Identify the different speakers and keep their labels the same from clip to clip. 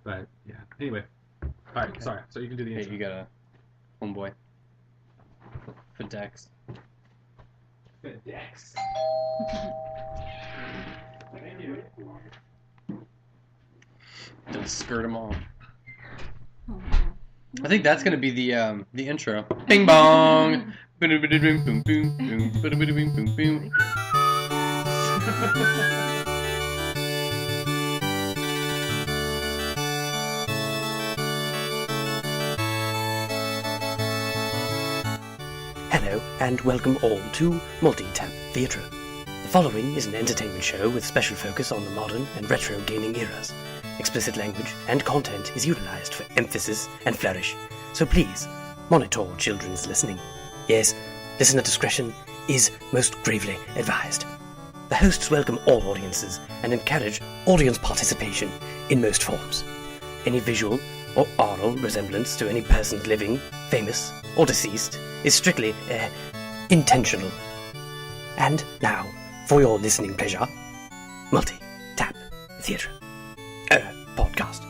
Speaker 1: But yeah. Anyway. All right.
Speaker 2: Okay.
Speaker 1: Sorry. So you can do the
Speaker 2: Hey,
Speaker 1: intro.
Speaker 2: you got a homeboy. For Dex.
Speaker 1: Dex. Thank you.
Speaker 2: Don't skirt him off.
Speaker 3: Oh,
Speaker 2: I think that's gonna be the intro. Bing bong. Boom boom boom boom boom boom boom boom boom.
Speaker 4: Hello, and welcome all to MultiTap Theatre. The following is an entertainment show with special focus on the modern and retro gaming eras. Explicit language and content is utilized for emphasis and flourish, so please monitor children's listening. Yes, listener discretion is most gravely advised. The hosts welcome all audiences and encourage audience participation in most forms. Any visual or oral resemblance to any person living, famous, or deceased is strictly intentional. And now, for your listening pleasure, Multi-Tap Theatre. Podcast.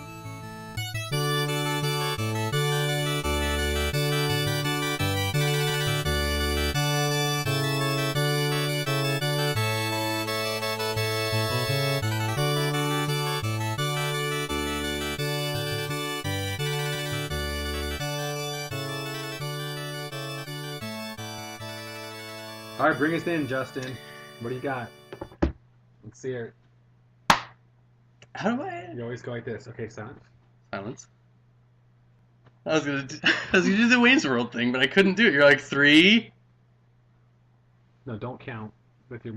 Speaker 1: All right, bring us in, Justin. What do you got? Let's see it.
Speaker 2: How do I?
Speaker 1: You always go like this. Okay, silence.
Speaker 2: Silence. I was gonna do the Wayne's World thing, but I couldn't do it. You're like 3.
Speaker 1: No, don't count. With your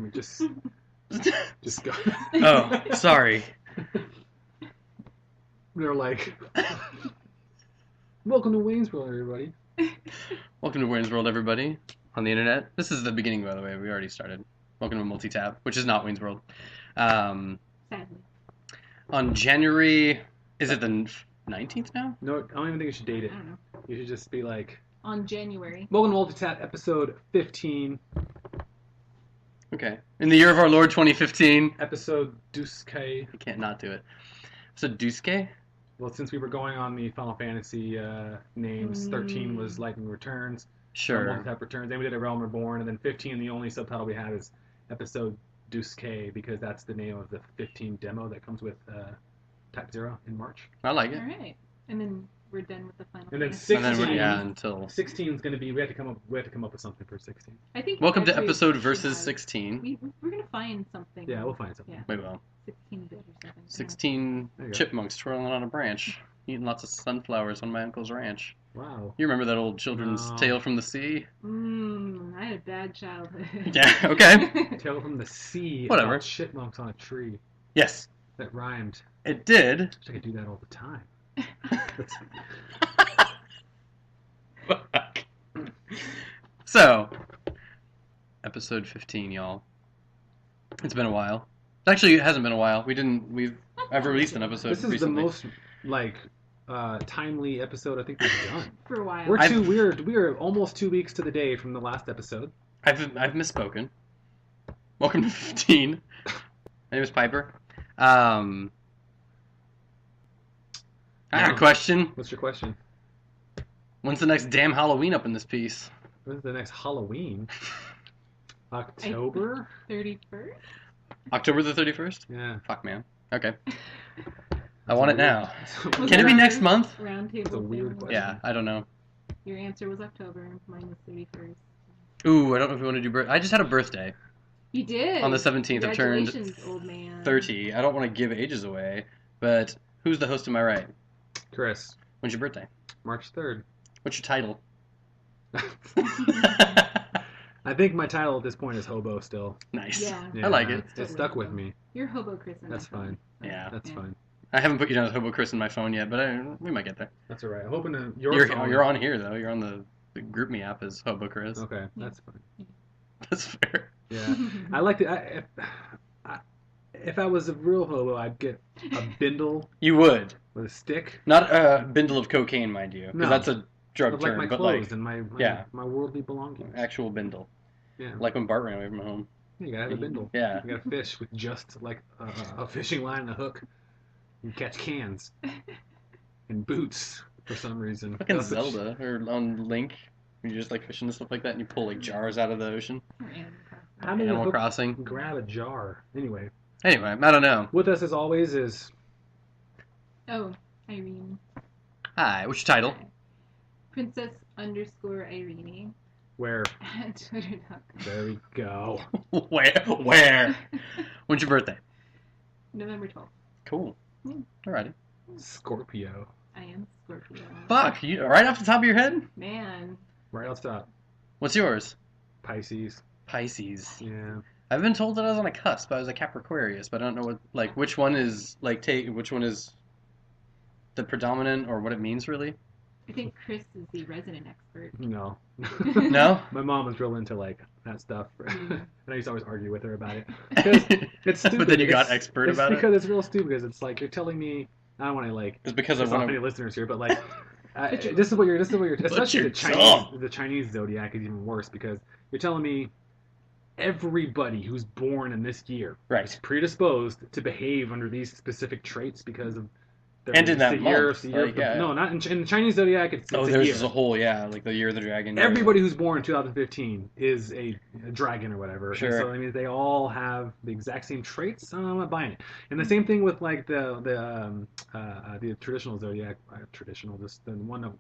Speaker 1: just go.
Speaker 2: Oh, sorry.
Speaker 1: They're like, welcome to Wayne's World, everybody.
Speaker 2: Welcome to Wayne's World, everybody. On the internet. This is the beginning, by the way. We already started. Welcome to MultiTap, which is not Wayne's World.
Speaker 3: sadly.
Speaker 2: On January, is it the 19th now?
Speaker 1: No, I don't even think you should date it.
Speaker 3: I don't know.
Speaker 1: You should just be like,
Speaker 3: On January.
Speaker 1: welcome to MultiTap, episode 15,
Speaker 2: Okay. In the year of our Lord 2015.
Speaker 1: episode Duske.
Speaker 2: I can't not do it. So Duske?
Speaker 1: Well, since we were going on the Final Fantasy names, 13 was Lightning Returns.
Speaker 2: Sure.
Speaker 1: MultiTap Returns. Then we did a Realm Reborn, and then 15. The only subtitle we have is episode Duske because that's the name of the 15 demo that comes with Type 0 in March.
Speaker 2: I like it.
Speaker 3: All right. And then we're done with the final.
Speaker 1: And then
Speaker 3: Fantasy.
Speaker 1: six-
Speaker 2: And then
Speaker 1: 16.
Speaker 2: until
Speaker 1: 16 is going to be. We have to come up with something for 16.
Speaker 3: I think.
Speaker 2: welcome to
Speaker 3: actually
Speaker 2: episode
Speaker 3: we should
Speaker 2: versus
Speaker 3: have-
Speaker 2: 16.
Speaker 3: We're gonna find something.
Speaker 1: Yeah, we'll find something.
Speaker 3: Yeah.
Speaker 2: Wait, well,
Speaker 3: 16-bit or something.
Speaker 2: 16
Speaker 1: There you go.
Speaker 2: chipmunks twirling on a branch, eating lots of sunflowers on my uncle's ranch.
Speaker 1: Wow.
Speaker 2: You remember that old children's
Speaker 1: No.
Speaker 2: tale from the sea?
Speaker 3: I had a bad childhood.
Speaker 2: Yeah. Okay.
Speaker 1: Tale from the Sea.
Speaker 2: Whatever.
Speaker 1: About chipmunks on a tree.
Speaker 2: Yes,
Speaker 1: That rhymed.
Speaker 2: it did.
Speaker 1: Wish I could do that all the time. That's,
Speaker 2: Fuck. So, episode 15, y'all. It's been a while. Actually, it hasn't been a while. I've released an episode
Speaker 1: this is
Speaker 2: recently.
Speaker 1: the most timely episode I think we've done.
Speaker 3: For a while.
Speaker 1: We're almost 2 weeks to the day from the last episode.
Speaker 2: I've misspoken. Welcome to 15. My name is Piper. I got a
Speaker 1: Wow.
Speaker 2: question.
Speaker 1: What's your question?
Speaker 2: When's the next damn Halloween up in this piece?
Speaker 1: When's the next Halloween? October?
Speaker 3: 31st.
Speaker 2: October the 31st?
Speaker 1: Yeah.
Speaker 2: Fuck, man. Okay. I want it now.
Speaker 3: Was
Speaker 2: Can it be
Speaker 3: that
Speaker 2: next
Speaker 3: our
Speaker 2: month?
Speaker 3: Round
Speaker 1: It's a
Speaker 3: table.
Speaker 1: weird
Speaker 3: family?
Speaker 1: question.
Speaker 2: Yeah, I don't know.
Speaker 3: Your answer was October, and mine was 31st.
Speaker 2: Ooh, I don't know if we want to do birth. I just had a birthday
Speaker 3: You did.
Speaker 2: on the 17th. I turned
Speaker 3: Congratulations, old man.
Speaker 2: 30. I don't want to give ages away, but who's the host of my right?
Speaker 1: Chris,
Speaker 2: When's your birthday?
Speaker 1: March 3rd.
Speaker 2: What's your title?
Speaker 1: I think my title at this point is Hobo still.
Speaker 2: Nice.
Speaker 3: Yeah.
Speaker 2: I like it.
Speaker 1: It stuck with me.
Speaker 3: You're Hobo Chris. in
Speaker 1: That's
Speaker 3: my phone.
Speaker 1: fine.
Speaker 2: Yeah.
Speaker 1: That's
Speaker 3: Yeah.
Speaker 1: fine.
Speaker 2: I haven't put you down as Hobo Chris in my phone yet, but we might get there.
Speaker 1: That's all right. I'm hoping to.
Speaker 2: You're on here, though. You're on the GroupMe app as Hobo Chris.
Speaker 1: Okay,
Speaker 3: Yeah.
Speaker 1: that's fine.
Speaker 2: That's fair.
Speaker 1: Yeah. I like to. If I was a real hobo, I'd get a bindle
Speaker 2: You would.
Speaker 1: with a stick.
Speaker 2: Not a bindle of cocaine, mind you, because
Speaker 1: No.
Speaker 2: that's a drug
Speaker 1: Of like
Speaker 2: term,
Speaker 1: my
Speaker 2: but
Speaker 1: clothes
Speaker 2: like
Speaker 1: and my
Speaker 2: yeah.
Speaker 1: my worldly belongings.
Speaker 2: actual bindle.
Speaker 1: Yeah.
Speaker 2: Like when Bart ran away from home.
Speaker 1: You gotta have a bindle.
Speaker 2: Yeah.
Speaker 1: You gotta fish with just like a fishing line and a hook. You catch cans. and boots for some reason.
Speaker 2: Fucking
Speaker 1: That's what she-
Speaker 2: Zelda or on Link, when you're just like fishing and stuff like that, and you pull like jars out of the ocean.
Speaker 3: Or Animal Crossing.
Speaker 1: How did
Speaker 2: Animal
Speaker 1: you
Speaker 2: Crossing.
Speaker 1: grab a jar? Anyway,
Speaker 2: Anyway, I don't know.
Speaker 1: with us as always is
Speaker 3: Oh, Irene.
Speaker 2: Hi, what's your title?
Speaker 3: Princess_Irene
Speaker 1: where.
Speaker 3: at Twitter.com.
Speaker 1: There we go.
Speaker 2: Where? When's your birthday?
Speaker 3: November 12th.
Speaker 2: Cool. Alrighty.
Speaker 1: Scorpio.
Speaker 3: I am Scorpio.
Speaker 2: Fuck, you right off the top of your head?
Speaker 3: Man.
Speaker 1: Right off the top.
Speaker 2: What's yours?
Speaker 1: Pisces.
Speaker 2: Pisces.
Speaker 1: Yeah.
Speaker 2: I've been told that I was on a cusp. I was a Capricornius, but I don't know what which one is which one is the predominant or what it means really.
Speaker 3: I think Chris is the resident expert.
Speaker 1: No.
Speaker 2: No?
Speaker 1: My mom was real into like that stuff,
Speaker 3: Mm.
Speaker 1: and I used to always argue with her about it. It's stupid.
Speaker 2: But then you got
Speaker 1: It's-
Speaker 2: expert
Speaker 1: it's
Speaker 2: about it.
Speaker 1: because it's real stupid. Because it's like you're telling me. I don't want to like.
Speaker 2: It's because I
Speaker 1: There's not
Speaker 2: want
Speaker 1: many
Speaker 2: to.
Speaker 1: listeners here, but like, this is what you're. Especially
Speaker 2: your
Speaker 1: the Chinese.
Speaker 2: tongue.
Speaker 1: The Chinese zodiac is even worse because you're telling me everybody who's born in this year is
Speaker 2: Right.
Speaker 1: predisposed to behave under these specific traits because of.
Speaker 2: And in that
Speaker 1: the year,
Speaker 2: month,
Speaker 1: it's the year
Speaker 2: like,
Speaker 1: of the-
Speaker 2: yeah.
Speaker 1: No, not in the Chinese zodiac. It's
Speaker 2: Oh,
Speaker 1: a
Speaker 2: there's
Speaker 1: year.
Speaker 2: a whole like the year of the dragon.
Speaker 1: Everybody who's born in 2015 is a dragon or whatever. And
Speaker 2: Sure.
Speaker 1: so I mean, they all have the exact same traits. So I'm not buying it. And the same thing with like the traditional zodiac, just the one of,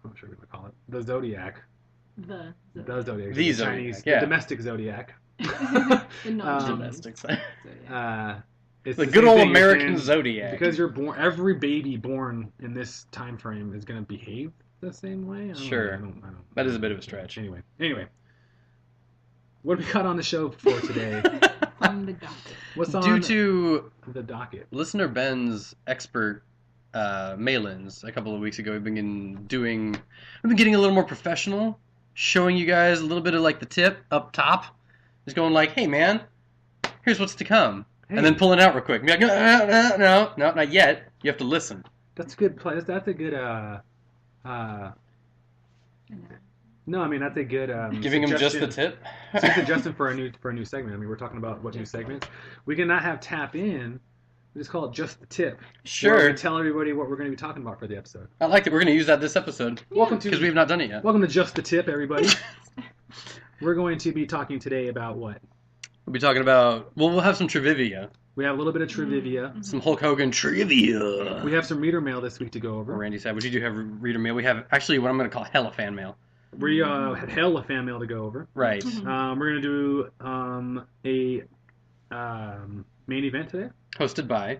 Speaker 1: I'm not sure what to call it, the zodiac,
Speaker 3: The
Speaker 1: zodiac,
Speaker 2: The
Speaker 1: Chinese,
Speaker 2: zodiac, yeah.
Speaker 1: the domestic zodiac.
Speaker 3: the non
Speaker 2: domestic side.
Speaker 1: It's
Speaker 2: The
Speaker 1: the
Speaker 2: good
Speaker 1: same
Speaker 2: old
Speaker 1: thing, you're
Speaker 2: American
Speaker 1: saying,
Speaker 2: zodiac.
Speaker 1: because you're born. Every baby born in this time frame is going to behave the same way. I don't
Speaker 2: Sure.
Speaker 1: know, I don't-
Speaker 2: That is a bit of a stretch.
Speaker 1: Anyway, what have we got on the show for today?
Speaker 3: on the docket.
Speaker 1: What's on
Speaker 2: Due to
Speaker 1: the docket?
Speaker 2: listener Ben's expert mail-ins a couple of weeks ago, we've been getting a little more professional, showing you guys a little bit of like the tip up top, just going like, hey man, here's what's to come, and then pulling out real quick. Be like, no, not yet. You have to listen.
Speaker 1: That's a good play. That's a good. No, I mean that's a good.
Speaker 2: Giving him just the
Speaker 1: suggestion.
Speaker 2: tip.
Speaker 1: It's a suggestion for a new segment. I mean, we're talking about what new segments. We can not have tap in. We just call it just the tip. Where
Speaker 2: Sure.
Speaker 1: we tell everybody what we're going to be talking about for the episode.
Speaker 2: I like that. We're going to use that this episode
Speaker 1: Welcome
Speaker 2: because we've not done it yet.
Speaker 1: Welcome to just the tip, everybody. We're going to be talking today about what?
Speaker 2: We'll be talking about. Well, we'll have some trivia.
Speaker 1: We have a little bit of trivia.
Speaker 2: Some Hulk Hogan trivia.
Speaker 1: We have some reader mail this week to go
Speaker 2: Or
Speaker 1: over.
Speaker 2: Randy said, you do have reader mail. We have actually what I'm going to call hella fan mail.
Speaker 1: We had hella fan mail to go over.
Speaker 2: Right.
Speaker 1: We're going to do a main event today.
Speaker 2: Hosted by.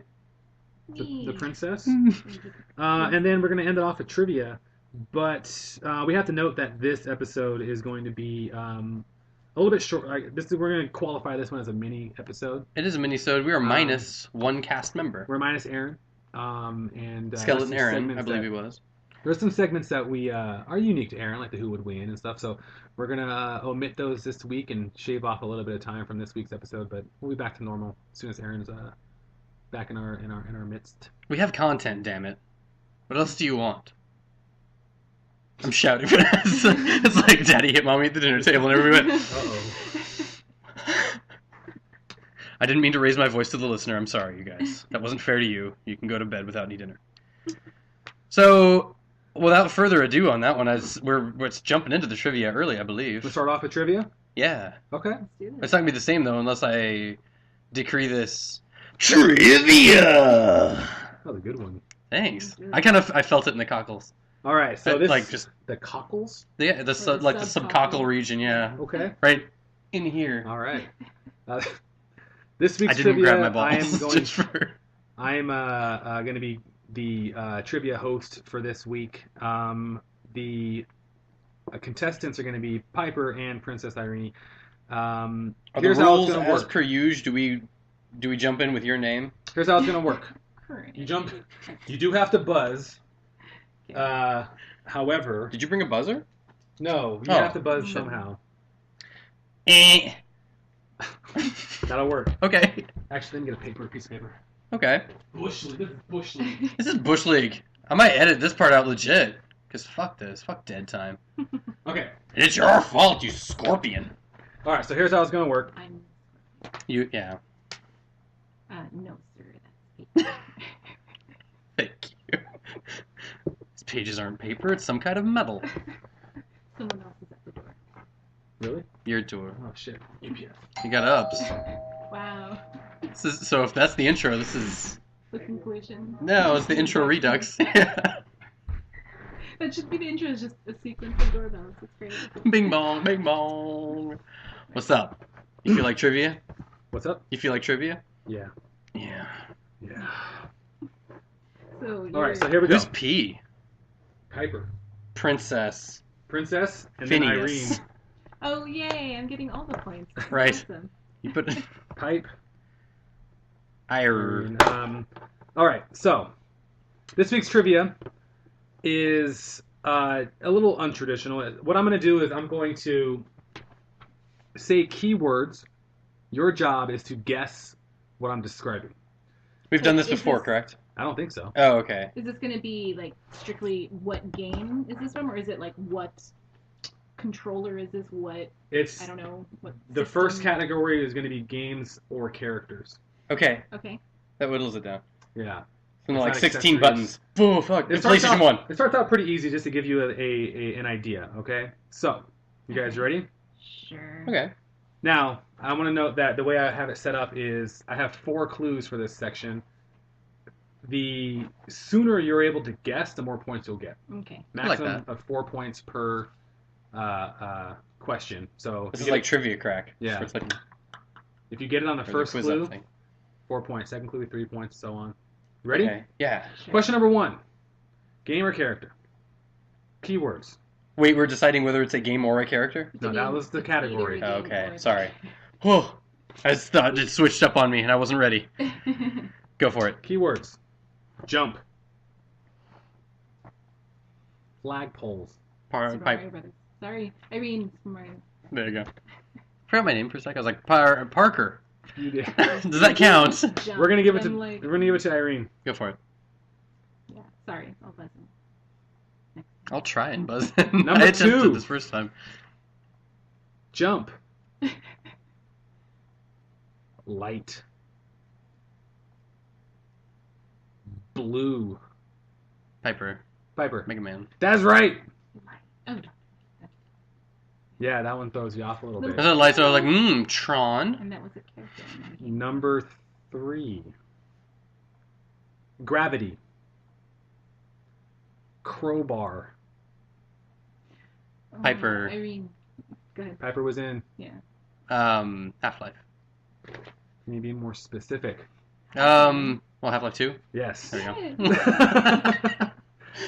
Speaker 1: The princess. And then we're going to end it off with trivia. But we have to note that this episode is going to be a little bit short. We're going to qualify this one as a mini episode.
Speaker 2: It is a mini-sode. We are minus one cast member.
Speaker 1: We're minus Aaron. And
Speaker 2: Skeleton
Speaker 1: there's some
Speaker 2: Aaron, I
Speaker 1: segments
Speaker 2: believe
Speaker 1: that-
Speaker 2: he was.
Speaker 1: There's some segments that we are unique to Aaron, like the Who Would Win and stuff. So we're going to omit those this week and shave off a little bit of time from this week's episode. But we'll be back to normal as soon as Aaron's back in our midst.
Speaker 2: We have content, damn it. What else do you want? I'm shouting for this. It's like Daddy hit Mommy at the dinner table and everybody went,
Speaker 1: Uh-oh.
Speaker 2: I didn't mean to raise my voice to the listener. I'm sorry, you guys. That wasn't fair to you. You can go to bed without any dinner. So, without further ado on that one, as we're jumping into the trivia early, I believe.
Speaker 1: Let's start off with trivia.
Speaker 2: Yeah.
Speaker 1: Okay.
Speaker 3: Let's do
Speaker 2: It's
Speaker 3: this.
Speaker 2: not going to be the same, though, unless I decree this trivia.
Speaker 1: That was a good one.
Speaker 2: Thanks. I felt it in the cockles.
Speaker 1: All right. So this
Speaker 2: like just
Speaker 1: the cockles.
Speaker 2: yeah, the
Speaker 3: the
Speaker 2: like the
Speaker 3: subcockle.
Speaker 2: subcockle region, yeah,
Speaker 1: Okay.
Speaker 2: right in here.
Speaker 1: All right. This
Speaker 2: I
Speaker 1: week's
Speaker 2: didn't
Speaker 1: trivia,
Speaker 2: grab my balls.
Speaker 1: I am going.
Speaker 2: just for...
Speaker 1: I am going to be the trivia host for this week. The contestants are going to be Piper and Princess Irene.
Speaker 2: Are the
Speaker 1: Here's how
Speaker 2: rules
Speaker 1: it's going to
Speaker 2: as
Speaker 1: work.
Speaker 2: per usual? Do we jump in with your name?
Speaker 1: Here's how it's going to work.
Speaker 3: Current.
Speaker 1: You jump. You do have to buzz.
Speaker 3: Okay.
Speaker 1: However,
Speaker 2: Did you bring a buzzer?
Speaker 1: no, you
Speaker 2: Oh,
Speaker 1: have to buzz
Speaker 2: shit.
Speaker 1: somehow.
Speaker 2: Eh.
Speaker 1: That'll work.
Speaker 2: Okay.
Speaker 1: Actually, let me get a piece of paper.
Speaker 2: Okay.
Speaker 1: Bush League. This is Bush League.
Speaker 2: This is Bush League. I might edit this part out legit. Cause fuck this. Fuck dead time.
Speaker 1: Okay.
Speaker 2: It's your fault, you scorpion.
Speaker 1: All right. So here's how it's going to work.
Speaker 3: I'm
Speaker 2: Yeah.
Speaker 3: no, sir. That's
Speaker 2: Thank you. pages aren't paper. It's some kind of metal.
Speaker 3: Someone else is at the door.
Speaker 1: Really?
Speaker 2: Your door.
Speaker 1: Oh shit. UPS.
Speaker 2: You got ups.
Speaker 3: Wow.
Speaker 2: So if that's the intro, this is...
Speaker 3: The conclusion.
Speaker 2: No, it's the intro redux.
Speaker 3: That should be the intro, is just a sequence of doorbells. It's great.
Speaker 2: Bing bong, bing bong. What's up? You feel like trivia?
Speaker 1: What's up?
Speaker 2: You feel like trivia?
Speaker 1: Yeah.
Speaker 2: Yeah.
Speaker 1: Yeah.
Speaker 3: So
Speaker 1: All right, so here we go.
Speaker 2: Who's P?
Speaker 1: Piper.
Speaker 2: Princess.
Speaker 1: Princess, and then
Speaker 2: Phineas.
Speaker 1: Irene.
Speaker 3: Oh, yay, I'm getting all the points. That's
Speaker 2: Right.
Speaker 3: awesome.
Speaker 2: You put
Speaker 1: Pipe.
Speaker 2: Irene.
Speaker 1: All right, so this week's trivia is a little untraditional. What I'm going to do is I'm going to say keywords. Your job is to guess what I'm describing.
Speaker 2: We've done this
Speaker 3: Is
Speaker 2: before,
Speaker 3: this-
Speaker 2: correct?
Speaker 1: I don't think so.
Speaker 2: Oh, okay.
Speaker 3: Is this going to be, like, strictly what game is this from? Or is it, like, what controller is this? What,
Speaker 1: It's
Speaker 3: I don't know. What
Speaker 1: the
Speaker 3: system?
Speaker 1: first category is going to be games or characters.
Speaker 2: Okay,
Speaker 3: Okay.
Speaker 2: that whittles it down.
Speaker 1: Yeah.
Speaker 2: Something
Speaker 1: It's
Speaker 2: like
Speaker 1: not
Speaker 2: 16
Speaker 1: accessories.
Speaker 2: buttons. Oh, fuck. It's
Speaker 1: starts
Speaker 2: PlayStation
Speaker 1: out,
Speaker 2: 1.
Speaker 1: It starts out pretty easy just to give you an idea, okay? So, you guys ready?
Speaker 3: Sure.
Speaker 2: Okay.
Speaker 1: Now, I want to note that the way I have it set up is I have 4 clues for this section. The sooner you're able to guess, the more points you'll get.
Speaker 3: Okay.
Speaker 2: I like
Speaker 1: Maximum of 4 points per question. So
Speaker 2: This
Speaker 1: if
Speaker 2: is
Speaker 1: you
Speaker 2: like
Speaker 1: get,
Speaker 2: trivia crack.
Speaker 1: Yeah.
Speaker 2: Where it's like,
Speaker 1: if you get it on the
Speaker 2: or the
Speaker 1: first
Speaker 2: quiz
Speaker 1: clue,
Speaker 2: up thing.
Speaker 1: 4 points. Second clue, 3 points, so on. Ready?
Speaker 2: Okay. Yeah.
Speaker 3: Sure.
Speaker 1: Question number 1. Game or character? Keywords.
Speaker 2: Wait, we're deciding whether it's a game or a character?
Speaker 3: It's
Speaker 1: No,
Speaker 3: a
Speaker 1: that
Speaker 3: game-
Speaker 1: was the
Speaker 3: it's
Speaker 1: category.
Speaker 3: either a
Speaker 2: Oh,
Speaker 3: game
Speaker 2: okay,
Speaker 3: or a-
Speaker 2: sorry. Whew. I just thought it switched up on me and I wasn't ready. Go for it.
Speaker 1: Keywords. Jump. Flagpoles.
Speaker 3: Super
Speaker 2: Pipe.
Speaker 3: Mario Brothers. Sorry, Irene. Super Mario.
Speaker 2: There you go. Forgot my name for a sec. I was like Parker.
Speaker 1: You did.
Speaker 2: Does that count?
Speaker 3: Jump,
Speaker 1: We're gonna give it to
Speaker 3: and, like,
Speaker 1: Irene.
Speaker 2: Go for it.
Speaker 3: Yeah. Sorry, I'll buzz in.
Speaker 2: I'll try and buzz.
Speaker 1: Number
Speaker 2: I attempted
Speaker 1: 2.
Speaker 2: this first time.
Speaker 1: Jump. Light. Blue.
Speaker 2: Piper.
Speaker 1: Piper.
Speaker 2: Mega Man.
Speaker 1: That's right.
Speaker 3: Oh,
Speaker 1: Yeah, that one throws you off a little
Speaker 2: I
Speaker 1: bit.
Speaker 2: said lights, so I was like, Tron.
Speaker 3: and that was a character. not a game.
Speaker 1: Number 3. Gravity. Crowbar.
Speaker 3: Oh,
Speaker 2: Piper.
Speaker 3: Irene. Go ahead.
Speaker 1: Piper was in.
Speaker 3: Yeah.
Speaker 2: Half-Life.
Speaker 1: Can you be more specific?
Speaker 2: Well, Half-Life 2.
Speaker 1: Yes.
Speaker 2: There we
Speaker 3: Yeah.
Speaker 2: go.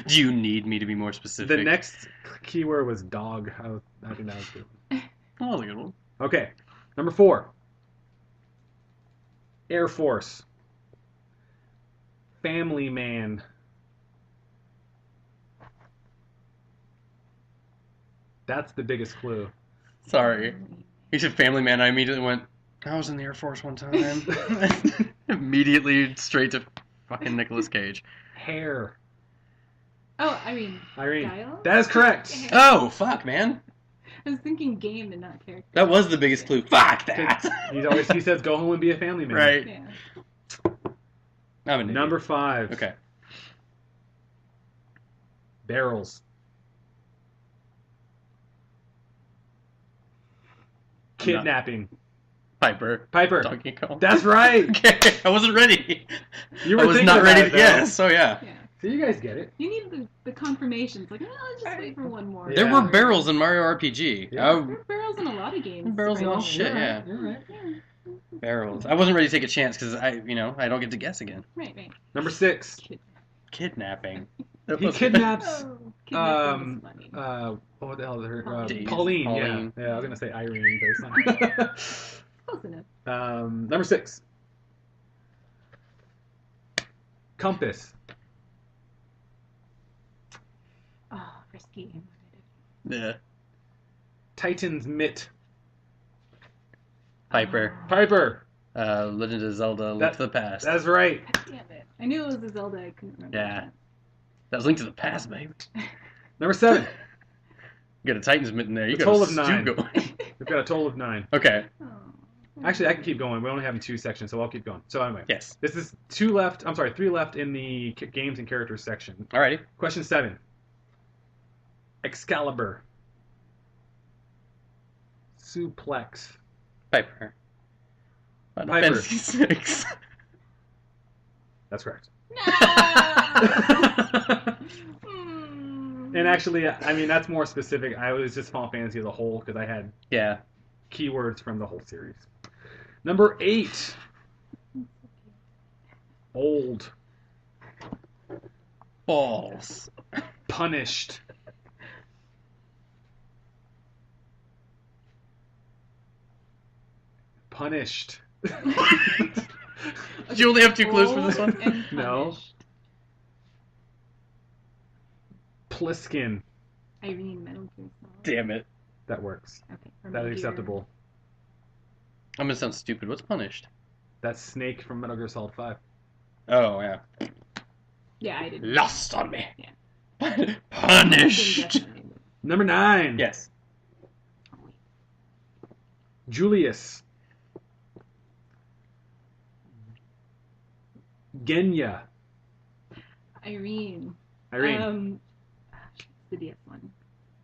Speaker 2: Do you need me to be more specific?
Speaker 1: The next keyword was dog. I think that was good.
Speaker 2: Oh, that was a good one.
Speaker 1: Okay. Number 4. Air Force. Family Man. That's the biggest clue.
Speaker 2: Sorry. You said Family Man. I immediately went, I was in the Air Force one time. Immediately straight to fucking Nicolas Cage.
Speaker 1: Hair.
Speaker 3: Oh, Irene.
Speaker 1: Irene.
Speaker 3: Giles?
Speaker 1: That is correct.
Speaker 3: Yeah.
Speaker 2: Oh, fuck, man.
Speaker 3: I was thinking game and not character.
Speaker 2: That was the biggest clue. Fuck that.
Speaker 1: He says go home and be a family man.
Speaker 2: Right.
Speaker 3: Yeah.
Speaker 2: I'm an idiot.
Speaker 1: Number 5.
Speaker 2: Okay.
Speaker 1: Barrels. Kidnapping.
Speaker 2: Piper.
Speaker 1: Piper.
Speaker 2: Donkey Kong.
Speaker 1: That's right.
Speaker 2: Okay, I wasn't ready.
Speaker 1: You were
Speaker 2: I was
Speaker 1: thinking
Speaker 2: not
Speaker 1: about
Speaker 2: ready.
Speaker 1: it, though.
Speaker 2: Yes, so yeah.
Speaker 3: Yeah.
Speaker 1: So you guys get it.
Speaker 3: You need the confirmations. Like, no, let's just wait for one more.
Speaker 2: There
Speaker 1: Yeah.
Speaker 2: were barrels in Mario RPG.
Speaker 1: Yeah.
Speaker 3: There are barrels in a lot of games.
Speaker 2: Barrels in all shit,
Speaker 1: You're right,
Speaker 2: yeah.
Speaker 1: you're right.
Speaker 3: Yeah.
Speaker 2: Barrels. I wasn't ready to take a chance because I don't get to guess again.
Speaker 3: Right, right.
Speaker 1: Number 6.
Speaker 2: Kidnapping.
Speaker 1: He kidnaps.
Speaker 3: Oh, kidnapping is funny.
Speaker 1: What the hell is her?
Speaker 3: Pauline.
Speaker 1: Pauline.
Speaker 2: Pauline.
Speaker 1: Yeah. I was gonna say Irene, but it's not.
Speaker 3: Close enough.
Speaker 1: Number 6. Compass.
Speaker 3: Oh, risky.
Speaker 2: Yeah.
Speaker 1: Titan's Mitt.
Speaker 2: Piper.
Speaker 1: Piper.
Speaker 2: Legend of Zelda: Link to the Past.
Speaker 1: That's right.
Speaker 3: Damn it. I knew it was a Zelda. I couldn't remember.
Speaker 2: Yeah. That was Link to the Past, baby.
Speaker 1: Number 7.
Speaker 2: You got a Titan's mitten there. You
Speaker 1: A
Speaker 2: got
Speaker 1: total
Speaker 2: a
Speaker 1: of 9.
Speaker 2: stew going.
Speaker 1: We've got a total of 9.
Speaker 2: Okay.
Speaker 3: Oh.
Speaker 1: Actually, I can keep going. We're only having 2 sections, so I'll keep going. So anyway,
Speaker 2: Yes.
Speaker 1: this is 3 left in the games and characters section.
Speaker 2: Alrighty.
Speaker 1: Question 7. Excalibur. Suplex.
Speaker 2: Piper. Final
Speaker 1: Piper.
Speaker 2: Fantasy 6.
Speaker 1: That's correct.
Speaker 3: No! Hmm.
Speaker 1: And actually, I mean, that's more specific. I was just Final Fantasy as a whole because I had
Speaker 2: Yeah.
Speaker 1: keywords from the whole series. Number 8. Old.
Speaker 2: Balls.
Speaker 1: Punished. Punished.
Speaker 2: Did you only have 2 clues for this
Speaker 3: Old
Speaker 2: one?
Speaker 3: and
Speaker 1: No.
Speaker 3: punished.
Speaker 1: Pliskin.
Speaker 3: Irene, Metal Gear Solid.
Speaker 2: Damn it.
Speaker 1: That works.
Speaker 3: Okay. or
Speaker 1: That
Speaker 3: Metal
Speaker 1: is
Speaker 3: Gear.
Speaker 1: acceptable.
Speaker 2: I'm gonna sound stupid. What's punished?
Speaker 1: That's Snake from Metal Gear Solid 5.
Speaker 2: Oh, yeah.
Speaker 3: Yeah, I did.
Speaker 2: Lost on me.
Speaker 3: Yeah.
Speaker 2: Punished.
Speaker 3: Definitely.
Speaker 1: Number 9.
Speaker 2: Yes.
Speaker 1: Julius. Genya.
Speaker 3: Irene.
Speaker 1: Irene.
Speaker 3: The DS one.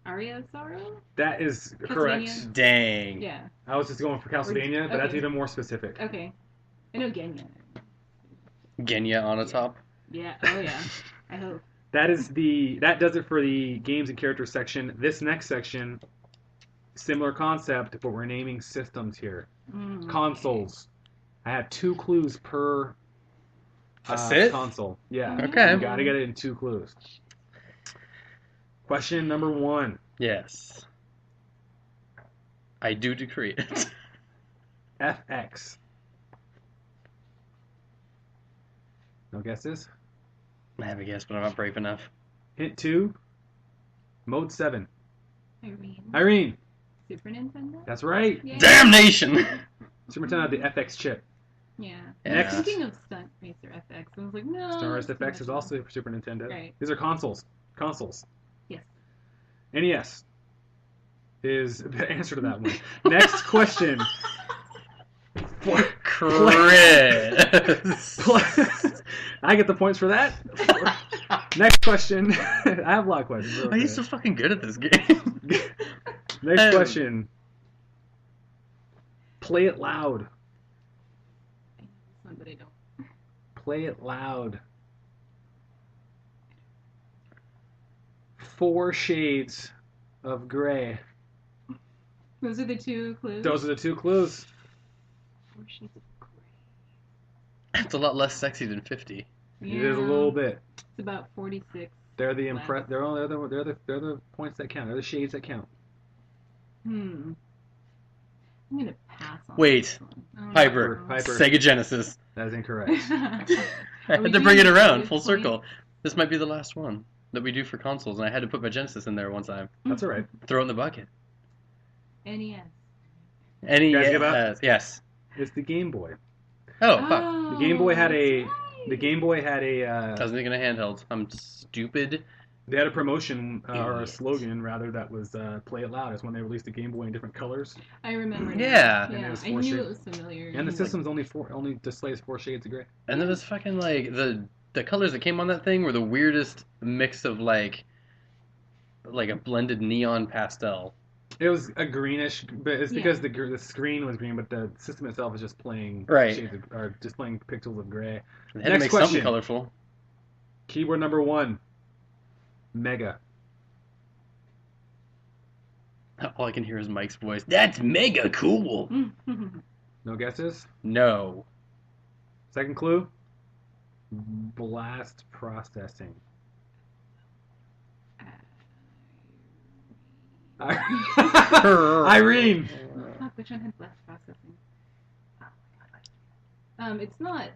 Speaker 3: Aria of Sorrow?
Speaker 1: That is
Speaker 3: Castlevania?
Speaker 1: correct.
Speaker 2: Dang.
Speaker 3: Yeah.
Speaker 1: I was just going for Castlevania, but that's
Speaker 3: Okay.
Speaker 1: even more specific.
Speaker 3: Okay. I know Genya.
Speaker 2: Genya on a top.
Speaker 3: Yeah. Oh, yeah. I hope.
Speaker 1: That does it for the games and characters section. This next section, similar concept, but we're naming systems here.
Speaker 3: Mm.
Speaker 1: Consoles. I have 2 clues per
Speaker 2: That's it?
Speaker 1: console. Yeah.
Speaker 2: Okay.
Speaker 1: You gotta get it in 2 clues. Question number 1.
Speaker 2: Yes. I do decree it.
Speaker 1: FX. No guesses?
Speaker 2: I have a guess, but I'm not brave enough.
Speaker 1: Hint 2. Mode 7.
Speaker 3: Irene.
Speaker 1: Irene.
Speaker 3: Super Nintendo?
Speaker 1: That's right.
Speaker 3: Yay.
Speaker 2: Damnation!
Speaker 1: Super Nintendo had the FX chip.
Speaker 3: Yeah.
Speaker 2: Yeah.
Speaker 3: I was thinking of Stunt Racer FX. I was like, no.
Speaker 1: Star Wars
Speaker 3: it's too
Speaker 1: FX
Speaker 3: much
Speaker 1: is
Speaker 3: fun.
Speaker 1: also for Super Nintendo.
Speaker 3: Right.
Speaker 1: These are consoles. Consoles.
Speaker 3: Yes.
Speaker 1: NES is the answer to that one. Next question.
Speaker 2: Chris.
Speaker 1: I get the points for that. Next question. I have a lot of questions.
Speaker 2: Why are you so fucking good at this game?
Speaker 1: Next question. Play it loud.
Speaker 3: I know this one, but I don't.
Speaker 1: Play it loud. 4 shades of gray.
Speaker 3: Those are the 2 clues.
Speaker 1: Those are the 2 clues.
Speaker 3: 4 shades of gray.
Speaker 2: It's a lot less sexy than 50.
Speaker 1: It is a little bit.
Speaker 3: It's about 46.
Speaker 1: They're the
Speaker 3: Wow.
Speaker 1: They're the points that count. They're the shades that count.
Speaker 3: I'm gonna pass on
Speaker 2: Wait.
Speaker 3: this one. I don't
Speaker 2: Piper.
Speaker 3: know.
Speaker 1: Piper.
Speaker 2: Sega Genesis.
Speaker 1: That is incorrect.
Speaker 2: I
Speaker 3: Are we
Speaker 2: had to bring it
Speaker 3: doing
Speaker 2: around,
Speaker 3: bonus
Speaker 2: full
Speaker 3: points?
Speaker 2: circle. This might be the last one that we do for consoles, and I had to put my Genesis in there one time.
Speaker 1: That's all right.
Speaker 2: Throw it in the bucket.
Speaker 3: NES.
Speaker 2: Any
Speaker 1: You guys give up?
Speaker 2: Yes.
Speaker 1: It's the Game Boy.
Speaker 2: Oh, fuck.
Speaker 1: The Game Boy had
Speaker 3: that's
Speaker 1: a.
Speaker 3: right.
Speaker 1: The Game Boy had
Speaker 2: I
Speaker 1: a.
Speaker 2: was thinking of handhelds. I'm stupid.
Speaker 1: They had a promotion or a
Speaker 2: Idiot.
Speaker 1: slogan rather that was "Play It Loud." It's when they released the Game Boy in different colors,
Speaker 3: I remember. now.
Speaker 2: Yeah.
Speaker 1: And it
Speaker 3: Yeah.
Speaker 1: was
Speaker 3: I
Speaker 1: 4
Speaker 3: knew
Speaker 1: shades.
Speaker 3: it was familiar.
Speaker 1: and the system's only displays 4 shades of gray.
Speaker 2: And then it's fucking like the colors that came on that thing were the weirdest mix of like a blended neon pastel.
Speaker 1: It was a greenish, but it's
Speaker 3: Yeah.
Speaker 1: because the screen was green, but the system itself is just playing
Speaker 2: Right.
Speaker 1: shades of, or just playing pixels of gray.
Speaker 2: They had to
Speaker 1: Next
Speaker 2: make
Speaker 1: question.
Speaker 2: something colorful.
Speaker 1: Keyword number 1. Mega.
Speaker 2: All I can hear is Mike's voice. That's mega cool.
Speaker 1: No guesses?
Speaker 2: No.
Speaker 1: Second clue. Blast processing. Irene.
Speaker 3: Fuck, which one had blast processing? Oh my god. It's not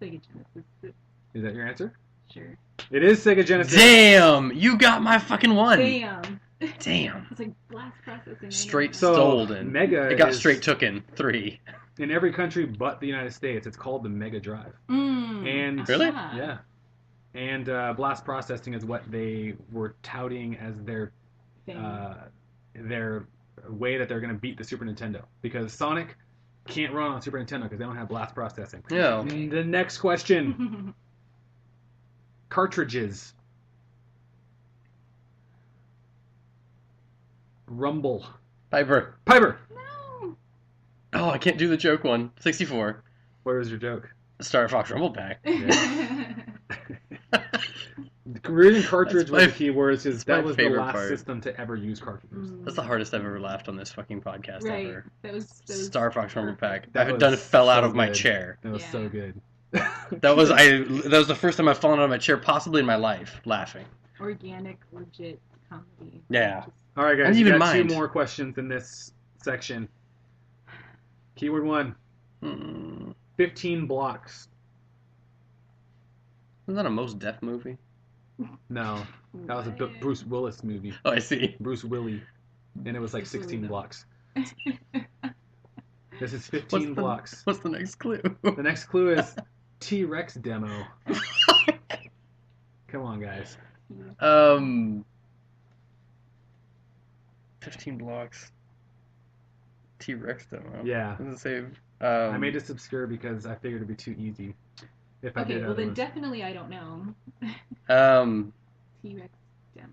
Speaker 3: Sega Genesis. But
Speaker 1: Is that your answer?
Speaker 3: sure.
Speaker 1: It is Sega Genesis.
Speaker 2: Damn! You got my fucking one.
Speaker 3: Damn.
Speaker 2: Damn.
Speaker 3: It's like blast processing. I know
Speaker 2: Straight
Speaker 3: that.
Speaker 1: So
Speaker 2: Stolen.
Speaker 1: Mega.
Speaker 2: It got
Speaker 1: is-
Speaker 2: straight tooken. 3.
Speaker 1: in every country but the United States. It's called the Mega Drive. And
Speaker 2: Really?
Speaker 3: Ah.
Speaker 1: Yeah. And blast processing is what they were touting as their
Speaker 3: Thing.
Speaker 1: way that they're going to beat the Super Nintendo, because Sonic can't run on Super Nintendo because they don't have blast processing.
Speaker 2: Yeah.
Speaker 1: The next question. Cartridges. Rumble.
Speaker 2: Piper.
Speaker 1: Piper.
Speaker 3: No.
Speaker 2: Oh, I can't do the joke one. 64.
Speaker 1: Where was your joke?
Speaker 2: Star Fox Rumble Pack.
Speaker 1: Reading cartridge
Speaker 2: That's
Speaker 1: was
Speaker 2: my-
Speaker 1: the key word, because
Speaker 2: my
Speaker 1: that was the
Speaker 2: favorite
Speaker 1: last
Speaker 2: part.
Speaker 1: system to ever use cartridges.
Speaker 2: That's the hardest I've ever laughed on this fucking podcast
Speaker 3: Right.
Speaker 2: ever.
Speaker 3: That was
Speaker 2: Star Fox Rumble Pack.
Speaker 1: That
Speaker 2: I
Speaker 1: was
Speaker 2: done fell out
Speaker 1: so
Speaker 2: of my
Speaker 1: good.
Speaker 2: chair.
Speaker 1: That was
Speaker 3: Yeah.
Speaker 1: so good.
Speaker 2: That was the first time I've fallen out of my chair, possibly in my life, laughing.
Speaker 3: organic, legit comedy.
Speaker 2: Yeah.
Speaker 3: Just-
Speaker 1: All right,
Speaker 2: I
Speaker 1: guys.
Speaker 2: didn't
Speaker 1: You
Speaker 2: even
Speaker 1: got
Speaker 2: mind.
Speaker 1: 2 more questions in this section. Keyword 1:
Speaker 2: Hmm.
Speaker 1: 15 blocks.
Speaker 2: Isn't that a Most Def movie?
Speaker 1: No, that was a
Speaker 3: What?
Speaker 1: Bruce Willis movie.
Speaker 2: Oh, I see.
Speaker 1: Bruce Willie, and it was like
Speaker 3: Bruce Willie,
Speaker 1: 16
Speaker 3: though.
Speaker 1: blocks. This is 15 blocks.
Speaker 2: What's the next clue?
Speaker 1: The next clue is T-Rex demo. Come on, guys.
Speaker 2: 15 blocks. T-Rex demo.
Speaker 1: Yeah.
Speaker 2: What does it say?
Speaker 1: I made this obscure because I figured it'd be too easy. If I
Speaker 3: Okay,
Speaker 1: did
Speaker 3: well
Speaker 1: other
Speaker 3: then
Speaker 1: ones.
Speaker 3: definitely I don't know. T-Rex demo.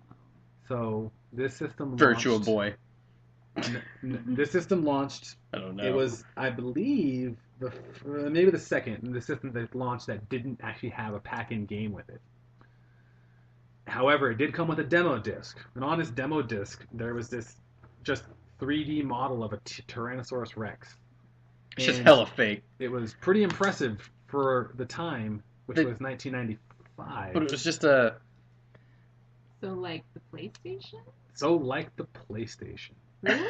Speaker 1: So this system
Speaker 2: Virtual
Speaker 1: launched,
Speaker 2: Boy.
Speaker 1: This system launched.
Speaker 2: I don't know.
Speaker 1: It was, I believe, maybe the second the system that launched that didn't actually have a pack-in game with it. However, it did come with a demo disc, and on this demo disc there was this just 3D model of a Tyrannosaurus Rex.
Speaker 2: It's just
Speaker 1: And
Speaker 2: hella fake.
Speaker 1: It was pretty impressive for the time, which was 1995.
Speaker 2: But it was just a.
Speaker 3: So like the PlayStation?
Speaker 1: So like the PlayStation.
Speaker 3: Really?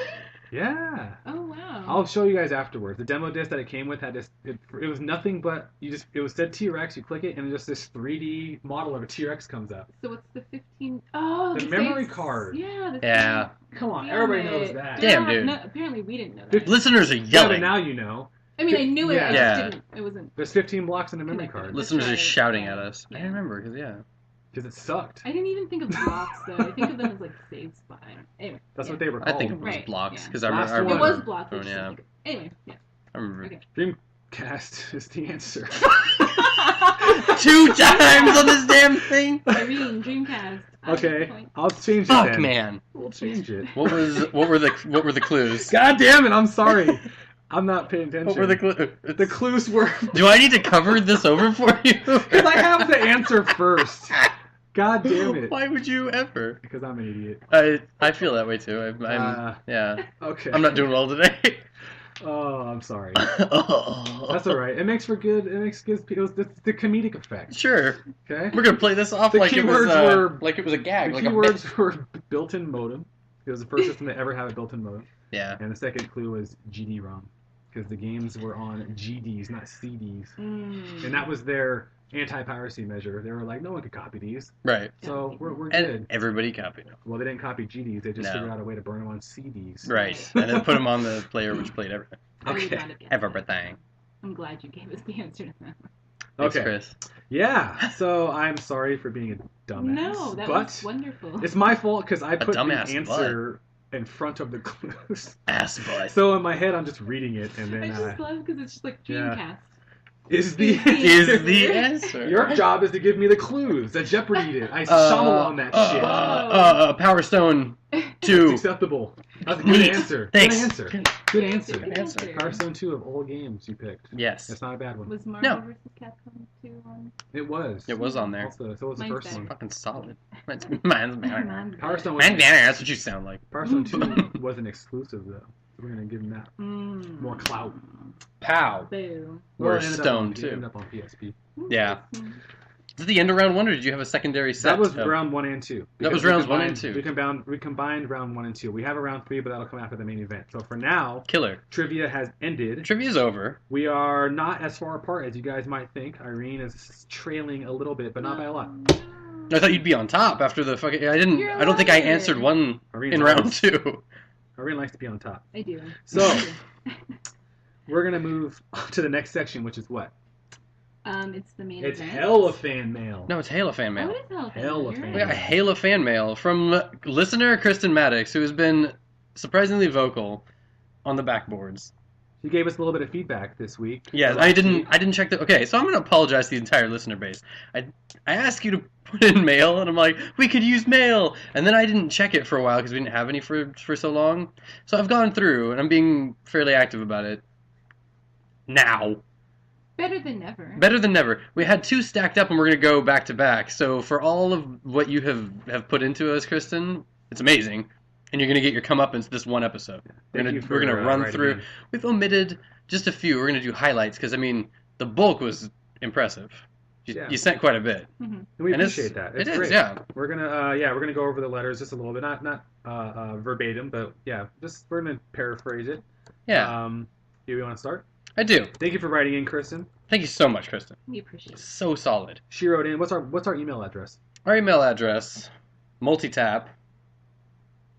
Speaker 1: Yeah.
Speaker 3: Oh wow.
Speaker 1: I'll show you guys afterwards. The demo disc that it came with had this. It was nothing but it was said T-Rex. You click it, and just this 3D model of a T-Rex comes up.
Speaker 3: So what's the 15? Oh,
Speaker 1: The
Speaker 3: this
Speaker 1: memory
Speaker 3: is-
Speaker 1: card.
Speaker 3: Yeah.
Speaker 2: Yeah.
Speaker 1: Come on,
Speaker 3: Damn
Speaker 1: everybody
Speaker 3: it.
Speaker 1: knows that.
Speaker 2: Damn, dude.
Speaker 3: No, apparently we didn't know that.
Speaker 1: 50
Speaker 2: Listeners are
Speaker 1: Yeah, but
Speaker 2: yelling.
Speaker 1: now you know.
Speaker 3: I mean, I knew it. I
Speaker 2: Yeah.
Speaker 3: just didn't. It wasn't.
Speaker 1: There's 15 blocks in a memory
Speaker 3: Connected.
Speaker 1: card
Speaker 2: Listeners are
Speaker 3: right.
Speaker 2: shouting at us. I
Speaker 3: Yeah.
Speaker 2: remember, because, yeah.
Speaker 1: because it sucked.
Speaker 3: I didn't even think of blocks though. I think of them as like save spot. Anyway.
Speaker 1: That's
Speaker 3: yeah.
Speaker 1: what they were
Speaker 2: I
Speaker 1: called.
Speaker 2: think it was
Speaker 3: Right,
Speaker 2: blocks,
Speaker 3: yeah.
Speaker 2: because
Speaker 1: Last
Speaker 2: I remember.
Speaker 1: one.
Speaker 3: It was blocks. I
Speaker 2: Oh,
Speaker 3: just
Speaker 2: yeah.
Speaker 3: didn't think of- Anyway, yeah.
Speaker 2: I remember.
Speaker 3: Okay.
Speaker 1: Dreamcast is the answer.
Speaker 2: 2 times on this damn thing?
Speaker 3: Irene, Dreamcast.
Speaker 1: Okay, I'll change it
Speaker 2: Fuck,
Speaker 1: then.
Speaker 2: man.
Speaker 1: We'll change it.
Speaker 2: What were the clues?
Speaker 1: God damn it! I'm sorry. I'm not paying attention.
Speaker 2: What were the clues?
Speaker 1: The clues were
Speaker 2: Do I need to cover this over for you?
Speaker 1: because I have to answer first. God damn it!
Speaker 2: Why would you ever?
Speaker 1: Because I'm an idiot.
Speaker 2: I feel that way too. I'm yeah.
Speaker 1: Okay.
Speaker 2: I'm not doing well today.
Speaker 1: Oh, I'm sorry.
Speaker 2: Oh.
Speaker 1: That's all right. It makes for good. It makes good. It was the comedic effect.
Speaker 2: Sure.
Speaker 1: Okay.
Speaker 2: We're gonna play this off
Speaker 1: The
Speaker 2: like it was
Speaker 1: keywords were-
Speaker 2: like it was a gag.
Speaker 1: The
Speaker 2: Like a
Speaker 1: keywords
Speaker 2: bit.
Speaker 1: were built-in modem. It was the first system to ever have a built-in modem.
Speaker 2: Yeah.
Speaker 1: And the second clue was GD-ROM, because the games were on GDs, not CDs.
Speaker 3: Mm.
Speaker 1: And that was their anti-piracy measure. They were like, no one could copy these.
Speaker 2: Right.
Speaker 1: So we're
Speaker 2: And
Speaker 1: good.
Speaker 2: everybody copied them.
Speaker 1: Well, they didn't copy GDs. They just
Speaker 2: No.
Speaker 1: figured out a way to burn them on CDs.
Speaker 2: Right. And then put them on the player which played everything.
Speaker 3: I would
Speaker 1: Okay.
Speaker 3: not have guessed that.
Speaker 2: Everything.
Speaker 3: I'm glad you gave us the answer to that.
Speaker 2: Thanks,
Speaker 1: Okay.
Speaker 2: Chris.
Speaker 1: Yeah. So I'm sorry for being a dumbass.
Speaker 3: No, that
Speaker 1: but
Speaker 3: was wonderful.
Speaker 1: it's my fault because I put the
Speaker 2: dumbass
Speaker 1: answer in front of the clues.
Speaker 2: Ass butt.
Speaker 1: So in my head, I'm just reading it, and
Speaker 3: I
Speaker 1: then
Speaker 3: just love because it's just like
Speaker 1: yeah.
Speaker 3: Dreamcast.
Speaker 1: is the
Speaker 2: Is the answer.
Speaker 1: Your job is to give me the clues. That Jeopardy did. I Shyamalan that shit.
Speaker 2: Power Stone
Speaker 1: It's
Speaker 2: 2.
Speaker 1: acceptable. That's a good
Speaker 2: Neat.
Speaker 1: answer.
Speaker 2: Thanks.
Speaker 1: Good answer. Good answer.
Speaker 3: Good answer.
Speaker 1: Hearthstone 2 of all games you picked.
Speaker 2: Yes.
Speaker 1: That's not a bad one.
Speaker 3: Was Marvel
Speaker 2: No.
Speaker 3: vs. Capcom 2 on?
Speaker 1: It was.
Speaker 2: It was on there.
Speaker 1: Also, so was the
Speaker 3: Mine's
Speaker 1: first
Speaker 3: better.
Speaker 1: one.
Speaker 2: Fucking solid. Mine's better.
Speaker 3: Mine's
Speaker 1: Power Stone
Speaker 2: Mine's
Speaker 1: was
Speaker 2: better. That's what you sound like.
Speaker 1: Power Stone 2 wasn't exclusive though. So we're gonna give him that
Speaker 3: Mm.
Speaker 1: more clout.
Speaker 2: Pow.
Speaker 3: Boo.
Speaker 2: We're
Speaker 1: it ended up
Speaker 2: Stone
Speaker 1: on- it
Speaker 2: too.
Speaker 1: ended up on PSP.
Speaker 2: Yeah. Is it the end of round 1, or did you have a secondary set?
Speaker 1: That was
Speaker 2: of-
Speaker 1: round 1 and 2.
Speaker 2: That was
Speaker 1: Because we
Speaker 2: rounds 1 and
Speaker 1: combined-
Speaker 2: 2.
Speaker 1: We combined round 1 and 2. We have a round 3, but that'll come after the main event. So for now,
Speaker 2: Killer.
Speaker 1: trivia has ended.
Speaker 2: Trivia's over.
Speaker 1: We are not as far apart as you guys might think. Irene is trailing a little bit, but not by a lot.
Speaker 2: I thought you'd be on top after the fucking.
Speaker 3: You're
Speaker 2: I don't think I
Speaker 3: liar.
Speaker 2: answered one
Speaker 1: Irene
Speaker 2: in round
Speaker 1: likes-
Speaker 2: 2.
Speaker 1: Irene likes to be on top.
Speaker 3: I do.
Speaker 1: So we're gonna move to the next section, which is what?
Speaker 3: It's the main
Speaker 1: It's
Speaker 3: event.
Speaker 1: hella fan mail.
Speaker 2: No, it's Halo fan
Speaker 3: Oh,
Speaker 2: mail.
Speaker 3: it is Hella fan.
Speaker 1: Hella
Speaker 3: You're
Speaker 1: fan
Speaker 2: We
Speaker 3: right.
Speaker 2: got Halo fan mail from listener Kristen Maddox, who has been surprisingly vocal on the backboards.
Speaker 1: She gave us a little bit of feedback this week.
Speaker 2: Yeah, I didn't check the. Okay, so I'm gonna apologize to the entire listener base. I asked you to put in mail, and I'm like, we could use mail, and then I didn't check it for a while because we didn't have any for so long. So I've gone through, and I'm being fairly active about it. Now.
Speaker 3: Better than never.
Speaker 2: Better than never. We had 2 stacked up, and we're gonna go back to back. So for all of what you have put into us, Kristen, it's amazing. And you're going to get your comeuppance this one episode. We're going to run through.
Speaker 1: In.
Speaker 2: We've omitted just a few. We're going to do highlights because, I mean, the bulk was impressive. You sent quite a bit.
Speaker 3: Mm-hmm.
Speaker 1: And we appreciate that. It's great.
Speaker 2: Yeah.
Speaker 1: We're gonna go over the letters just a little bit, not verbatim, but yeah, we're gonna paraphrase it.
Speaker 2: Yeah.
Speaker 1: Do you want to start?
Speaker 2: I do.
Speaker 1: Thank you for writing in, Kristen.
Speaker 2: Thank you so much, Kristen.
Speaker 3: We appreciate it.
Speaker 2: So solid.
Speaker 1: She wrote in. What's our email address?
Speaker 2: Our email address, MultiTap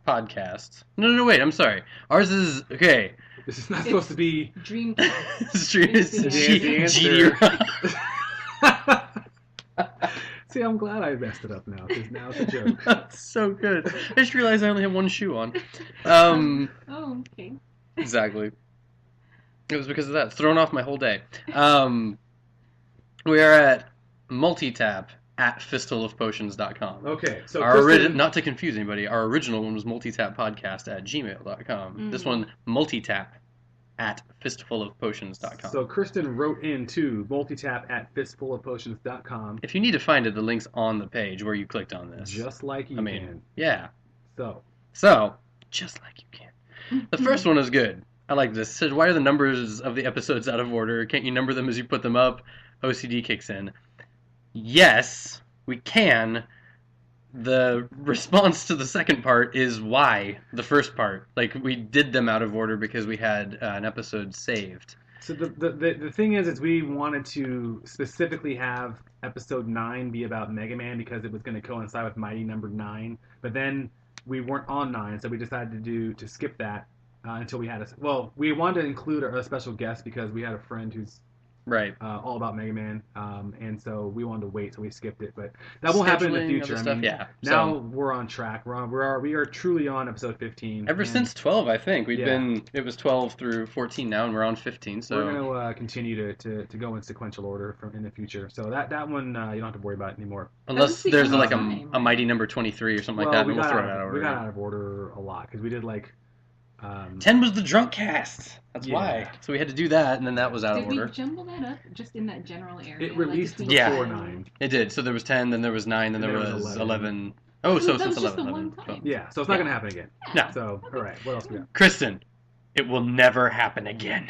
Speaker 2: podcast. No, wait, I'm sorry. Ours is, okay.
Speaker 1: This is not supposed to be...
Speaker 3: Dreamcast.
Speaker 1: See, I'm glad I messed it up now, because now it's a joke.
Speaker 2: That's so good. I just realized I only have one shoe on.
Speaker 3: Oh, okay.
Speaker 2: Exactly. It was because of that. It's thrown off my whole day. We are at MultiTap at fistfulofpotions.com.
Speaker 1: Okay, so
Speaker 2: not to confuse anybody, our original one was multitappodcast at gmail.com.
Speaker 3: Mm-hmm.
Speaker 2: This one, multitap at fistfulofpotions.com.
Speaker 1: So Kristen wrote into multitap at fistfulofpotions.com.
Speaker 2: If you need to find it, the link's on the page where you clicked on this.
Speaker 1: Just like you can.
Speaker 2: Yeah.
Speaker 1: So,
Speaker 2: just like you can. The first one is good. I like this. It says, why are the numbers of the episodes out of order? Can't you number them as you put them up? OCD kicks in. Yes, we can. The response to the second part is why the first part. Like, we did them out of order because we had an episode saved.
Speaker 1: So the thing is we wanted to specifically have episode 9 be about Mega Man because it was going to coincide with Mighty Number 9. But then we weren't on 9, so we decided to skip that until we had we wanted to include a special guest because we had a friend who's
Speaker 2: right
Speaker 1: all about Mega Man, and so we wanted to wait, so we skipped it. But that won't happen in the future. I mean,
Speaker 2: yeah.
Speaker 1: Now we're on track. We are truly on episode 15.
Speaker 2: Ever since 12, I think we've been. It was 12 through 14 now, and we're on 15. So
Speaker 1: we're going to continue to go in sequential order in the future. So that one you don't have to worry about anymore.
Speaker 2: Unless there's like a Mighty Number 23 or something like that, and we'll throw it out of order.
Speaker 1: We got out of order a lot because we did like.
Speaker 2: 10 was the drunk cast. That's why. So we had to do that, and then that was out of order.
Speaker 3: Did we jumble that up just in that general area?
Speaker 1: It released
Speaker 3: before
Speaker 1: 9.
Speaker 2: It did. So there was 10, then there was 9, then there was 11. Oh, so since 11.
Speaker 1: Yeah, so it's not going to happen again.
Speaker 2: No.
Speaker 1: So, all right, what else we got?
Speaker 2: Kristen, it will never happen again.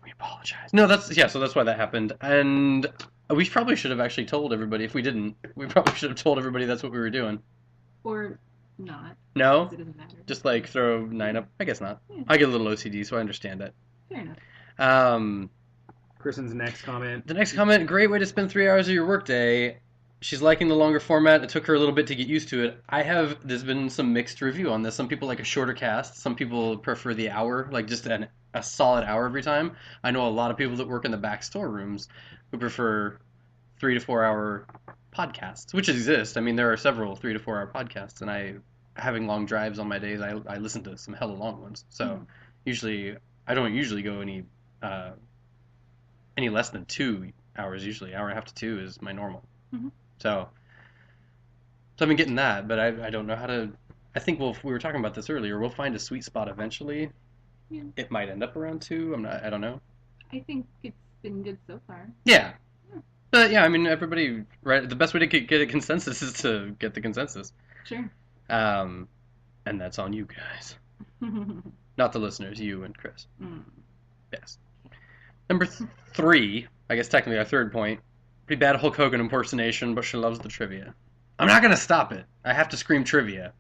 Speaker 2: We apologize. No, so that's why that happened. And we probably should have actually told everybody. If we didn't, we probably should have told everybody that's what we were doing.
Speaker 3: Or not.
Speaker 2: No?
Speaker 3: It doesn't matter.
Speaker 2: Just like throw 9 up? I guess not.
Speaker 3: Yeah.
Speaker 2: I get a little OCD, so I understand that.
Speaker 3: Fair enough.
Speaker 1: Kristen's next comment.
Speaker 2: The next comment, great way to spend 3 hours of your workday. She's liking the longer format. It took her a little bit to get used to it. There's been some mixed review on this. Some people like a shorter cast. Some people prefer the hour, like just a solid hour every time. I know a lot of people that work in the back storerooms who prefer 3 to 4 hour podcasts, which exist. I mean, there are several 3 to 4 hour podcasts, and having long drives on my days, I listen to some hella long ones. So I don't usually go any less than 2 hours. Usually, hour and a half to 2 is my normal.
Speaker 3: Mm-hmm.
Speaker 2: So I've been getting that, but I don't know how to. I think we were talking about this earlier. We'll find a sweet spot eventually.
Speaker 3: Yeah.
Speaker 2: It might end up around 2. I don't know.
Speaker 3: I think it's been good so far.
Speaker 2: Yeah. But yeah, I mean, everybody, right? The best way to get a consensus is to get the consensus.
Speaker 3: Sure.
Speaker 2: And that's on you guys. Not the listeners, you and Chris.
Speaker 3: Mm.
Speaker 2: Yes. Number 3, I guess technically our third point. Pretty bad Hulk Hogan impersonation, but she loves the trivia. I'm not going to stop it. I have to scream trivia.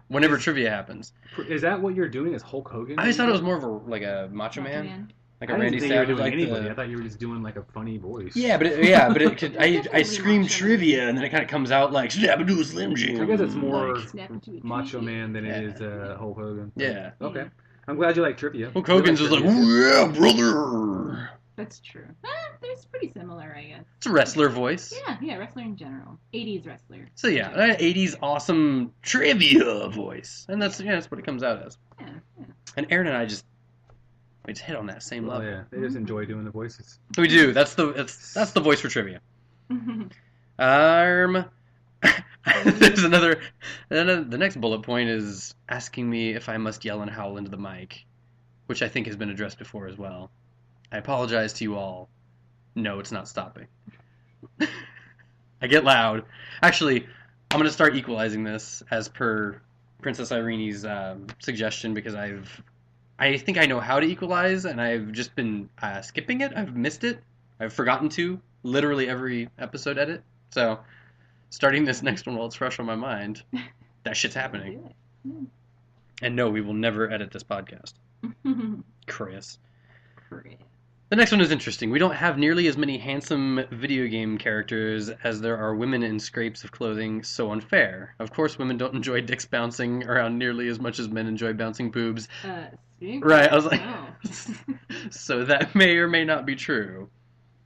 Speaker 2: Whenever trivia happens.
Speaker 1: Is that what you're doing as Hulk Hogan?
Speaker 2: I just thought it was more of a Macho Man. Like a Randy Savage.
Speaker 1: I thought you were just doing like a funny voice.
Speaker 2: Yeah, but it could. I scream trivia, and then it kind of comes out like Snap-a-doo Slim Jim.
Speaker 1: I guess it's more Macho Man than it is Hulk Hogan.
Speaker 2: Yeah.
Speaker 1: Okay. I'm glad you like trivia.
Speaker 2: Hulk Hogan's just like, oh yeah, brother.
Speaker 3: That's true. There's pretty similar, I guess.
Speaker 2: It's a wrestler voice.
Speaker 3: Yeah, wrestler in general. 80s wrestler.
Speaker 2: So yeah, 80s awesome trivia voice, and that's what it comes out as.
Speaker 3: Yeah.
Speaker 2: And Aaron and I just We just hit on that same
Speaker 1: Oh
Speaker 2: level.
Speaker 1: yeah, they just enjoy doing the voices.
Speaker 2: We do. That's the voice for trivia. There's another. The next bullet point is asking me if I must yell and howl into the mic, which I think has been addressed before as well. I apologize to you all. No, it's not stopping. I get loud. Actually, I'm going to start equalizing this as per Princess Irene's suggestion because I think I know how to equalize and I've just been skipping it. I've missed it. I've forgotten to literally every episode edit. So starting this next one while it's fresh on my mind, that shit's happening. And no, we will never edit this podcast. Chris. The next one is interesting. We don't have nearly as many handsome video game characters as there are women in scrapes of clothing, so unfair. Of course, women don't enjoy dicks bouncing around nearly as much as men enjoy bouncing boobs. Right, I was like,
Speaker 3: no.
Speaker 2: So that may or may not be true.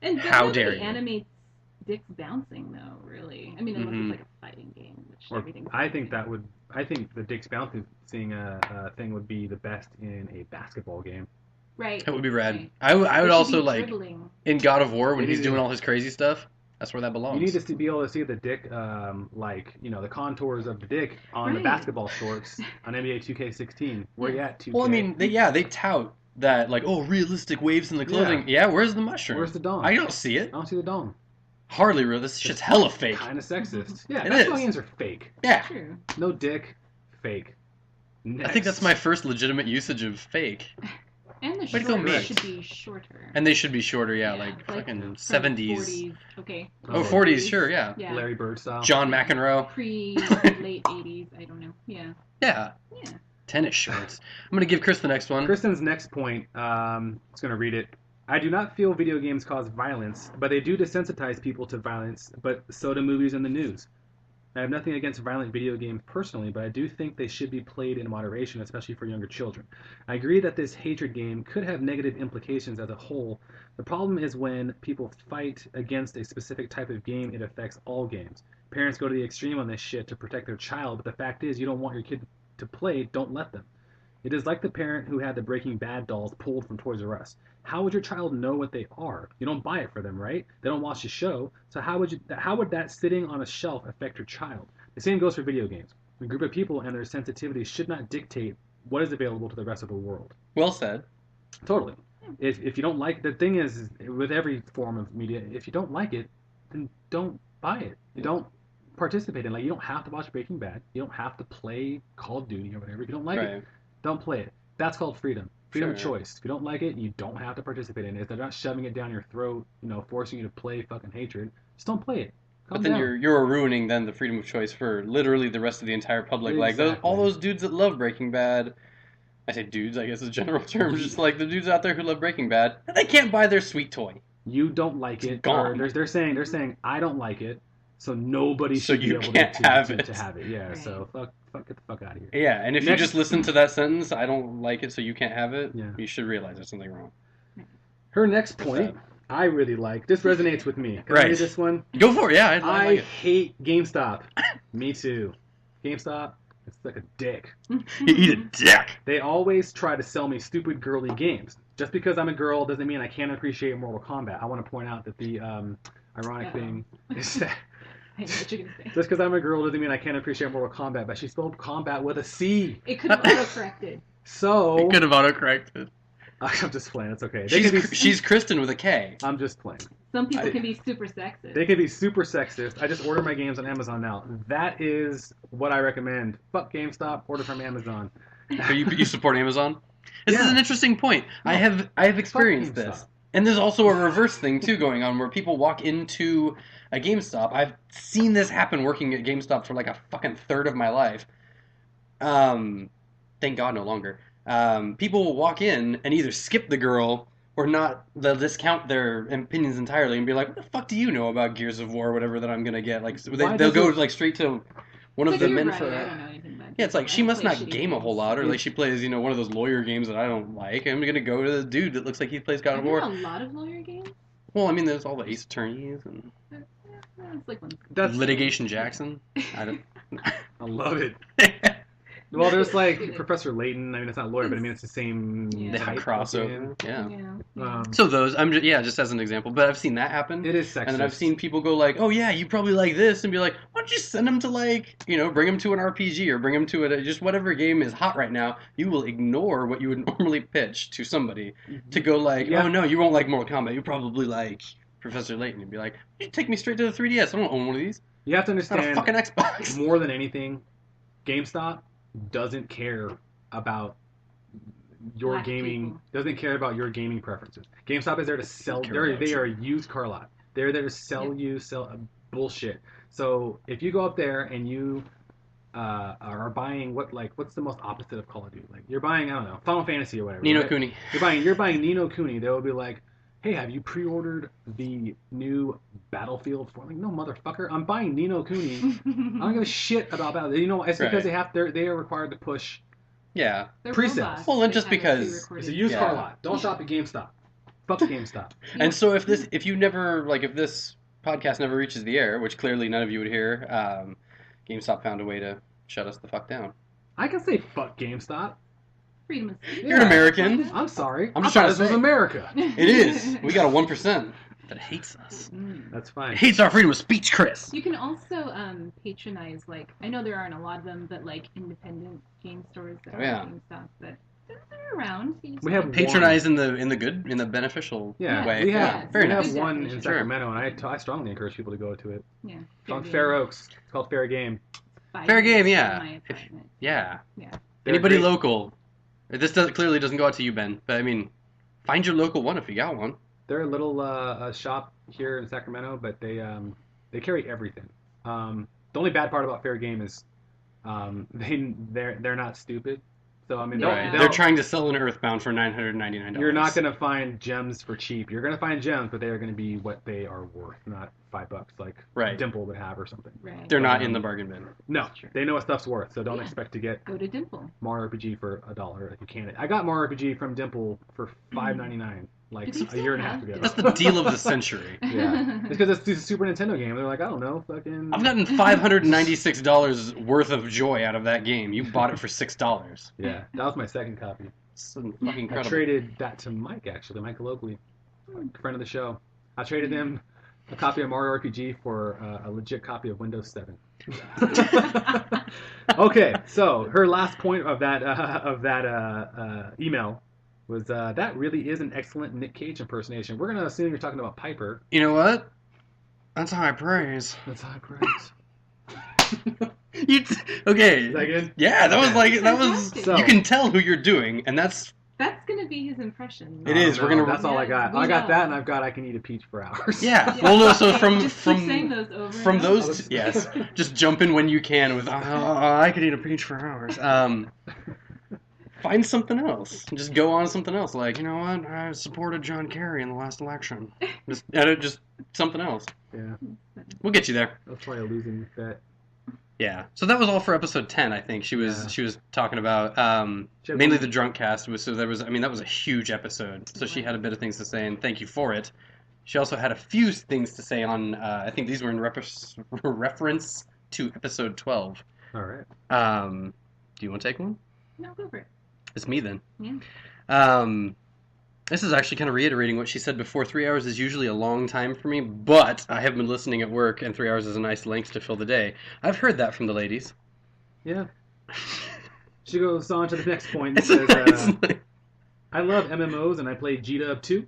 Speaker 3: And
Speaker 2: how dare you?
Speaker 3: Animates dicks bouncing though, really. I mean, unless it's like a fighting game, which everything's.
Speaker 1: I think the dicks bouncing thing would be the best in a basketball game.
Speaker 3: Right.
Speaker 2: That would be rad.
Speaker 3: Right.
Speaker 2: I would also like
Speaker 3: dribbling.
Speaker 2: in God of War when he's doing all his crazy stuff. That's where that belongs.
Speaker 1: You need to be able to see the dick, the contours of the dick on the basketball shorts on NBA 2K16. Where you at, 2K?
Speaker 2: Well, I mean, they tout that like, oh, realistic waves in the clothing. Yeah, where's the mushroom?
Speaker 1: Where's the dong?
Speaker 2: I don't see it.
Speaker 1: I don't see the dong.
Speaker 2: Hardly real. This shit's hella fake.
Speaker 1: Kind of sexist. Yeah,
Speaker 2: it
Speaker 1: basketball
Speaker 2: is.
Speaker 1: games are fake.
Speaker 2: Yeah.
Speaker 3: True.
Speaker 1: No dick, fake. Next.
Speaker 2: I think that's my first legitimate usage of fake.
Speaker 3: And the
Speaker 2: shorts
Speaker 3: should be shorter.
Speaker 2: And they should be shorter, like fucking 70s.
Speaker 3: 40s. Okay.
Speaker 2: Oh, 40s, sure, yeah.
Speaker 1: Larry Bird style.
Speaker 2: John McEnroe.
Speaker 3: Late 80s, I don't know. Yeah.
Speaker 2: Yeah. Tennis shorts. I'm going to give Chris the next one.
Speaker 1: Kristen's next point, I was going to read it. I do not feel video games cause violence, but they do desensitize people to violence, but so do movies and the news. I have nothing against violent video games personally, but I do think they should be played in moderation, especially for younger children. I agree that this hatred game could have negative implications as a whole. The problem is when people fight against a specific type of game, it affects all games. Parents go to the extreme on this shit to protect their child, but the fact is you don't want your kid to play, don't let them. It is like the parent who had the Breaking Bad dolls pulled from Toys R Us. How would your child know what they are? You don't buy it for them, right? They don't watch the show. So how would that sitting on a shelf affect your child? The same goes for video games. A group of people and their sensitivities should not dictate what is available to the rest of the world.
Speaker 2: Well said.
Speaker 1: Totally. If you don't like, the thing is with every form of media, if you don't like it, then don't buy it. You don't participate in it. Like, you don't have to watch Breaking Bad. You don't have to play Call of Duty or whatever. If you don't like it, don't play it. That's called freedom. Freedom of choice. If you don't like it, you don't have to participate in it. If they're not shoving it down your throat, forcing you to play fucking hatred, just don't play it. Calm
Speaker 2: but then
Speaker 1: down.
Speaker 2: you're ruining then the freedom of choice for literally the rest of the entire public.
Speaker 1: Exactly.
Speaker 2: Like all those dudes that love Breaking Bad. I say dudes, I guess is a general term. Just like the dudes out there who love Breaking Bad, they can't buy their sweet toy.
Speaker 1: You don't like it.
Speaker 2: Gone.
Speaker 1: Or they're saying I don't like it, so nobody should be able to
Speaker 2: have
Speaker 1: it. Yeah. Right. So get the fuck out of here.
Speaker 2: Yeah, and if you just listen to that sentence, I don't like it, so you can't have it.
Speaker 1: Yeah.
Speaker 2: You should realize there's something wrong.
Speaker 1: Her next point, I really like. This resonates with me. Can I read this one?
Speaker 2: Go for it. Yeah, I like it.
Speaker 1: hate GameStop. Me too. GameStop, it's like a dick.
Speaker 2: You eat a dick.
Speaker 1: They always try to sell me stupid girly games. Just because I'm a girl doesn't mean I can't appreciate Mortal Kombat. I want to point out that the ironic thing is that
Speaker 3: I know what you're gonna say.
Speaker 1: just because I'm a girl doesn't mean I can't appreciate Mortal Kombat, but she spelled combat with a C.
Speaker 3: It could have autocorrected.
Speaker 1: So
Speaker 2: it could have autocorrected.
Speaker 1: I'm just playing. It's okay.
Speaker 2: She's Kristen with a K.
Speaker 1: I'm just playing.
Speaker 3: Some people can be super sexist.
Speaker 1: They can be super sexist. I just order my games on Amazon now. That is what I recommend. Fuck GameStop. Order from Amazon.
Speaker 2: So you support Amazon? This is an interesting point. No, I have experienced this. And there's also a reverse thing too going on where people walk into a GameStop. I've seen this happen working at GameStop for like a fucking third of my life. Thank God no longer. People will walk in and either skip the girl or not. They'll discount their opinions entirely and be like, "What the fuck do you know about Gears of War or whatever that I'm gonna get?" Like they'll go like straight to one of the men for that.
Speaker 3: I don't know anything about
Speaker 2: Yeah, it's like she must not game a whole lot, or like she plays, one of those lawyer games that I don't like. I'm gonna go to the dude that looks like he plays God of War.
Speaker 3: Are there a lot of lawyer games?
Speaker 2: Well, I mean, there's all the Ace Attorneys and
Speaker 3: It's like
Speaker 2: Litigation Jackson.
Speaker 1: I love it. Well, there's like Professor Layton. I mean, it's not a lawyer, but I mean, it's the same.
Speaker 2: They have a
Speaker 1: type
Speaker 2: crossover.
Speaker 1: game.
Speaker 2: Yeah. So those, just as an example, but I've seen that happen.
Speaker 1: It is sexist.
Speaker 2: And then I've seen people go like, oh yeah, you probably like this, and be like, why don't you send them to like, bring them to an RPG or bring them to just whatever game is hot right now. You will ignore what you would normally pitch to somebody to go like, oh no, you won't like Mortal Kombat. You probably like Professor Layton. And be like, you take me straight to the 3DS. I don't own one of these.
Speaker 1: You have to understand,
Speaker 2: not a fucking Xbox.
Speaker 1: More than anything, GameStop doesn't care about your gaming. Doesn't care about your gaming preferences. GameStop is there to sell. They are a used car lot. They're there to sell bullshit. So if you go up there and you are buying what's the most opposite of Call of Duty? Like you're buying, I don't know, Final Fantasy or whatever.
Speaker 2: Ni no
Speaker 1: right?
Speaker 2: Kuni.
Speaker 1: You're buying Ni no Kuni. They will be like, hey, have you pre-ordered the new Battlefield 4? Like, no, motherfucker, I'm buying Ni no Kuni. I don't give a shit about Battlefield. It's because they are required to push pre-sales.
Speaker 2: Well, and just because
Speaker 1: it's a used car lot. Don't shop at GameStop. Fuck GameStop.
Speaker 2: And so if this podcast never reaches the air, which clearly none of you would hear, GameStop found a way to shut us the fuck down.
Speaker 1: I can say fuck GameStop.
Speaker 3: Freedom of speech.
Speaker 2: You're an American.
Speaker 1: I'm sorry.
Speaker 2: I'm just trying to
Speaker 1: say. This was America.
Speaker 2: It is. We got a 1% that hates us.
Speaker 1: That's fine.
Speaker 2: It hates our freedom of speech, Chris.
Speaker 3: You can also patronize, I know there aren't a lot of them, but independent game stores that are GameStop, but they're around.
Speaker 1: We have
Speaker 2: patronize in the beneficial way.
Speaker 1: We have one in
Speaker 2: Sure.
Speaker 1: Sacramento, and I strongly encourage people to go to it.
Speaker 3: Yeah.
Speaker 1: It's on Fair Oaks. It's called Fair Game.
Speaker 2: Fair Game, yeah. Anybody local. This clearly doesn't go out to you, Ben, but I mean, find your local one if you got one.
Speaker 1: They're a little shop here in Sacramento, but they carry everything. The only bad part about Fair Game is they're not stupid. So I mean,
Speaker 2: they're trying to sell an Earthbound for $999.
Speaker 1: You're not gonna find gems for cheap. You're gonna find gems, but they are gonna be what they are worth, not $5 like Dimple would have or something.
Speaker 3: Right.
Speaker 2: They're not in the bargain bin.
Speaker 1: No, they know what stuff's worth, so don't expect to get
Speaker 3: go to Dimple.
Speaker 1: Mario RPG for $1 if you can. I got Mario RPG from Dimple for $5.99 a year and a half ago.
Speaker 2: That's the deal of the century.
Speaker 1: Yeah, it's because it's a Super Nintendo game. They're like, I don't know, fucking.
Speaker 2: I've gotten $596 worth of joy out of that game. You bought it for $6.
Speaker 1: Yeah, that was my second copy.
Speaker 2: It's fucking incredible.
Speaker 1: I traded that to Mike actually, Mike Locally, friend of the show. I traded him a copy of Mario RPG for a legit copy of Windows 7. Okay, so her last point of that email was that really is an excellent Nick Cage impersonation. We're gonna assume you're talking about Piper.
Speaker 2: You know what? That's high praise.
Speaker 1: That's high praise.
Speaker 2: Okay.
Speaker 1: Is that good?
Speaker 2: Yeah, that was.
Speaker 3: So,
Speaker 2: you can tell who you're doing, and that's
Speaker 3: gonna be his impression.
Speaker 2: It is.
Speaker 1: No,
Speaker 2: We're gonna.
Speaker 1: That's all I got. I got that, and I've got I can eat a peach for hours.
Speaker 2: Yeah. Well, no. So from
Speaker 3: saying those over
Speaker 2: from those, yes. Just jump in when you can with I could eat a peach for hours. Find something else. Just go on something else. Like, you know what? I supported John Kerry in the last election. Just edit just something else.
Speaker 1: Yeah.
Speaker 2: We'll get you there.
Speaker 1: That's probably a losing bet.
Speaker 2: Yeah. So that was all for episode 10, I think. She was talking about mainly the drunk cast. That was a huge episode. So she had a bit of things to say, and thank you for it. She also had a few things to say on I think these were in reference to episode 12.
Speaker 1: All right.
Speaker 2: Do you want to take one?
Speaker 3: No, go for it.
Speaker 2: It's me then.
Speaker 3: Yeah.
Speaker 2: This is actually kind of reiterating what she said before. 3 hours is usually a long time for me, but I have been listening at work, and 3 hours is a nice length to fill the day. I've heard that from the ladies.
Speaker 1: Yeah. She goes on to the next point and says, I love MMOs, and I play G-Dub 2.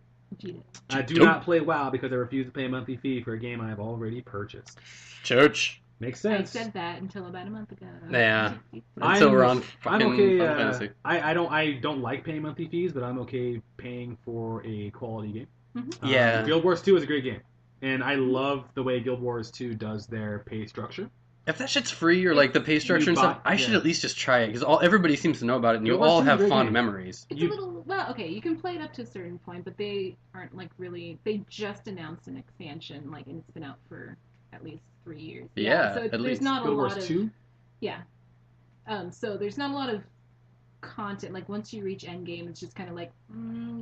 Speaker 1: I do not play WoW because I refuse to pay a monthly fee for a game I have already purchased.
Speaker 2: Church.
Speaker 1: Makes sense.
Speaker 3: I said that until about a month ago.
Speaker 2: Yeah. Until we're on fucking
Speaker 1: I'm okay.
Speaker 2: Final Fantasy.
Speaker 1: I don't like paying monthly fees, but I'm okay paying for a quality game.
Speaker 3: Mm-hmm.
Speaker 2: Yeah.
Speaker 1: Guild Wars 2 is a great game, and I love the way Guild Wars 2 does their pay structure.
Speaker 2: If that shit's free or like the pay structure and stuff, I should at least just try it because everybody seems to know about it, and you all have fond memories.
Speaker 3: It's a little okay. You can play it up to a certain point, but they aren't really. They just announced an expansion, and it's been out for at least 3 years.
Speaker 2: Yeah,
Speaker 3: so
Speaker 2: at least.
Speaker 3: There's not
Speaker 1: Guild
Speaker 3: a lot
Speaker 1: Wars
Speaker 3: of
Speaker 1: 2?
Speaker 3: Yeah. So there's not a lot of content. Like once you reach endgame, it's just kind of like,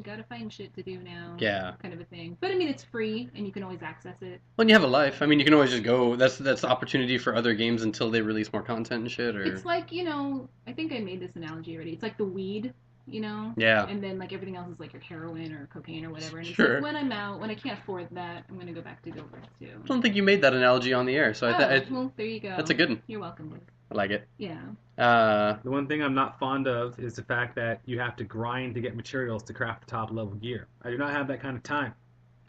Speaker 3: gotta find shit to do now.
Speaker 2: Yeah.
Speaker 3: Kind of a thing. But I mean, it's free and you can always access it.
Speaker 2: When you have a life, I mean, you can always just go. That's the opportunity for other games until they release more content and shit. Or
Speaker 3: It's like, I think I made this analogy already. It's like the weed,
Speaker 2: Yeah.
Speaker 3: And then like everything else is like your heroin or cocaine or whatever. And it's
Speaker 2: Sure.
Speaker 3: like when I'm out, when I can't afford that, I'm gonna go back to Guild Wars 2.
Speaker 2: I don't think you made that analogy on the air, so
Speaker 3: Well, there you go.
Speaker 2: that's a good one.
Speaker 3: You're welcome, Liz.
Speaker 2: I like it.
Speaker 3: Yeah.
Speaker 1: The one thing I'm not fond of is the fact that you have to grind to get materials to craft the top level gear. I do not have that kind of time.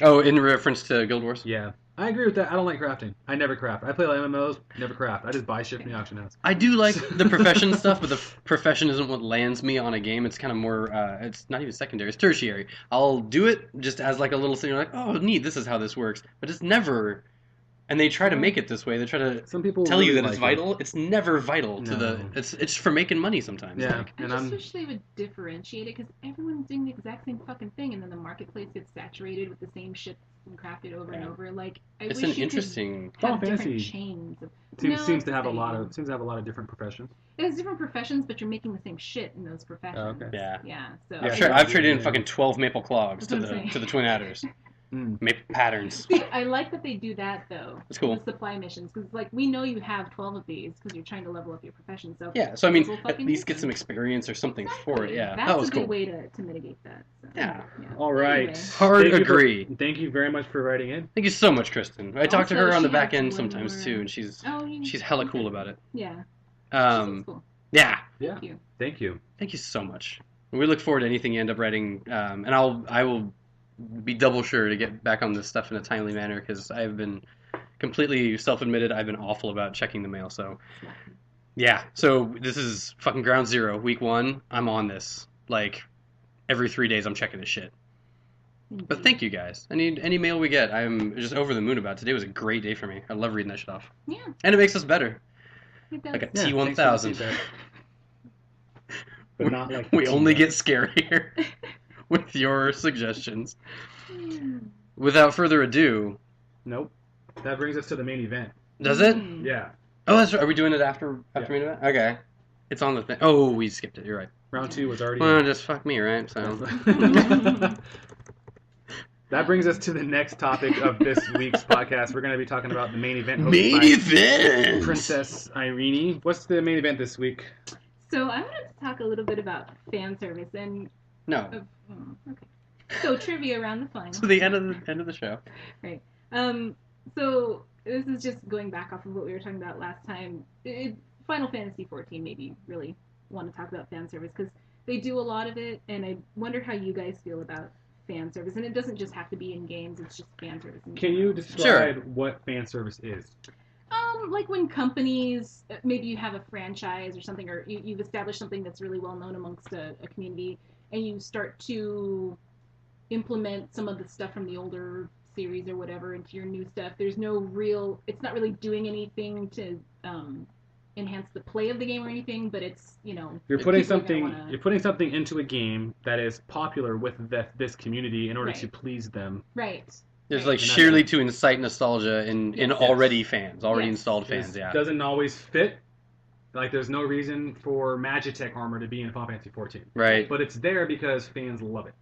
Speaker 2: Oh, in reference to Guild Wars?
Speaker 1: Yeah. I agree with that. I don't like crafting. I never craft. I play like MMOs, never craft. I just buy shit from the auction house.
Speaker 2: I do like the profession stuff, but the profession isn't what lands me on a game. It's kind of more, it's not even secondary, it's tertiary. I'll do it just as like a little thing, like, oh, neat, this is how this works. But it's never, and they try to make it this way. They try to
Speaker 1: Some people
Speaker 2: tell you
Speaker 1: really
Speaker 2: that it's
Speaker 1: like
Speaker 2: vital. It's never vital to
Speaker 1: No.
Speaker 2: the, it's for making money sometimes.
Speaker 1: Yeah.
Speaker 2: Like,
Speaker 3: I
Speaker 1: And
Speaker 3: just
Speaker 1: I'm
Speaker 3: wish they would differentiate it because everyone's doing the exact same fucking thing, and then the marketplace gets saturated with the same shit and crafted over and
Speaker 2: Yeah.
Speaker 3: over. Like, I
Speaker 2: it's
Speaker 3: wish
Speaker 2: an
Speaker 3: you
Speaker 2: interesting,
Speaker 3: could have
Speaker 1: Final
Speaker 3: different
Speaker 1: Fantasy
Speaker 3: chains.
Speaker 1: seems to have a
Speaker 3: same.
Speaker 1: lot of different professions.
Speaker 3: It has different professions, but you're making the same shit in those professions.
Speaker 1: okay.
Speaker 2: yeah.
Speaker 3: Yeah. So
Speaker 1: Yeah,
Speaker 2: I've traded in
Speaker 1: yeah.
Speaker 2: fucking 12 maple clogs
Speaker 3: That's what I'm saying.
Speaker 2: to the twin adders.
Speaker 1: Mm.
Speaker 2: Maple patterns.
Speaker 3: See, I like that they do that though.
Speaker 2: That's cool.
Speaker 3: The supply missions, because like we know you have 12 of these because you're trying to level up your profession. So
Speaker 2: Yeah, so I mean,
Speaker 3: we'll
Speaker 2: at
Speaker 3: fucking
Speaker 2: least
Speaker 3: use
Speaker 2: get
Speaker 3: them.
Speaker 2: some experience or something for it. Yeah,
Speaker 3: That's
Speaker 2: that was
Speaker 3: a good
Speaker 2: cool.
Speaker 3: way to mitigate that. So,
Speaker 2: Yeah.
Speaker 1: All right.
Speaker 3: Anyway.
Speaker 2: Hard
Speaker 1: Thank you
Speaker 2: agree.
Speaker 1: Thank you very much for writing in.
Speaker 2: Thank you so much, Kristen. I talk to
Speaker 3: Also,
Speaker 2: her on the
Speaker 3: she
Speaker 2: back
Speaker 3: has
Speaker 2: end
Speaker 3: one
Speaker 2: sometimes
Speaker 3: more-
Speaker 2: too, and she's
Speaker 3: Oh,
Speaker 2: hella cool about it.
Speaker 3: Yeah.
Speaker 2: Um,
Speaker 3: Cool.
Speaker 2: yeah,
Speaker 1: Yeah.
Speaker 3: Thank you.
Speaker 1: Thank you.
Speaker 2: thank you so much. We look forward to anything you end up writing, and I will be double sure to get back on this stuff in a timely manner because I've been completely self-admitted. I've been awful about checking the mail. So yeah, so this is fucking ground zero, week 1. I'm on this. Like every 3 days, I'm checking this shit. But thank you guys. Any mail we get, I'm just over the moon about. Today was a great day for me. I love reading that shit off.
Speaker 3: Yeah.
Speaker 2: And it makes us better.
Speaker 3: It does.
Speaker 2: Like a
Speaker 1: Yeah, thanks for the
Speaker 2: T1000.
Speaker 1: feedback. But not like
Speaker 2: We
Speaker 1: the
Speaker 2: only
Speaker 1: T-Rex.
Speaker 2: get scarier with your suggestions. Without further ado,
Speaker 1: Nope. That brings us to the main event.
Speaker 2: does it?
Speaker 3: Mm.
Speaker 1: Yeah.
Speaker 2: Oh, that's right. Are we doing it after
Speaker 1: Yeah.
Speaker 2: main event? Okay. It's on the thing. Oh, we skipped it. You're right.
Speaker 1: Round 2 was already.
Speaker 2: Well, just fuck me, right? So.
Speaker 1: That brings us to the next topic of this week's podcast. We're going to be talking about the main event. hosted
Speaker 2: Main
Speaker 1: by
Speaker 2: event.
Speaker 1: Princess Irene. What's the main event this week?
Speaker 3: So I wanted to talk a little bit about fan service and
Speaker 2: No.
Speaker 3: okay. So trivia around the final.
Speaker 2: To the end of the show.
Speaker 3: Right. So this is just going back off of what we were talking about last time. Final Fantasy 14 made me really want to talk about fan service because they do a lot of it, and I wonder how you guys feel about fan service. And it doesn't just have to be in games; it's just fan service.
Speaker 1: Can you describe what fan service is?
Speaker 3: Like when companies, maybe you have a franchise or something, or you've established something that's really well known amongst a community, and you start to implement some of the stuff from the older series or whatever into your new stuff. There's no real, it's not really doing anything to enhance the play of the game or anything, but it's,
Speaker 1: You're putting
Speaker 3: people are
Speaker 1: something.
Speaker 3: gonna wanna-
Speaker 1: You're putting something into a game that is popular with this community in order
Speaker 3: Right.
Speaker 1: to please them.
Speaker 3: Right.
Speaker 2: There's
Speaker 3: Right.
Speaker 2: like sheerly to incite nostalgia in
Speaker 3: Yes.
Speaker 2: already fans, already
Speaker 3: Yes.
Speaker 2: installed fans.
Speaker 1: It
Speaker 2: Yeah.
Speaker 1: doesn't always fit. Like there's no reason for Magitech armor to be in Final Fantasy 14,
Speaker 2: Right.
Speaker 1: but it's there because fans love it.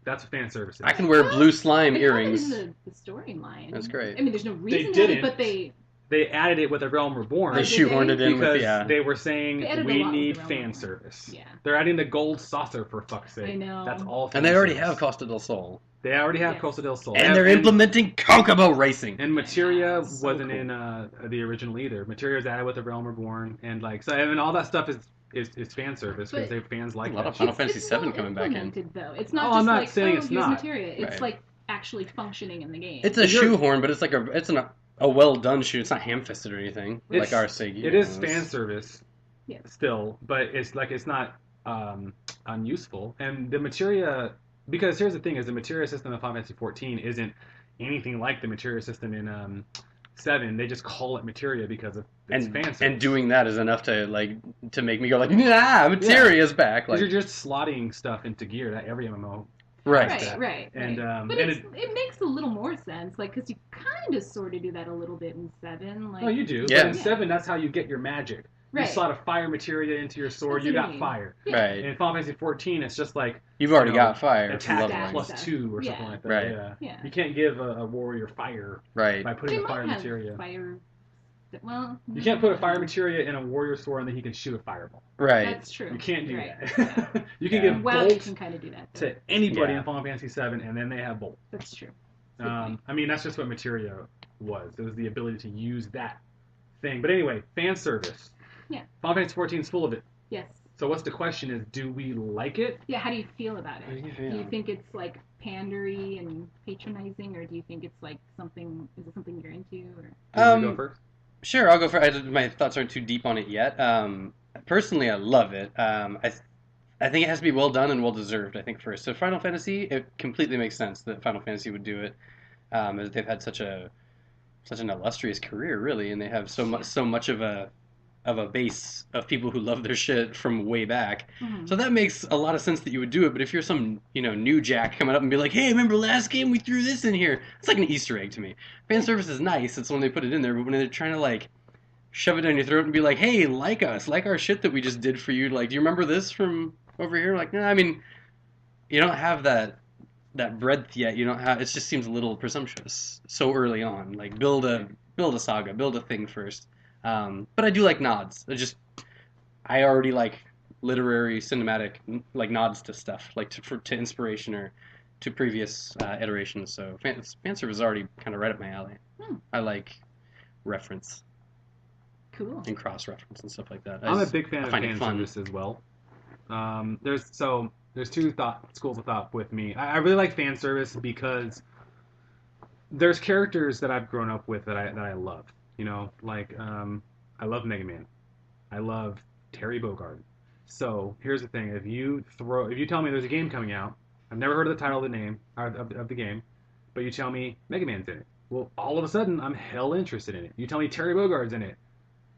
Speaker 1: That's what fan service is.
Speaker 2: I can wear blue slime
Speaker 3: They have it
Speaker 2: earrings.
Speaker 3: in the storyline.
Speaker 2: That's great.
Speaker 3: I mean, there's no reason to have
Speaker 1: didn't.
Speaker 3: it, but they
Speaker 1: They added it with A Realm Reborn
Speaker 2: They
Speaker 3: did
Speaker 2: shoehorned it in
Speaker 1: because
Speaker 2: with yeah.
Speaker 1: they were saying
Speaker 3: They added a
Speaker 1: we
Speaker 3: lot with
Speaker 1: need
Speaker 3: The Realm
Speaker 1: fan
Speaker 3: Reborn.
Speaker 1: service.
Speaker 3: Yeah.
Speaker 1: They're adding the gold saucer for fuck's sake.
Speaker 3: I know.
Speaker 1: That's all. Fan
Speaker 2: And they already
Speaker 1: service.
Speaker 2: have Costa del Sol.
Speaker 1: They already have
Speaker 3: Yes.
Speaker 1: Costa del Sol.
Speaker 2: And they're implementing Kokobo racing.
Speaker 1: And Materia
Speaker 3: So
Speaker 1: wasn't
Speaker 3: cool.
Speaker 1: in the original either. Materia's added with The Realm Reborn, and like so, and all that stuff is fan service because
Speaker 3: But-
Speaker 1: they fans like
Speaker 2: A lot
Speaker 1: that.
Speaker 2: of Final
Speaker 1: shit.
Speaker 2: Fantasy
Speaker 3: It's
Speaker 2: VII
Speaker 3: well
Speaker 2: coming back in.
Speaker 3: implemented, though. It's not
Speaker 1: Oh,
Speaker 3: just
Speaker 1: I'm not
Speaker 3: like,
Speaker 1: saying
Speaker 3: oh,
Speaker 1: it's
Speaker 3: here's
Speaker 1: not.
Speaker 3: materia. It's
Speaker 2: Right.
Speaker 3: like actually functioning in the game.
Speaker 2: It's a
Speaker 1: You're-
Speaker 2: shoehorn, but it's like a well done shoe. It's not ham fisted or anything.
Speaker 1: It's-
Speaker 2: like our Sega.
Speaker 1: It is fan service,
Speaker 3: Yes.
Speaker 1: still, but it's not unuseful. And the materia, because here's the thing: is the materia system in Final Fantasy 14 isn't anything like the materia system in 7. They just call it materia because of its fan service.
Speaker 2: And doing that is enough to make me go like, nah, Materia's back.
Speaker 1: Because
Speaker 2: Like,
Speaker 1: you're just slotting stuff into gear that every MMO.
Speaker 2: right.
Speaker 3: Right, right.
Speaker 1: And,
Speaker 3: right. But
Speaker 1: and
Speaker 3: it makes a little more sense, like, because you kind of sort of do that a little bit in 7. Like,
Speaker 1: No, you do.
Speaker 2: Yeah.
Speaker 1: But in 7, that's how you get your magic.
Speaker 3: Right.
Speaker 1: You slot a fire materia into your sword,
Speaker 3: That's
Speaker 1: you
Speaker 3: what I
Speaker 1: got
Speaker 3: mean.
Speaker 1: fire.
Speaker 3: Yeah.
Speaker 2: Right.
Speaker 1: In Final Fantasy 14, it's just like
Speaker 2: You've already
Speaker 1: you know,
Speaker 2: got fire from
Speaker 1: attack
Speaker 2: leveling.
Speaker 1: plus
Speaker 3: Stuff.
Speaker 1: 2 or something
Speaker 3: Yeah.
Speaker 1: like that.
Speaker 2: Right.
Speaker 1: Yeah.
Speaker 3: Yeah.
Speaker 1: You can't give a warrior fire
Speaker 2: Right.
Speaker 1: by putting
Speaker 3: They
Speaker 1: the fire
Speaker 3: might have
Speaker 1: materia.
Speaker 3: fire. Well,
Speaker 1: You can't put a fire materia in a warrior sword and then he can shoot a fireball.
Speaker 2: Right.
Speaker 3: That's true.
Speaker 1: You can't do
Speaker 3: right.
Speaker 1: that. You can
Speaker 2: Yeah.
Speaker 1: give
Speaker 3: Well, you
Speaker 1: bolt
Speaker 3: can kind of do that. Though.
Speaker 1: to anybody
Speaker 2: Yeah.
Speaker 1: in Final Fantasy 7, and then they have bolt.
Speaker 3: That's true.
Speaker 1: I mean, that's just what materia was. It was the ability to use that thing. But anyway, fan service.
Speaker 3: Yeah.
Speaker 1: Final Fantasy 14 is full of it.
Speaker 3: Yes.
Speaker 1: So what's the question is, do we like it?
Speaker 3: Yeah. How do you feel about
Speaker 2: How do
Speaker 3: it?
Speaker 2: you feel?
Speaker 3: Do you think it's like pandery and patronizing, or do you think it's like something? Is it something you're into? Or
Speaker 1: Do you want to go first?
Speaker 2: Sure, I'll go for it. My thoughts aren't too deep on it yet. Personally, I love it. I think it has to be well done and well deserved. I think first. So Final Fantasy, it completely makes sense that Final Fantasy would do it, as they've had such an illustrious career, really, and they have so much of a base of people who love their shit from way back.
Speaker 3: Mhm.
Speaker 2: So that makes a lot of sense that you would do it. But if you're some new jack coming up and be like, hey, remember last game we threw this in here? It's like an Easter egg to me. Fan service is nice. It's when they put it in there, but when they're trying to like shove it down your throat and be like, hey, like us, like our shit that we just did for you. Like, do you remember this from over here? Like, no, I mean, you don't have that breadth yet. You don't have. It just seems a little presumptuous so early on. Like, build a saga, build a thing first. But I do like nods. I already like literary, cinematic, like nods to stuff, like to inspiration or to previous iterations. So fan service is already kind of right up my alley. I like reference.
Speaker 3: Cool.
Speaker 2: And cross-reference and stuff like that.
Speaker 1: I'm a big fan of
Speaker 2: find it
Speaker 1: fan
Speaker 2: fun.
Speaker 1: service as well. There's two schools of thought with me. I really like fan service because there's characters that I've grown up with that I love. Like I love Mega Man. I love Terry Bogard. So here's the thing: if you tell me there's a game coming out, I've never heard of the title of the name of the game, but you tell me Mega Man's in it. Well, all of a sudden I'm hell interested in it. You tell me Terry Bogard's in it,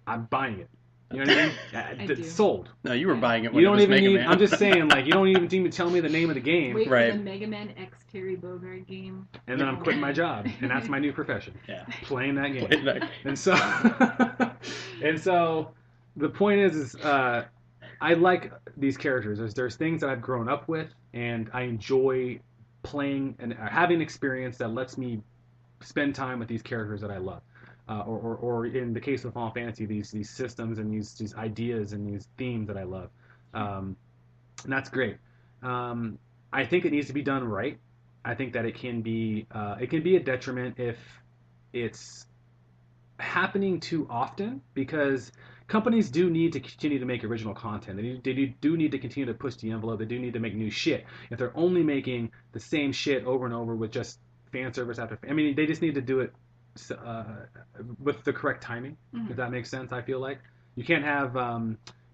Speaker 1: I'm buying it. You know what I mean? It's sold.
Speaker 2: No, you were buying it when
Speaker 1: You
Speaker 2: it
Speaker 1: don't
Speaker 2: was
Speaker 1: even
Speaker 2: Mega
Speaker 1: need.
Speaker 2: Man.
Speaker 1: I'm just saying, like, you don't even need to tell me the name of the game,
Speaker 3: Wait
Speaker 2: Right.
Speaker 3: for the Mega Man X Terry Bogard game.
Speaker 1: and then I'm quitting my job, and that's my new profession.
Speaker 2: Yeah.
Speaker 1: Playing that game.
Speaker 2: Playing that game.
Speaker 1: And so the point is I like these characters. There's things that I've grown up with, and I enjoy playing and having an experience that lets me spend time with these characters that I love. Or in the case of Final Fantasy, these systems and these ideas and these themes that I love, and that's great. I think it needs to be done right. I think that it can be a detriment if it's happening too often, because companies do need to continue to make original content. They do need to continue to push the envelope. They do need to make new shit. If they're only making the same shit over and over with just fan service after, I mean, they just need to do it with the correct timing, if that makes sense. I feel like you can't have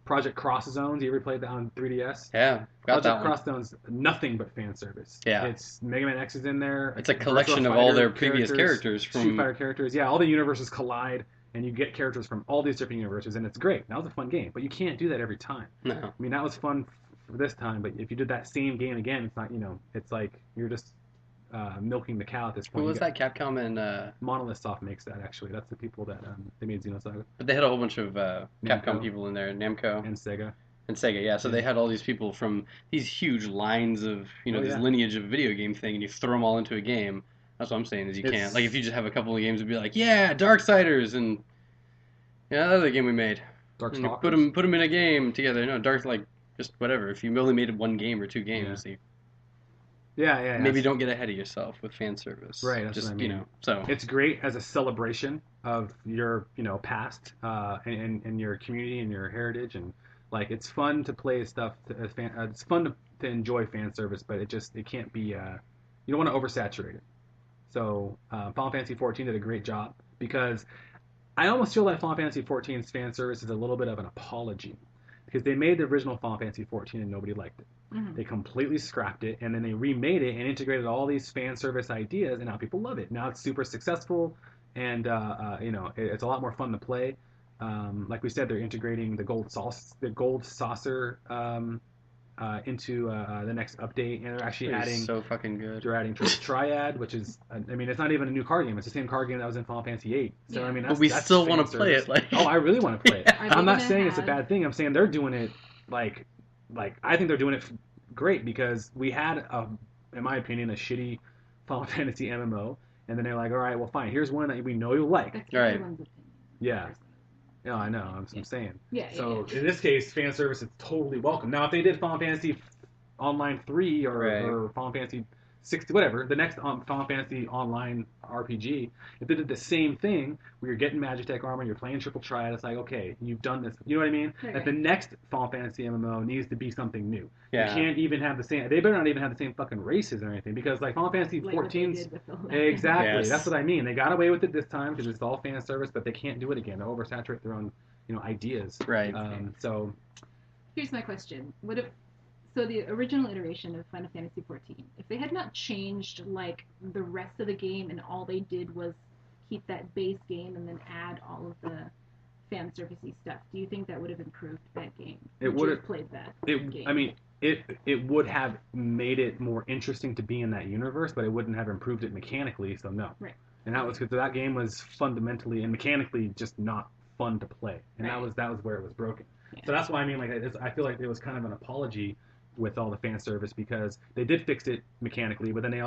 Speaker 1: Project Cross Zones. You ever played that on 3DS?
Speaker 2: Yeah, got that
Speaker 1: Project Cross Zones, nothing but fan service.
Speaker 2: Yeah.
Speaker 1: It's Mega Man X is in there.
Speaker 2: It's a collection of all their previous characters from
Speaker 1: Street Fighter characters. Yeah, all the universes collide, and you get characters from all these different universes, and it's great. That was a fun game, but you can't do that every time.
Speaker 2: No.
Speaker 1: I mean, that was fun for this time, but if you did that same game again, it's not. It's like you're just milking the cow at this point.
Speaker 2: Who was that? Capcom and
Speaker 1: Monolith Soft makes that, actually. That's the people that they made Xenosaga.
Speaker 2: But they had a whole bunch of Capcom
Speaker 1: Namco.
Speaker 2: people in there, Namco
Speaker 1: And Sega.
Speaker 2: and Sega. Yeah, so they had all these people from these huge lines of this lineage of video game thing, and you throw them all into a game. That's what I'm saying is you can't. Like if you just have a couple of games, it'd be like, yeah, Darksiders and that other game we made.
Speaker 1: Darkstalkers.
Speaker 2: Put them in a game together. No, just whatever. If you only made one game or two games, you
Speaker 1: Yeah.
Speaker 2: maybe don't get ahead of yourself with fan service.
Speaker 1: Right, that's
Speaker 2: Just
Speaker 1: what I mean.
Speaker 2: so
Speaker 1: It's great as a celebration of your past and your community and your heritage, and like it's fun to play stuff. It's fun to enjoy fan service, but it can't be. You don't want to oversaturate it. So Final Fantasy 14 did a great job, because I almost feel like Final Fantasy 14's fan service is a little bit of an apology, because they made the original Final Fantasy 14 and nobody liked it. They completely scrapped it, and then they remade it and integrated all these fan service ideas, and now people love it. Now it's super successful, and it's a lot more fun to play. Like we said, they're integrating the gold saucer into the next update, and they're actually
Speaker 2: It's
Speaker 1: adding.
Speaker 2: so fucking good.
Speaker 1: They're adding Triad, which is, I mean, it's not even a new card game. It's the same card game that was in Final Fantasy VIII. So
Speaker 3: Yeah.
Speaker 1: I mean,
Speaker 2: But we
Speaker 1: that's
Speaker 2: still
Speaker 1: fan
Speaker 2: want to play
Speaker 1: service.
Speaker 2: it. Like,
Speaker 1: Oh, I really want to play it.
Speaker 3: Are they
Speaker 1: I'm not
Speaker 3: gonna
Speaker 1: saying it's a
Speaker 3: have-
Speaker 1: bad thing. I'm saying they're doing it like I think they're doing it great because we had in my opinion, a shitty Final Fantasy MMO, and then they're like, all right, well, fine. Here's one that we know you'll like.
Speaker 3: That's
Speaker 2: Right.
Speaker 3: everyone's opinion.
Speaker 1: Yeah. No, I know. I'm saying.
Speaker 3: Yeah.
Speaker 1: So in this case, fan service is totally welcome. Now, if they did Final Fantasy Online 3 or Final Fantasy 60, whatever, the next Final Fantasy Online RPG, if they did the same thing, where you're getting Magitech armor, you're playing Triple Triad, it's like, okay, you've done this. You know what I mean?
Speaker 3: Right.
Speaker 1: Like the next Final Fantasy MMO needs to be something new.
Speaker 2: Yeah.
Speaker 1: You can't even have the same. They better not even have the same fucking races or anything because like Final Fantasy
Speaker 3: Like what they
Speaker 1: 14's.
Speaker 3: did with the-
Speaker 1: Exactly.
Speaker 2: Yes.
Speaker 1: That's what I mean. They got away with it this time because it's all fan service, but they can't do it again. They oversaturate their own, ideas.
Speaker 2: Right.
Speaker 1: So
Speaker 3: Here's my question: What if, so the original iteration of Final Fantasy XIV, if they had not changed like the rest of the game and all they did was keep that base game and then add all of the fan servicey stuff, do you think that would have improved that game?
Speaker 1: It
Speaker 3: Would you
Speaker 1: would've-
Speaker 3: have played that
Speaker 1: it.
Speaker 3: game?
Speaker 1: I mean, it would have made it more interesting to be in that universe, but it wouldn't have improved it mechanically. So no.
Speaker 3: Right.
Speaker 1: And that was because that game was fundamentally and mechanically just not fun to play, and
Speaker 3: Right.
Speaker 1: that was where it was broken.
Speaker 3: Yeah.
Speaker 1: So that's why I mean, like, I feel like it was kind of an apology with all the fan service because they did fix it mechanically, but then they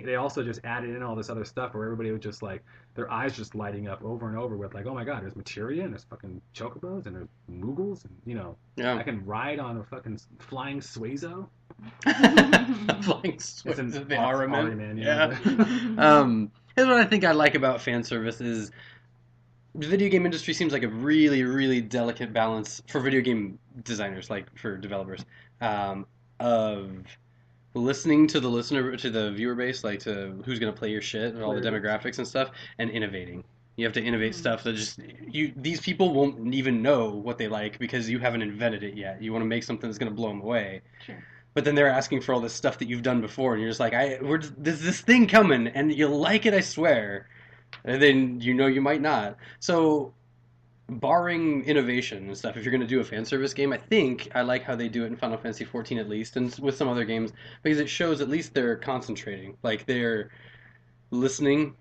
Speaker 1: they also just added in all this other stuff where everybody was just like their eyes just lighting up over and over with like, oh my god, there's materia and there's fucking chocobos and there's moogles and
Speaker 2: Yeah.
Speaker 1: I can ride on a fucking flying Suezo.
Speaker 2: Flying
Speaker 1: It's
Speaker 2: Swift,
Speaker 1: an
Speaker 2: the Aura Man.
Speaker 1: man,
Speaker 2: Yeah. Here's what I think I like about fan service is the video game industry seems like a really, really delicate balance for video game designers, like for developers, of listening to the listener, to the viewer base, like to who's going to play your shit and all the
Speaker 1: Player base.
Speaker 2: demographics and stuff, and innovating. You have to innovate stuff that these people won't even know what they like because you haven't invented it yet. You want to make something that's going to blow them away.
Speaker 3: Sure.
Speaker 2: But then they're asking for all this stuff that you've done before, and you're just like, there's this thing coming, and you'll like it, I swear. And then you might not. So, barring innovation and stuff, if you're going to do a fan service game, I think I like how they do it in Final Fantasy XIV at least, and with some other games, because it shows at least they're concentrating. Like, they're listening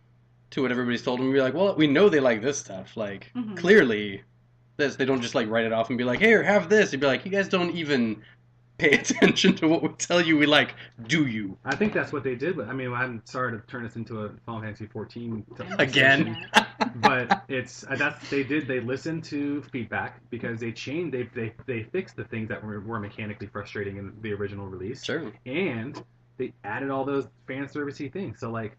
Speaker 2: to what everybody's told them, and be like, well, we know they like this stuff. Like,
Speaker 3: Mhm.
Speaker 2: clearly, they don't just, like, write it off and be like, here, have this. You'd be like, you guys don't even pay attention to what we tell you we like, do you?
Speaker 1: I think that's what they did. But I mean, I'm sorry to turn this into a Final Fantasy 14
Speaker 2: Again.
Speaker 1: but it's they listened to feedback because they changed they fixed the things that were mechanically frustrating in the original release.
Speaker 2: Sure.
Speaker 1: And they added all those fan servicey things. So like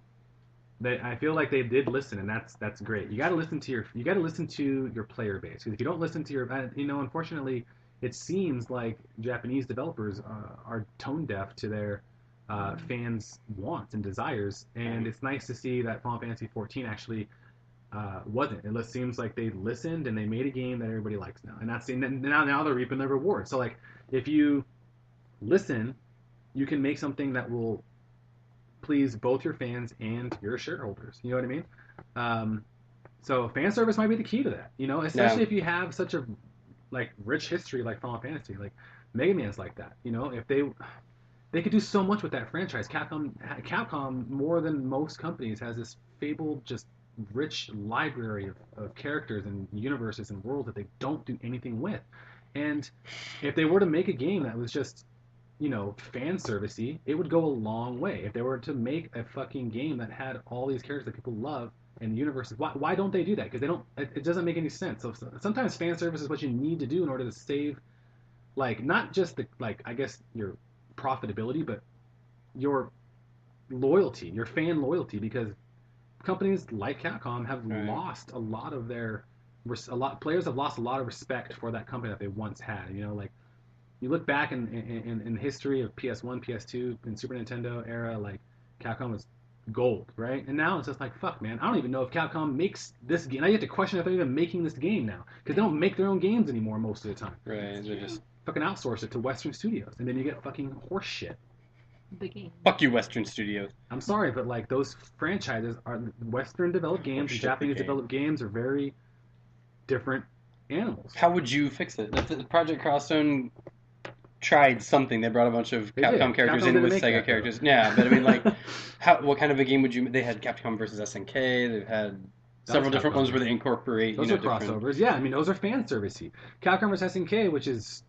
Speaker 1: I feel like they did listen, and that's great. You got to listen to your player base, because if you don't listen to your unfortunately it seems like Japanese developers are tone deaf to their fans' wants and desires, and it's nice to see that Final Fantasy 14 actually wasn't. It seems like they listened and they made a game that everybody likes now, and now they're reaping the reward. So like, if you listen, you can make something that will please both your fans and your shareholders. You know what I mean? So fan service might be the key to that. Especially if you have such a rich history like Final Fantasy, like Mega Man's like that. If they could do so much with that franchise. Capcom more than most companies has this fabled, just rich library of characters and universes and worlds that they don't do anything with. And if they were to make a game that was just fan servicey, it would go a long way. If they were to make a fucking game that had all these characters that people love and universes, why don't they do that? Because it doesn't make any sense. So sometimes fan service is what you need to do in order to save, not just I guess your profitability, but your loyalty, your fan loyalty, because companies like Capcom have lost a lot of their players have lost a lot of respect for that company that they once had. You look back in the history of PS1, PS2, and Super Nintendo era, Capcom was gold, right? And now it's just like, fuck, man, I don't even know if Capcom makes this game. Now you have to question if they're even making this game now, because they don't make their own games anymore most of the time.
Speaker 2: Right, they just
Speaker 1: fucking outsource it to Western studios, and then you get fucking horse shit.
Speaker 3: The game.
Speaker 2: Fuck you, Western Studios.
Speaker 1: I'm sorry, but those franchises are Western developed games, and Japanese developed games are very different animals.
Speaker 2: How would you fix it? Project Crosstone tried something. They brought a bunch of
Speaker 1: They did.
Speaker 2: Capcom characters
Speaker 1: Capcom
Speaker 2: in
Speaker 1: didn't
Speaker 2: with
Speaker 1: make
Speaker 2: Sega
Speaker 1: that,
Speaker 2: characters.
Speaker 1: though.
Speaker 2: Yeah, but I mean, like, what kind of a game would you? They had Capcom versus SNK. They've had several different
Speaker 1: Capcom.
Speaker 2: ones where they incorporate.
Speaker 1: Those are crossovers. Yeah, I mean, those are fan servicey. Capcom vs. SNK, which is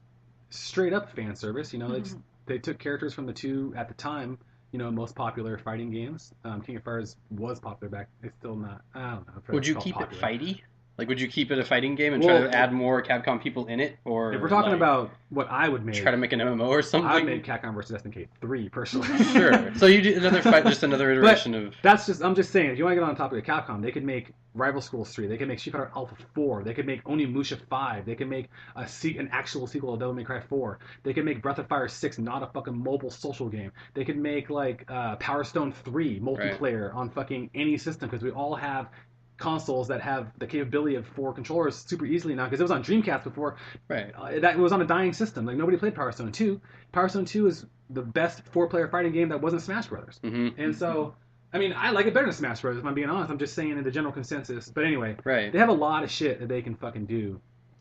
Speaker 1: straight up fan service. You know, they took characters from the two at the time, you know, most popular fighting games. King of Fighters was popular back. It's still not. I don't know.
Speaker 2: Would you keep it fighty? Like, would you keep it a fighting game and try to add more Capcom people in it, or
Speaker 1: if we're talking about what I would make,
Speaker 2: try to make an MMO or something?
Speaker 1: I'd make Capcom vs. SNK 3 personally.
Speaker 2: Sure. So you do another fight, just another iteration of.
Speaker 1: I'm just saying. If you want to get on the topic of Capcom, they could make Rival Schools 3. They could make Street Fighter Alpha 4. They could make Onimusha 5. They could make an actual sequel to Devil May Cry 4. They could make Breath of Fire 6, not a fucking mobile social game. They could make like Power Stone 3 multiplayer on fucking any system, because we all have consoles that have the capability of 4 controllers super easily now, because it was on Dreamcast before.
Speaker 2: Right.
Speaker 1: That was on a dying system. Like, nobody played Power Stone 2. Power Stone 2 is the best 4-player fighting game that wasn't Smash Brothers.
Speaker 2: Mm-hmm.
Speaker 1: And so, I mean, I like it better than Smash Brothers, if I'm being honest. I'm just saying in the general consensus. But anyway,
Speaker 2: right.
Speaker 1: They have a lot of shit that they can fucking do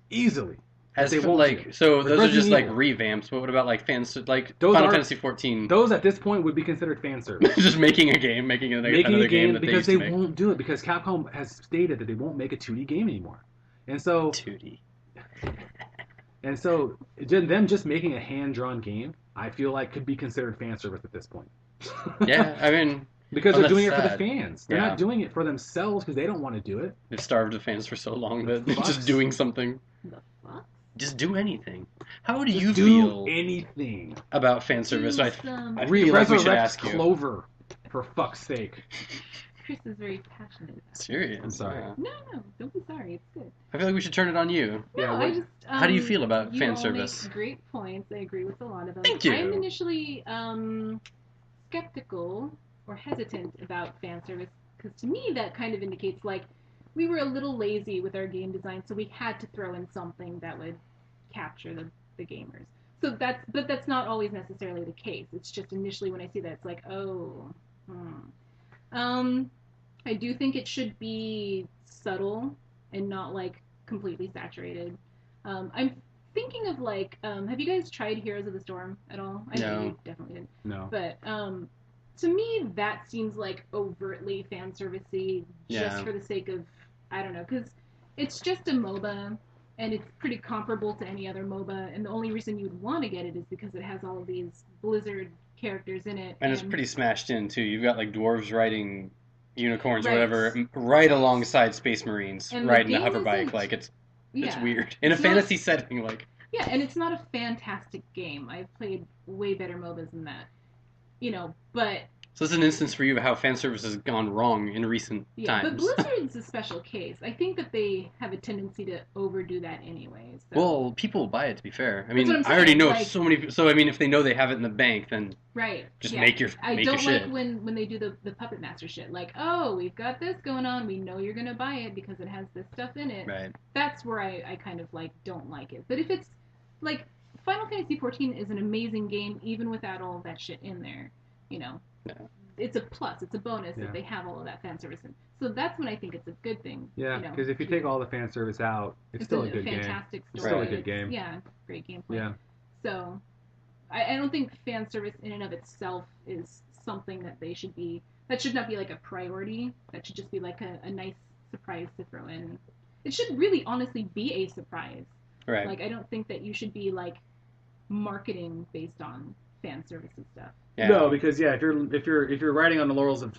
Speaker 1: easily.
Speaker 2: As
Speaker 1: they
Speaker 2: for,
Speaker 1: won't
Speaker 2: like,
Speaker 1: do.
Speaker 2: so
Speaker 1: Like
Speaker 2: those are just
Speaker 1: Resident
Speaker 2: like
Speaker 1: Evil.
Speaker 2: revamps. But what about like fans, like
Speaker 1: Those
Speaker 2: Final
Speaker 1: are-
Speaker 2: Fantasy 14?
Speaker 1: Those at this point would be considered fan service.
Speaker 2: Just making a game, making another game that
Speaker 1: because
Speaker 2: they
Speaker 1: they
Speaker 2: used to
Speaker 1: won't do it, because Capcom has stated that they won't make a 2D game anymore. And so,
Speaker 2: make.
Speaker 1: 2D. Them just making a hand-drawn game, I feel like could be considered fan service at this point.
Speaker 2: Yeah, I mean,
Speaker 1: because
Speaker 2: well,
Speaker 1: they're doing
Speaker 2: that's
Speaker 1: it for the
Speaker 2: sad.
Speaker 1: fans. They're
Speaker 2: Yeah.
Speaker 1: not doing it for themselves because they don't want to do it.
Speaker 2: they've starved the fans for so long that they're
Speaker 1: Fucks.
Speaker 2: just doing something.
Speaker 3: The fuck?
Speaker 2: Just do anything. How do
Speaker 1: Just
Speaker 2: you
Speaker 1: do
Speaker 2: feel
Speaker 1: anything.
Speaker 2: about fan service?
Speaker 3: Do
Speaker 2: I
Speaker 3: some-
Speaker 2: feel like we should
Speaker 1: Resurrect
Speaker 2: ask you.
Speaker 1: Clover, for fuck's sake.
Speaker 3: Chris is very passionate.
Speaker 2: Serious.
Speaker 1: I'm sorry.
Speaker 2: Yeah.
Speaker 3: No, don't be sorry. It's good.
Speaker 2: I feel like we should turn it on you.
Speaker 3: No,
Speaker 1: Yeah,
Speaker 3: I
Speaker 1: what-
Speaker 3: just.
Speaker 2: How do you feel about
Speaker 3: you
Speaker 2: fan
Speaker 3: all
Speaker 2: service?
Speaker 3: Make great points. I agree with a lot of them.
Speaker 2: Thank you.
Speaker 3: I'm initially skeptical or hesitant about fan service, because to me that kind of indicates like we were a little lazy with our game design, so we had to throw in something that would capture the gamers. So that's not always necessarily the case. It's just initially when I see that, it's like, oh. I do think it should be subtle and not like completely saturated. I'm thinking of like, have you guys tried Heroes of the Storm at all? I know
Speaker 2: No.
Speaker 3: you definitely did.
Speaker 1: No.
Speaker 3: But to me, that seems like overtly fan servicey, just
Speaker 2: Yeah.
Speaker 3: for the sake of, I don't know, because it's just a MOBA, and it's pretty comparable to any other MOBA, and the only reason you'd want to get it is because it has all of these Blizzard characters in it.
Speaker 2: And it's pretty smashed in too. You've got like dwarves riding unicorns or
Speaker 3: Right.
Speaker 2: whatever, right alongside space marines
Speaker 3: And the
Speaker 2: riding a
Speaker 3: game
Speaker 2: hover bike.
Speaker 3: isn't-
Speaker 2: Like it's
Speaker 3: Yeah.
Speaker 2: weird in a
Speaker 3: It's not-
Speaker 2: fantasy setting. Like
Speaker 3: Yeah, and it's not a fantastic game. I've played way better MOBAs than that. But
Speaker 2: so this is an instance for you of how fan service has gone wrong in recent
Speaker 3: yeah, but
Speaker 2: times.
Speaker 3: Blizzard's a special case. I think that they have a tendency to overdo that anyways. So.
Speaker 2: Well, people buy it. To be fair, I mean,
Speaker 3: what I'm
Speaker 2: I already
Speaker 3: saying,
Speaker 2: know
Speaker 3: like-
Speaker 2: so many. So I mean, if they know they have it in the bank, then
Speaker 3: right.
Speaker 2: just
Speaker 3: yeah.
Speaker 2: make your
Speaker 3: I
Speaker 2: make
Speaker 3: don't
Speaker 2: your
Speaker 3: like
Speaker 2: shit.
Speaker 3: when they do the Puppet Master shit. Like, oh, we've got this going on. We know you're gonna buy it because it has this stuff in it.
Speaker 2: Right.
Speaker 3: That's where I kind of like don't like it. But if it's like Final Fantasy XIV is an amazing game even without all of that shit in there.
Speaker 2: Yeah.
Speaker 3: It's a plus. It's a bonus
Speaker 1: Yeah.
Speaker 3: that they have all of that fan service in. So that's when I think it's a good thing.
Speaker 1: Yeah, because if you take all the fan service out, it's still a good game.
Speaker 3: fantastic
Speaker 1: It's
Speaker 3: story.
Speaker 1: still a good game.
Speaker 3: Yeah, great gameplay.
Speaker 1: Yeah.
Speaker 3: So, I don't think fan service in and of itself is something that they should be. That should not be like a priority. That should just be like a nice surprise to throw in. It should really, honestly, be a surprise.
Speaker 2: Right.
Speaker 3: Like, I don't think that you should be like marketing based on fan service and stuff.
Speaker 2: Yeah.
Speaker 1: No, because if you're riding on the laurels of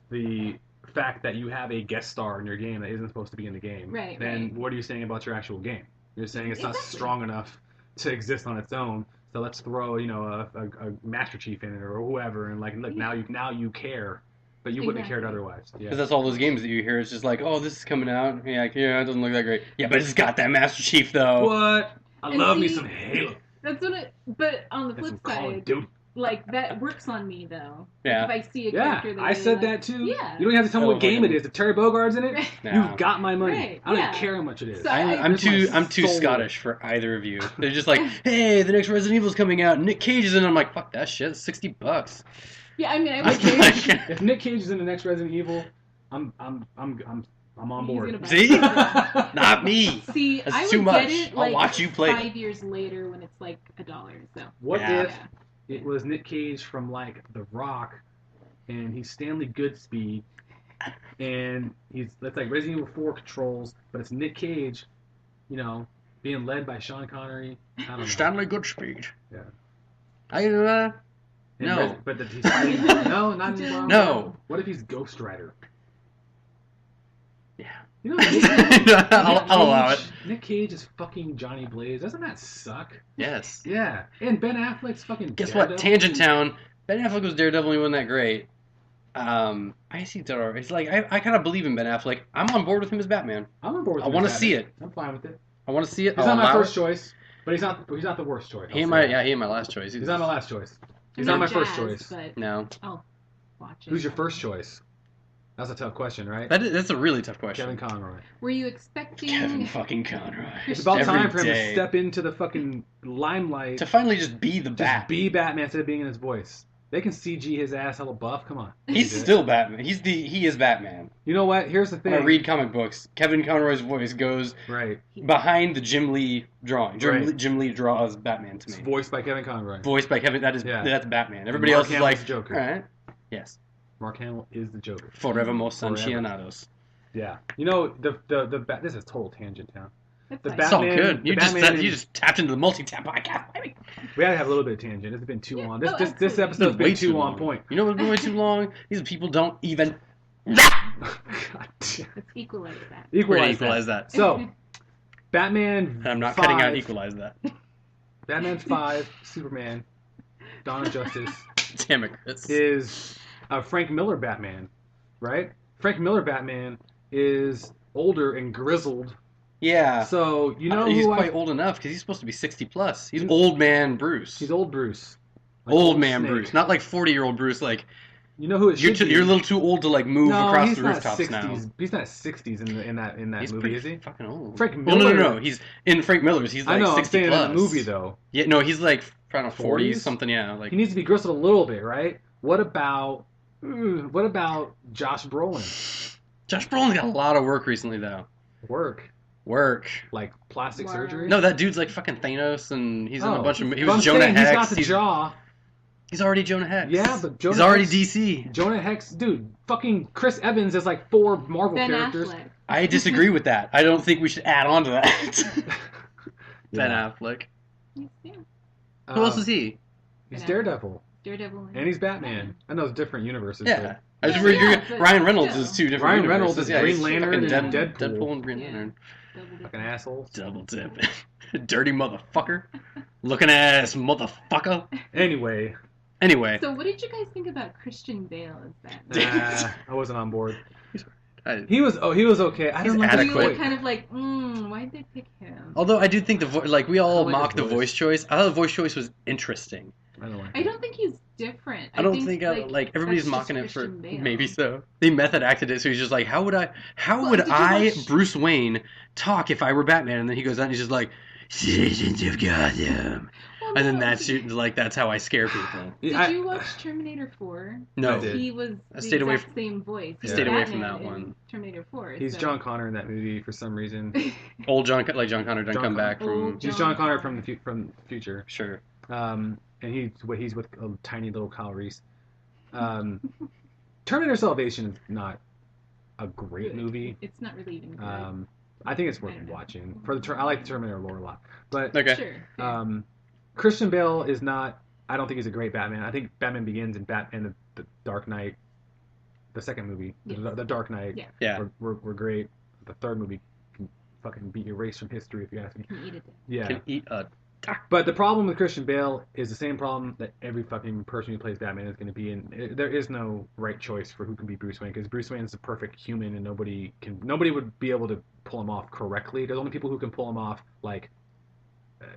Speaker 1: the fact that you have a guest star in your game that isn't supposed to be in the game,
Speaker 3: Right,
Speaker 1: then
Speaker 3: right.
Speaker 1: what are you saying about your actual game? You're saying it's not
Speaker 3: Exactly.
Speaker 1: strong enough to exist on its own. So let's throw a Master Chief in it or whoever, and like look, now you care, but you wouldn't have cared
Speaker 3: Exactly.
Speaker 1: otherwise. Yeah.
Speaker 2: Because that's all those games that you hear. It's just like, oh, this is coming out. Yeah, it doesn't look that great. Yeah, but it's got that Master Chief though.
Speaker 1: What? I
Speaker 3: And
Speaker 1: love me
Speaker 3: see-
Speaker 1: some Halo.
Speaker 3: That's what it. But on the
Speaker 1: And some
Speaker 3: flip
Speaker 1: Call of
Speaker 3: side,
Speaker 1: Duty.
Speaker 3: like that works on me though.
Speaker 2: Yeah.
Speaker 3: If I see a
Speaker 1: Yeah,
Speaker 3: character that
Speaker 1: I said
Speaker 3: like,
Speaker 1: that too.
Speaker 3: Yeah.
Speaker 1: You don't have to tell me
Speaker 2: Oh,
Speaker 1: what game
Speaker 2: my
Speaker 1: it is. If Terry Bogard's in it,
Speaker 2: No.
Speaker 1: you've got my money.
Speaker 3: Right,
Speaker 1: I don't
Speaker 3: yeah.
Speaker 1: even care how much it is.
Speaker 3: So
Speaker 2: I'm
Speaker 1: That's my
Speaker 2: too
Speaker 1: soul.
Speaker 2: Scottish for either of you. They're just like, hey, the next Resident Evil's coming out. Nick Cage is in. I'm like, fuck that shit. It's $60.
Speaker 3: Yeah, I mean, I
Speaker 2: Nick
Speaker 3: would
Speaker 2: Cage?
Speaker 1: If Nick Cage is in the next Resident Evil, I'm I'm on
Speaker 3: He's
Speaker 1: board.
Speaker 3: gonna buy
Speaker 2: See?
Speaker 3: it.
Speaker 2: Not me.
Speaker 3: See,
Speaker 2: That's
Speaker 3: I would
Speaker 2: too much.
Speaker 3: get it
Speaker 2: I'll
Speaker 3: like
Speaker 2: watch you play.
Speaker 3: 5 years later when it's like $1. So
Speaker 1: What
Speaker 2: Yeah.
Speaker 1: if it was Nick Cage from like The Rock, and he's Stanley Goodspeed, and it's like Resident Evil 4 controls, but it's Nick Cage, you know, being led by Sean Connery. I don't know.
Speaker 2: Stanley Goodspeed.
Speaker 1: Yeah.
Speaker 2: I no.
Speaker 1: But he's fighting. No, not anymore.
Speaker 2: No.
Speaker 1: What if he's Ghost Rider?
Speaker 2: Yeah.
Speaker 1: You know, Nick
Speaker 2: I'll allow it.
Speaker 1: Nick Cage is fucking Johnny Blaze. Doesn't that suck?
Speaker 2: Yes.
Speaker 1: Yeah. And Ben Affleck's fucking.
Speaker 2: Guess
Speaker 1: Daredevil.
Speaker 2: what? Tangent Town. Ben Affleck was Daredevil. He wasn't that great. I see Daredevil. It's like I kind of believe in Ben Affleck. I'm on board with him as Batman.
Speaker 1: I'm on board with
Speaker 2: I
Speaker 1: him
Speaker 2: want
Speaker 1: as
Speaker 2: to see
Speaker 1: Batman.
Speaker 2: it.
Speaker 1: I'm fine with it.
Speaker 2: I want to see it.
Speaker 1: He's
Speaker 2: I'll
Speaker 1: not my
Speaker 2: allow
Speaker 1: first
Speaker 2: it.
Speaker 1: choice, but he's not the worst choice.
Speaker 2: He ain't my last choice.
Speaker 1: He's not my last choice. He's
Speaker 3: I'm
Speaker 1: not my
Speaker 3: not
Speaker 1: first
Speaker 3: jazzed,
Speaker 1: choice.
Speaker 3: But
Speaker 2: No.
Speaker 3: I'll watch it.
Speaker 1: Who's your first choice? That's a tough question, right?
Speaker 2: That's a really tough question.
Speaker 1: Kevin Conroy.
Speaker 3: Were you expecting?
Speaker 2: Kevin fucking Conroy.
Speaker 1: It's about
Speaker 2: Every
Speaker 1: time for him
Speaker 2: day.
Speaker 1: to step into the fucking limelight.
Speaker 2: To finally just be the
Speaker 1: Just
Speaker 2: Bat.
Speaker 1: be Batman instead of being in his voice. They can CG his ass hella buff. Come on.
Speaker 2: He's
Speaker 1: Dude.
Speaker 2: still Batman. He is Batman.
Speaker 1: You know what? Here's the thing.
Speaker 2: When I read comic books, Kevin Conroy's voice goes
Speaker 1: Right.
Speaker 2: behind the Jim Lee drawing.
Speaker 1: Right.
Speaker 2: Jim Lee draws Batman to
Speaker 1: It's
Speaker 2: me.
Speaker 1: voiced by Kevin Conroy.
Speaker 2: Voiced by Kevin. That's Batman. Everybody
Speaker 1: Mark
Speaker 2: else is
Speaker 1: Hamill's
Speaker 2: like
Speaker 1: Joker.
Speaker 2: all right. Yes.
Speaker 1: Mark Hamill is the Joker.
Speaker 2: Forevermore
Speaker 1: Forever.
Speaker 2: Sanchianados.
Speaker 1: Yeah. You know the this is total tangent town.
Speaker 3: That's
Speaker 1: The
Speaker 3: fine.
Speaker 2: It's all
Speaker 1: Batman-
Speaker 2: good.
Speaker 1: the
Speaker 2: You
Speaker 1: Batman
Speaker 2: just tapped into the MultiTap podcast, baby.
Speaker 1: We gotta have a little bit of tangent. It's been too
Speaker 3: Yeah,
Speaker 1: long.
Speaker 3: no,
Speaker 1: This
Speaker 3: absolutely.
Speaker 1: episode's
Speaker 2: Way
Speaker 1: been too
Speaker 2: long.
Speaker 1: on point.
Speaker 2: You know what's been way too long? These people don't even.
Speaker 1: God damn.
Speaker 3: Let's equalize that.
Speaker 2: We're gonna
Speaker 1: Equalize
Speaker 2: equalize
Speaker 1: that.
Speaker 2: that.
Speaker 1: So, Batman.
Speaker 2: And I'm not
Speaker 1: 5,
Speaker 2: cutting out equalize that.
Speaker 1: Batman 5, Superman, Dawn of Justice
Speaker 2: Damn it, Chris.
Speaker 1: is a Frank Miller Batman, right? Frank Miller Batman is older and grizzled.
Speaker 2: Yeah.
Speaker 1: So you know
Speaker 2: he's
Speaker 1: who
Speaker 2: quite old enough because he's supposed to be 60 plus. He's
Speaker 1: He's-
Speaker 2: old man Bruce.
Speaker 1: He's old Bruce. Like
Speaker 2: old man
Speaker 1: Snake.
Speaker 2: Bruce, not like 40-year-old Bruce. Like
Speaker 1: You know who it should be?
Speaker 2: you're a little too old to like move
Speaker 1: no,
Speaker 2: across
Speaker 1: he's
Speaker 2: the
Speaker 1: not
Speaker 2: rooftops
Speaker 1: 60s.
Speaker 2: now.
Speaker 1: He's not 60s in that
Speaker 2: He's
Speaker 1: movie,
Speaker 2: pretty
Speaker 1: is he?
Speaker 2: fucking old.
Speaker 1: Frank
Speaker 2: Well, no,
Speaker 1: Miller-
Speaker 2: He's in Frank Miller's. He's like
Speaker 1: I know.
Speaker 2: 60
Speaker 1: I'm saying
Speaker 2: plus.
Speaker 1: in the movie though.
Speaker 2: Yeah, no, he's like I don't know 40s
Speaker 1: 40s?
Speaker 2: something. Yeah, like
Speaker 1: He needs to be grizzled a little bit, right? What about Josh Brolin?
Speaker 2: Josh Brolin's got a lot of work recently though. Work.
Speaker 1: Like plastic
Speaker 3: Wow.
Speaker 1: surgery?
Speaker 2: No, that dude's like fucking Thanos, and he's in a bunch of. He
Speaker 1: But
Speaker 2: was
Speaker 1: I'm
Speaker 2: Jonah
Speaker 1: saying
Speaker 2: Hex.
Speaker 1: He's not the jaw.
Speaker 2: He's already Jonah Hex.
Speaker 1: Yeah, but Jonah
Speaker 2: he's already
Speaker 1: Hex-
Speaker 2: DC.
Speaker 1: Jonah Hex, dude, fucking Chris Evans is like 4 Marvel
Speaker 3: Ben
Speaker 1: characters.
Speaker 3: Affleck.
Speaker 2: I disagree with that. I don't think we should add on to that. Ben
Speaker 1: Yeah.
Speaker 2: Affleck.
Speaker 3: Yeah.
Speaker 2: Who else is he?
Speaker 1: He's
Speaker 3: Ben
Speaker 1: Daredevil.
Speaker 3: Daredevil.
Speaker 1: And he's Batman. I know it's different universes.
Speaker 2: Yeah. I just
Speaker 3: Yeah,
Speaker 2: read
Speaker 3: yeah, but
Speaker 2: Ryan Reynolds
Speaker 3: still.
Speaker 2: is two different
Speaker 1: Ryan
Speaker 2: universes.
Speaker 1: Reynolds is
Speaker 2: Yeah,
Speaker 1: Green
Speaker 2: he's
Speaker 1: Lantern
Speaker 2: fucking
Speaker 1: and Deadpool.
Speaker 2: Deadpool and Green
Speaker 3: Yeah.
Speaker 2: Lantern.
Speaker 1: But fucking assholes.
Speaker 2: Double dip. Dirty motherfucker. Looking ass motherfucker.
Speaker 1: Anyway,
Speaker 2: Anyway.
Speaker 3: So what did you guys think about Christian Bale as Batman?
Speaker 1: I wasn't on board.
Speaker 2: I-
Speaker 1: He was okay. I
Speaker 2: He's
Speaker 1: don't know.
Speaker 3: So you were
Speaker 2: adequate.
Speaker 3: kind of like, why'd they pick him?
Speaker 2: Although I do think we all
Speaker 1: I like
Speaker 2: mock
Speaker 1: his
Speaker 2: the
Speaker 1: voice.
Speaker 2: voice choice. I thought the voice choice was interesting.
Speaker 1: I don't like
Speaker 3: I
Speaker 1: it.
Speaker 3: don't think he's different.
Speaker 2: I don't think everybody's
Speaker 3: that's
Speaker 2: mocking it
Speaker 3: just
Speaker 2: for
Speaker 3: Christian Bale.
Speaker 2: maybe so. They method acted it, so he's just like, how would
Speaker 3: Well,
Speaker 2: would
Speaker 3: did you
Speaker 2: I,
Speaker 3: watch-
Speaker 2: Bruce Wayne, talk if I were Batman? And then he goes out and he's just like, citizens of Gotham.
Speaker 3: Well,
Speaker 2: And then
Speaker 3: no,
Speaker 2: that's how I scare people.
Speaker 3: Did
Speaker 1: Yeah,
Speaker 3: you watch Terminator 4?
Speaker 2: No,
Speaker 1: I did.
Speaker 3: He was
Speaker 2: I
Speaker 3: the
Speaker 2: stayed away
Speaker 3: exact same voice.
Speaker 1: I
Speaker 3: He's
Speaker 1: stayed
Speaker 2: away from
Speaker 3: Batman
Speaker 2: that
Speaker 3: in
Speaker 2: one.
Speaker 3: Terminator 4.
Speaker 1: He's
Speaker 3: so.
Speaker 1: John Connor in that movie for some reason.
Speaker 2: old John Connor didn't
Speaker 1: John
Speaker 2: come back
Speaker 3: Connor.
Speaker 2: from
Speaker 3: Old
Speaker 1: He's John Connor from the future.
Speaker 2: sure.
Speaker 1: And he's with a tiny little Kyle Reese. Terminator Salvation is not a great movie.
Speaker 3: It's not really even good.
Speaker 1: I think it's worth watching. I like the Terminator lore a lot, but
Speaker 2: Okay.
Speaker 3: Sure.
Speaker 1: Christian Bale is not. I don't think he's a great Batman. I think Batman Begins and the Dark Knight, the second movie,
Speaker 3: Yes.
Speaker 1: the Dark Knight,
Speaker 3: Yeah.
Speaker 2: Yeah.
Speaker 1: were great. The third movie can fucking be erased from history if you ask me.
Speaker 3: Can eat it.
Speaker 1: Yeah.
Speaker 2: Can eat a
Speaker 1: But the problem with Christian Bale is the same problem that every fucking person who plays Batman is going to be in. There is no right choice for who can be Bruce Wayne, because Bruce Wayne is a perfect human and nobody would be able to pull him off correctly. There's only people who can pull him off like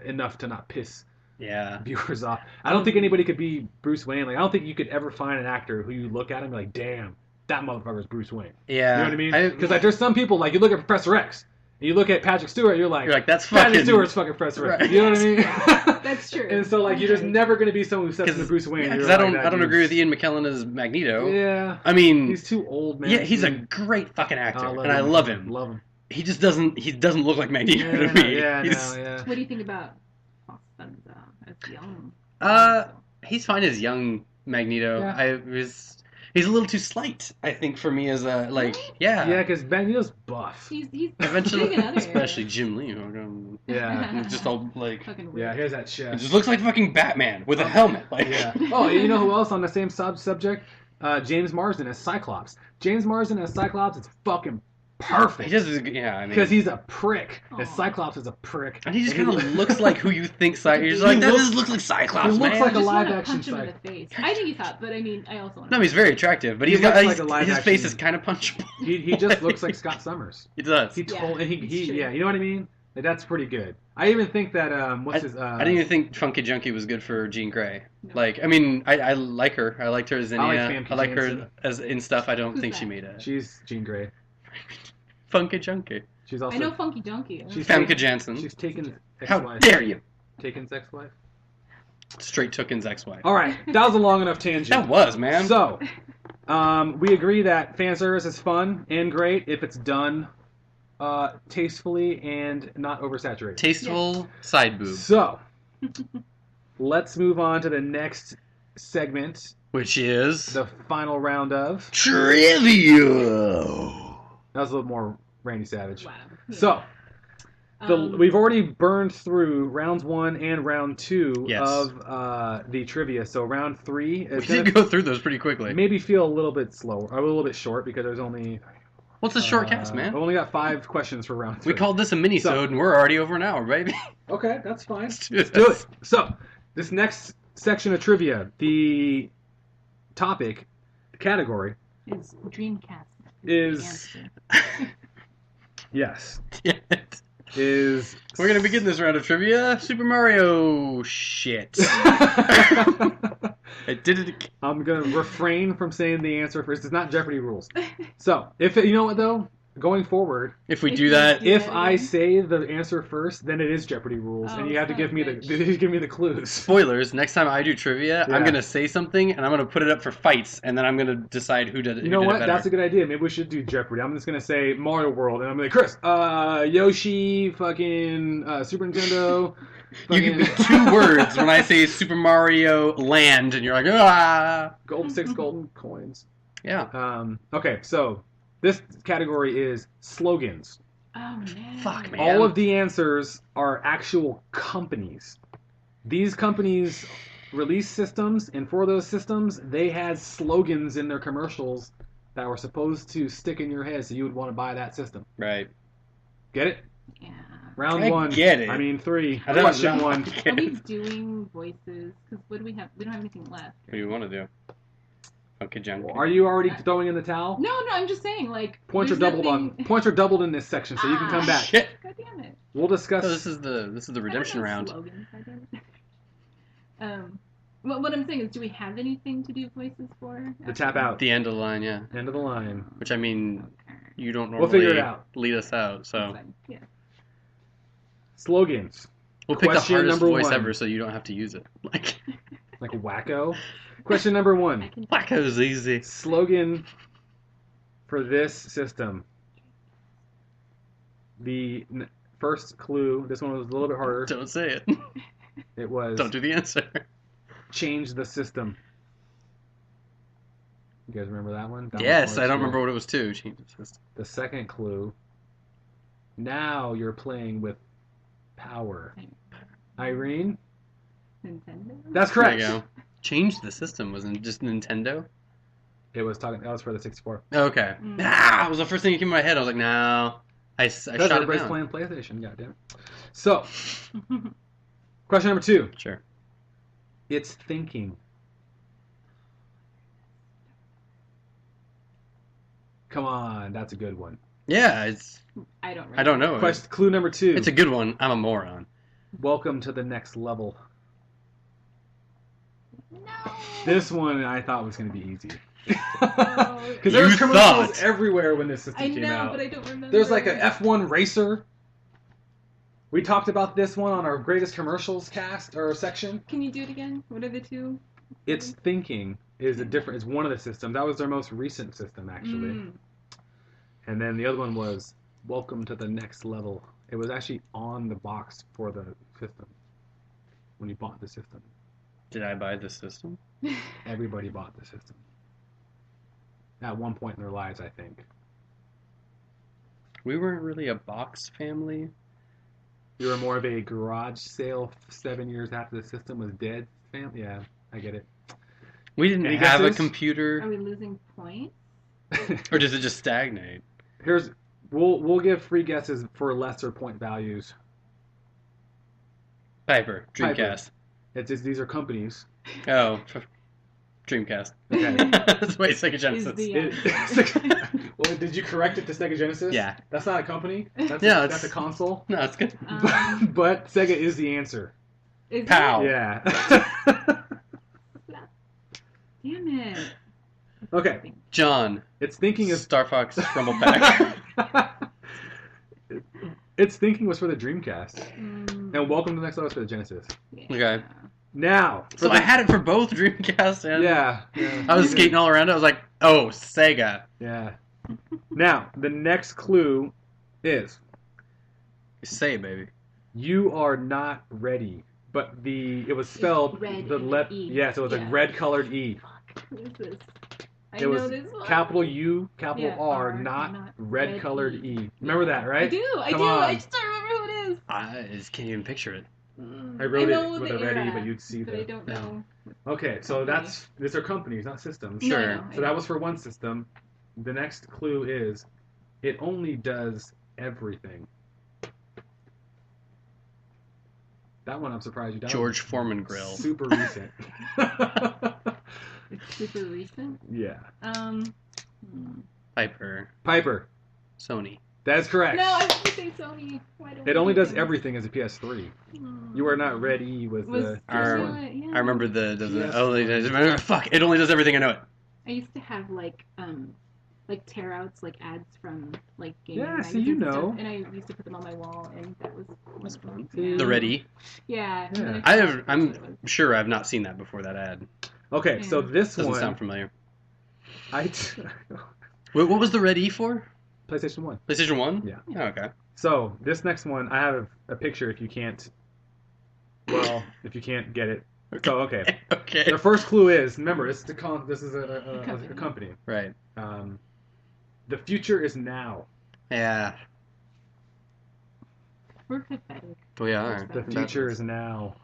Speaker 1: enough to not piss
Speaker 2: yeah.
Speaker 1: viewers off. I don't think anybody could be Bruce Wayne. Like I don't think you could ever find an actor who you look at and be like, damn, that motherfucker's Bruce Wayne.
Speaker 2: Yeah.
Speaker 1: You know what I mean? Because like there's some people like you look at Professor X And you look at Patrick Stewart, you're like
Speaker 2: that's
Speaker 1: Patrick
Speaker 2: fucking...
Speaker 1: Stewart's fucking Professor X.
Speaker 2: Right.
Speaker 1: You know what I mean?
Speaker 3: That's true.
Speaker 1: And so like you're just never going to be someone who steps into Bruce Wayne.
Speaker 2: Because
Speaker 1: I
Speaker 2: don't agree with Ian McKellen as Magneto.
Speaker 1: Yeah.
Speaker 2: I mean,
Speaker 1: he's too old, man.
Speaker 2: Yeah, he's a great fucking actor,
Speaker 1: I
Speaker 2: love him.
Speaker 1: Love him.
Speaker 2: He just doesn't look like Magneto to me.
Speaker 1: Yeah,
Speaker 3: What do you think about Fassbender as young?
Speaker 2: He's fine as young Magneto.
Speaker 1: Yeah.
Speaker 2: He's a little too slight, I think, for me as a
Speaker 3: Really?
Speaker 2: yeah.
Speaker 1: Yeah, because Magneto's buff.
Speaker 3: He's
Speaker 2: Eventually,
Speaker 3: big in other
Speaker 2: especially
Speaker 3: areas.
Speaker 2: Jim Lee.
Speaker 1: Yeah.
Speaker 2: Just all like.
Speaker 1: Yeah, here's that
Speaker 2: It
Speaker 1: chest.
Speaker 2: just looks like fucking Batman with a helmet. Like.
Speaker 1: Yeah. Oh, you know who else on the same subject? James Marsden as Cyclops. James Marsden as Cyclops is fucking perfect.
Speaker 2: He does, yeah, I mean.
Speaker 1: Because he's a prick. And
Speaker 3: Aw.
Speaker 1: Cyclops is a prick.
Speaker 2: And he just kind of looks like who you think Cyclops. You're just like, that just looks like Cyclops,
Speaker 1: he looks
Speaker 2: man.
Speaker 1: like a
Speaker 3: I just
Speaker 1: live
Speaker 3: wanna
Speaker 1: action
Speaker 3: punch him in
Speaker 1: Cyclops.
Speaker 3: the face. I think he's hot, but I mean, I also want
Speaker 2: No, he's very attractive, but
Speaker 1: He
Speaker 2: he's got
Speaker 1: looks like a live
Speaker 2: his
Speaker 1: action-
Speaker 2: face is kind of punchable.
Speaker 1: He just looks like Scott Summers.
Speaker 2: He does.
Speaker 1: He
Speaker 3: Yeah,
Speaker 1: told and
Speaker 3: it's true.
Speaker 1: you know what I mean? Like, that's pretty good. I even think that
Speaker 2: I didn't even think Funky Junkie was good for Jean Grey.
Speaker 3: No.
Speaker 2: Like, I mean, I like her. I liked her as
Speaker 1: I like
Speaker 2: Zinnia.
Speaker 1: Famke
Speaker 2: I like her
Speaker 1: Janssen.
Speaker 2: as in stuff. I don't
Speaker 3: Who's
Speaker 2: think
Speaker 3: that?
Speaker 2: she made it.
Speaker 1: she's Jean Grey.
Speaker 2: Funky Junkie.
Speaker 1: She's also
Speaker 3: I know Funky Junkie.
Speaker 1: She's
Speaker 2: Famke Janssen.
Speaker 1: She's Taken's
Speaker 2: How
Speaker 1: ex-wife.
Speaker 2: dare you?
Speaker 1: Taken's ex-wife.
Speaker 2: Straight Tooken's ex-wife.
Speaker 1: All right, that was a long enough tangent.
Speaker 2: That was, man.
Speaker 1: So, we agree that fan service is fun and great if it's done tastefully and not oversaturated.
Speaker 2: Tasteful side boob.
Speaker 1: So, let's move on to the next segment,
Speaker 2: Which is...
Speaker 1: the final round of.
Speaker 2: Trivia!
Speaker 1: That was a little more Randy Savage.
Speaker 3: Wow. Yeah.
Speaker 1: So, we've already burned through rounds 1 and round 2
Speaker 2: Yes.
Speaker 1: of the trivia. So round 3
Speaker 2: We
Speaker 1: is
Speaker 2: did go through those pretty quickly.
Speaker 1: maybe feel a little bit slower, or a little bit short because there's only.
Speaker 2: What's a short cast, man?
Speaker 1: I've only got 5 questions for round 3.
Speaker 2: We called this a mini-sode,
Speaker 1: So-
Speaker 2: and we're already over an hour, baby.
Speaker 1: Okay, that's fine.
Speaker 2: Let's do
Speaker 1: Let's do
Speaker 2: this.
Speaker 1: it. So, this next section of trivia, the topic, the category
Speaker 3: It's Dreamcast.
Speaker 1: is yes,
Speaker 2: Damn it.
Speaker 1: is
Speaker 2: We're gonna begin this round of trivia. Super Mario shit. I did it again.
Speaker 1: I'm gonna refrain from saying the answer first. It's not Jeopardy rules. So, if you know what though, going forward,
Speaker 2: If we do that,
Speaker 3: Yeah,
Speaker 1: if I say the answer first, then it is Jeopardy rules,
Speaker 3: Oh,
Speaker 1: and you have to
Speaker 3: son
Speaker 1: give
Speaker 3: of
Speaker 1: me
Speaker 3: a
Speaker 1: the
Speaker 3: bitch.
Speaker 1: give me the clues.
Speaker 2: spoilers, next time I do trivia,
Speaker 1: Yeah.
Speaker 2: I'm gonna say something and I'm gonna put it up for fights, and then I'm gonna decide who did it.
Speaker 1: You know what? That's a good idea. Maybe we should do Jeopardy. I'm just gonna say Mario World, and I'm gonna be like, Chris, Yoshi, fucking Super Nintendo.
Speaker 2: You give me
Speaker 1: fucking
Speaker 2: 2 words when I say Super Mario Land, and you're like, ah.
Speaker 1: gold 6 golden coins.
Speaker 2: Yeah.
Speaker 1: Okay, so this category is slogans.
Speaker 3: Oh man.
Speaker 2: Fuck, man.
Speaker 1: All of the answers are actual companies. These companies release systems, and for those systems, they had slogans in their commercials that were supposed to stick in your head so you would want to buy that system.
Speaker 2: Right.
Speaker 1: Get it?
Speaker 3: Yeah.
Speaker 1: Round
Speaker 2: I
Speaker 1: 1.
Speaker 2: get it.
Speaker 1: I mean 3.
Speaker 2: I don't
Speaker 1: Question
Speaker 2: know.
Speaker 1: 1.
Speaker 3: Are we doing voices? Because what do we have? We don't have anything left.
Speaker 2: What do you want to do? Funky Junkie.
Speaker 1: Are you already throwing in the towel?
Speaker 3: No, I'm just saying, like.
Speaker 1: Points are
Speaker 3: there's
Speaker 1: doubled
Speaker 3: nothing...
Speaker 1: on. Points are doubled in this section, so you can come back.
Speaker 2: Shit.
Speaker 3: God damn it.
Speaker 1: We'll discuss.
Speaker 2: Oh, this is the redemption
Speaker 3: I don't know
Speaker 2: round.
Speaker 3: slogans, I don't. What I'm saying is, do we have anything to do voices for?
Speaker 1: The tap out.
Speaker 2: The end of the line, yeah.
Speaker 1: End of the line.
Speaker 2: Which I mean, you don't
Speaker 1: We'll
Speaker 2: normally
Speaker 1: figure it out.
Speaker 2: lead us out, so
Speaker 3: Yeah.
Speaker 1: Slogans.
Speaker 2: we'll pick the
Speaker 1: Question
Speaker 2: hardest
Speaker 1: number
Speaker 2: voice
Speaker 1: 1.
Speaker 2: ever, so you don't have to use it. Like
Speaker 1: Like wacko. Question number 1.
Speaker 3: I can.
Speaker 2: Wacko's easy.
Speaker 1: Slogan for this system. The first clue. This one was a little bit harder.
Speaker 2: Don't say it.
Speaker 1: It was
Speaker 2: Don't do the answer.
Speaker 1: change the system. You guys remember that one? That
Speaker 2: Yes,
Speaker 1: was
Speaker 2: I don't
Speaker 1: cool.
Speaker 2: remember what it was too. Change the system.
Speaker 1: The second clue. Now you're playing with power. Irene?
Speaker 3: Nintendo.
Speaker 1: That's correct.
Speaker 2: There you go. Change the system wasn't just Nintendo.
Speaker 1: It was talking. That was for the 64.
Speaker 2: Okay.
Speaker 3: Mm.
Speaker 2: Ah, it was the first thing that came in my head. I was like, no. I
Speaker 1: Because
Speaker 2: shot it
Speaker 1: everybody's
Speaker 2: down.
Speaker 1: playing PlayStation. Goddamn. So, question number 2.
Speaker 2: Sure.
Speaker 1: It's thinking. Come on, that's a good one.
Speaker 2: Yeah, it's.
Speaker 3: I don't.
Speaker 2: I don't know.
Speaker 1: Question, clue number 2.
Speaker 2: It's a good one. I'm a moron.
Speaker 1: Welcome to the next level.
Speaker 3: No.
Speaker 1: This one I thought was going to be easy.
Speaker 3: No.
Speaker 1: Because there was
Speaker 2: You
Speaker 1: commercials
Speaker 2: thought.
Speaker 1: everywhere when this system
Speaker 3: I
Speaker 1: came
Speaker 3: know,
Speaker 1: out.
Speaker 3: but I don't remember.
Speaker 1: There's like a F1 racer We talked about this one on our greatest commercials cast or section.
Speaker 3: Can you do it again? What are the two?
Speaker 1: It's Thinking is is one of the systems. That was their most recent system, actually. And then the other one was Welcome to the Next Level. It was actually on the box for the system when you bought the system.
Speaker 2: Did I buy the system?
Speaker 1: Everybody bought the system. At one point in their lives, I think.
Speaker 2: We weren't really a box family.
Speaker 1: You were more of a garage sale 7 years after the system was dead family? Yeah, I get it.
Speaker 2: We didn't
Speaker 1: Any
Speaker 2: have
Speaker 1: guesses?
Speaker 2: a computer.
Speaker 3: Are we losing points?
Speaker 2: Or does it just stagnate?
Speaker 1: We'll give free guesses for lesser point values.
Speaker 2: Piper. Dreamcast.
Speaker 1: These are companies.
Speaker 2: Oh. Dreamcast.
Speaker 1: Okay.
Speaker 2: Wait, Sega Genesis.
Speaker 1: Well, did you correct it to Sega Genesis?
Speaker 2: Yeah.
Speaker 1: That's not a company. That's a console.
Speaker 2: No, it's good.
Speaker 1: But Sega is the answer.
Speaker 3: Is
Speaker 2: Pow.
Speaker 3: it?
Speaker 1: Yeah.
Speaker 3: Damn it.
Speaker 1: Okay.
Speaker 2: John.
Speaker 1: It's Thinking is
Speaker 2: Star Fox Rumble Pack.
Speaker 1: It's Thinking was for the Dreamcast. And Welcome to the Next Level was for the Genesis.
Speaker 3: Yeah.
Speaker 2: Okay.
Speaker 1: Now.
Speaker 2: So I had it for both Dreamcast and...
Speaker 1: Yeah.
Speaker 2: I was skating all around. I was like, oh, Sega.
Speaker 1: Yeah. Now, the next clue is...
Speaker 2: Say it, baby.
Speaker 1: You are not ready. But it was spelled...
Speaker 3: Red E.
Speaker 1: Yeah, so it was a red colored E.
Speaker 3: Fuck. What is this?
Speaker 1: It was capital U, capital R, not red colored E. Remember that, right?
Speaker 3: I do.
Speaker 1: Come on.
Speaker 3: I just don't remember who it is.
Speaker 2: I just can't even picture it.
Speaker 1: I wrote
Speaker 3: know
Speaker 1: it with
Speaker 3: the
Speaker 1: a red E,
Speaker 3: era,
Speaker 1: but you'd see
Speaker 3: but I
Speaker 1: the...
Speaker 3: don't know.
Speaker 1: Okay, so these are companies, not systems.
Speaker 2: Sure.
Speaker 3: No,
Speaker 1: So that was for one system. The next clue is, it only does everything. That one I'm surprised you got.
Speaker 2: George Foreman grill.
Speaker 1: Super recent.
Speaker 3: It's super recent.
Speaker 1: Yeah.
Speaker 2: Piper.
Speaker 1: Sony.
Speaker 2: Sony.
Speaker 1: That is correct.
Speaker 3: No, I was going to say Sony. Why don't
Speaker 1: It
Speaker 3: we
Speaker 1: only
Speaker 3: do
Speaker 1: does
Speaker 3: things?
Speaker 1: everything as a PS3. You are not ready with the...
Speaker 2: Our-
Speaker 3: yeah.
Speaker 2: I remember the
Speaker 1: Yes.
Speaker 2: only does, fuck, it only does everything, I know it.
Speaker 3: I used to have like tear outs, like ads from like gaming
Speaker 1: Yeah, see,
Speaker 3: magazines
Speaker 1: you
Speaker 3: and stuff,
Speaker 1: know.
Speaker 3: and I used to put them on my wall, and that was fun.
Speaker 1: See?
Speaker 2: The Ready.
Speaker 3: Yeah. and then
Speaker 1: Yeah.
Speaker 3: forgot
Speaker 2: I'm
Speaker 3: what it was.
Speaker 2: sure I've not seen that before, that ad.
Speaker 1: Okay, so
Speaker 3: Yeah.
Speaker 1: this
Speaker 2: Doesn't
Speaker 1: one...
Speaker 2: sound familiar.
Speaker 1: PlayStation
Speaker 2: What was the Ready for?
Speaker 1: 1.
Speaker 2: PlayStation 1?
Speaker 1: Yeah.
Speaker 2: Oh, okay.
Speaker 1: So, this next one, I have a picture if you can't... Well, if you can't get it. So, okay.
Speaker 2: Okay.
Speaker 1: The first clue is, remember, this is a company.
Speaker 2: Right.
Speaker 1: The future is now.
Speaker 2: Yeah.
Speaker 3: We're pathetic.
Speaker 2: We are.
Speaker 1: The future is now.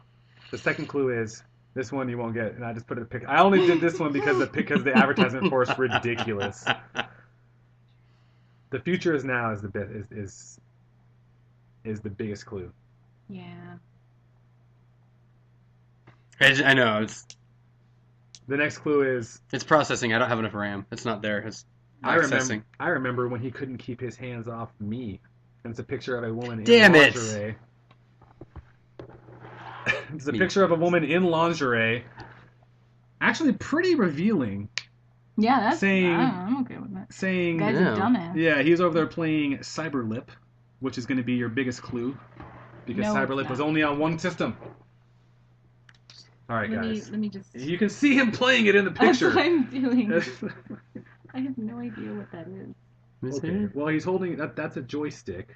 Speaker 1: The second clue is, this one you won't get, and I just put a pic. I only did this one because the advertisement for it's ridiculous. The future is now is the biggest clue.
Speaker 3: Yeah.
Speaker 2: I know,
Speaker 1: The next clue is,
Speaker 2: it's processing. I don't have enough RAM. It's not there. It's accessing.
Speaker 1: I remember when he couldn't keep his hands off me. And it's a picture of a woman
Speaker 2: Damn
Speaker 1: in
Speaker 2: it.
Speaker 1: lingerie. It's a picture of a woman in lingerie. Actually, pretty revealing.
Speaker 3: Yeah, that's.
Speaker 1: Saying-
Speaker 3: I'm okay with that.
Speaker 1: Saying,
Speaker 3: Guy's
Speaker 2: Yeah.
Speaker 3: a dumbass.
Speaker 1: yeah, he's over there playing Cyberlip, which is going to be your biggest clue. Because
Speaker 3: No, it's
Speaker 1: Cyberlip
Speaker 3: not.
Speaker 1: was only on one system. All right, guys.
Speaker 3: Let me just.
Speaker 1: You can see him playing it in the
Speaker 3: That's
Speaker 1: picture.
Speaker 3: what I'm doing. I have no idea what that is.
Speaker 1: Okay. Well, he's holding that's a joystick.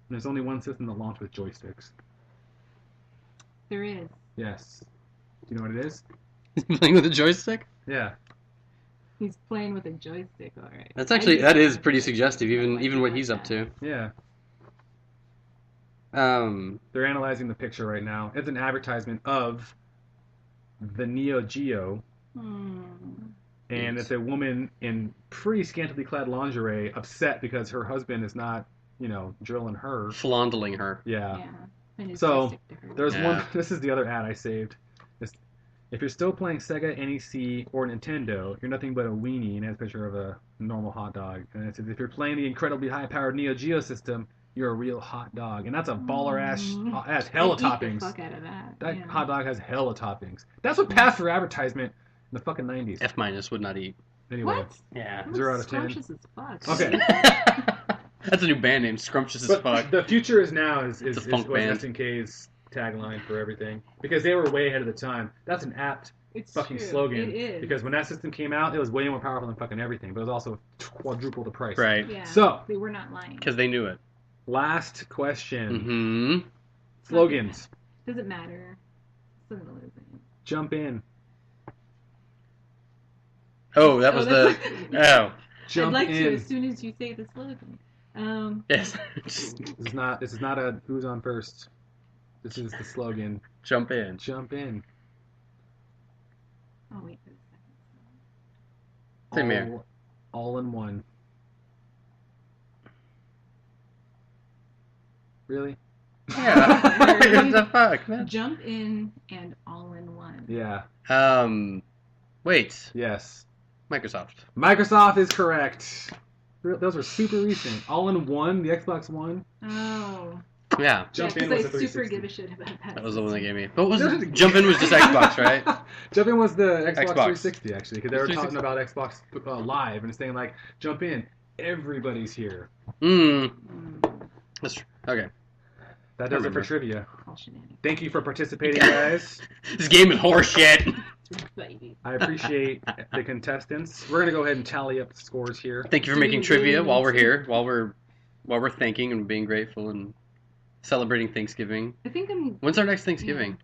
Speaker 1: There's only one system that launched with joysticks.
Speaker 3: There is.
Speaker 1: Yes. Do you know what it is?
Speaker 2: Playing with a joystick?
Speaker 1: Yeah.
Speaker 3: He's playing with a joystick. All right.
Speaker 2: That's actually, that is pretty suggestive, even what he's up to.
Speaker 1: Yeah.
Speaker 2: Um,
Speaker 1: They're analyzing the picture right now. It's an advertisement of the Neo Geo, and it's a woman in pretty scantily clad lingerie, upset because her husband is not, drilling her.
Speaker 2: flaunting her.
Speaker 1: Yeah.
Speaker 3: Yeah. And his
Speaker 1: So,
Speaker 3: joystick to her.
Speaker 1: There's
Speaker 2: Yeah.
Speaker 1: one. This is the other ad I saved. If you're still playing Sega, NEC, or Nintendo, you're nothing but a weenie, and it has a picture of a normal hot dog. And it says, if you're playing the incredibly high-powered Neo Geo system, you're a real hot dog. And that's a baller-ass, it has hella
Speaker 3: I'd eat the
Speaker 1: toppings.
Speaker 3: fuck out of that.
Speaker 1: That
Speaker 3: yeah.
Speaker 1: hot dog has hella toppings. That's what passed for advertisement in the fucking 90s.
Speaker 2: F- would not eat.
Speaker 1: Anyway.
Speaker 3: What?
Speaker 2: Yeah.
Speaker 3: That
Speaker 1: 0 out
Speaker 3: was
Speaker 1: of 10.
Speaker 3: scrumptious as fuck.
Speaker 1: Okay.
Speaker 2: That's a new band name, Scrumptious as
Speaker 1: But
Speaker 2: fuck.
Speaker 1: the future is now is
Speaker 2: It's a funk band.
Speaker 1: SNK's tagline for everything because they were way ahead of the time. That's an apt fucking
Speaker 3: true.
Speaker 1: slogan.
Speaker 3: It is.
Speaker 1: Because when that system came out, it was way more powerful than fucking everything, but it was also quadruple the price.
Speaker 2: Right.
Speaker 3: Yeah.
Speaker 1: So
Speaker 3: they were not lying.
Speaker 2: Because they knew it.
Speaker 1: last question.
Speaker 2: Mm-hmm.
Speaker 1: Slogans.
Speaker 3: Doesn't matter. Doesn't really matter.
Speaker 1: Jump in.
Speaker 2: Oh, that was the... Oh.
Speaker 1: Jump
Speaker 3: I'd like
Speaker 1: in.
Speaker 3: to as soon as you say the slogan.
Speaker 2: Yes.
Speaker 1: This is not a who's on first. This is the slogan.
Speaker 2: Jump in.
Speaker 1: Jump in.
Speaker 3: Oh wait for a
Speaker 2: Same here.
Speaker 1: All in one. Really?
Speaker 2: Yeah. What the fuck,
Speaker 3: second.
Speaker 2: man?
Speaker 3: Jump in and all in one.
Speaker 1: Yeah.
Speaker 2: Wait.
Speaker 1: Yes.
Speaker 2: Microsoft.
Speaker 1: Microsoft is correct. Those were super recent. All in one, the Xbox One.
Speaker 3: Oh.
Speaker 2: Yeah.
Speaker 1: Jump
Speaker 3: yeah,
Speaker 1: in was a
Speaker 3: I super
Speaker 1: 360.
Speaker 3: give a shit about that.
Speaker 2: That was the one they gave me. But what was it? Jump in was just Xbox, right?
Speaker 1: Jump in was the Xbox,
Speaker 2: Xbox.
Speaker 1: 360 actually, because they were
Speaker 2: 360.
Speaker 1: talking about Xbox Live and saying like, jump in, everybody's here.
Speaker 2: Mm.
Speaker 3: Mm,
Speaker 2: That's true. Okay.
Speaker 1: That does it for
Speaker 2: remember.
Speaker 1: trivia.
Speaker 3: all shenanigans.
Speaker 1: Thank you for participating, guys.
Speaker 2: This game is horseshit.
Speaker 3: Baby.
Speaker 1: I appreciate the contestants. We're gonna go ahead and tally up the scores here.
Speaker 2: Thank you for
Speaker 3: Do
Speaker 2: making
Speaker 3: we
Speaker 2: trivia
Speaker 3: really
Speaker 2: while
Speaker 3: need
Speaker 2: we're
Speaker 3: to?
Speaker 2: here, while we're thanking and being grateful and celebrating Thanksgiving.
Speaker 3: I think I'm.
Speaker 2: When's our next Thanksgiving?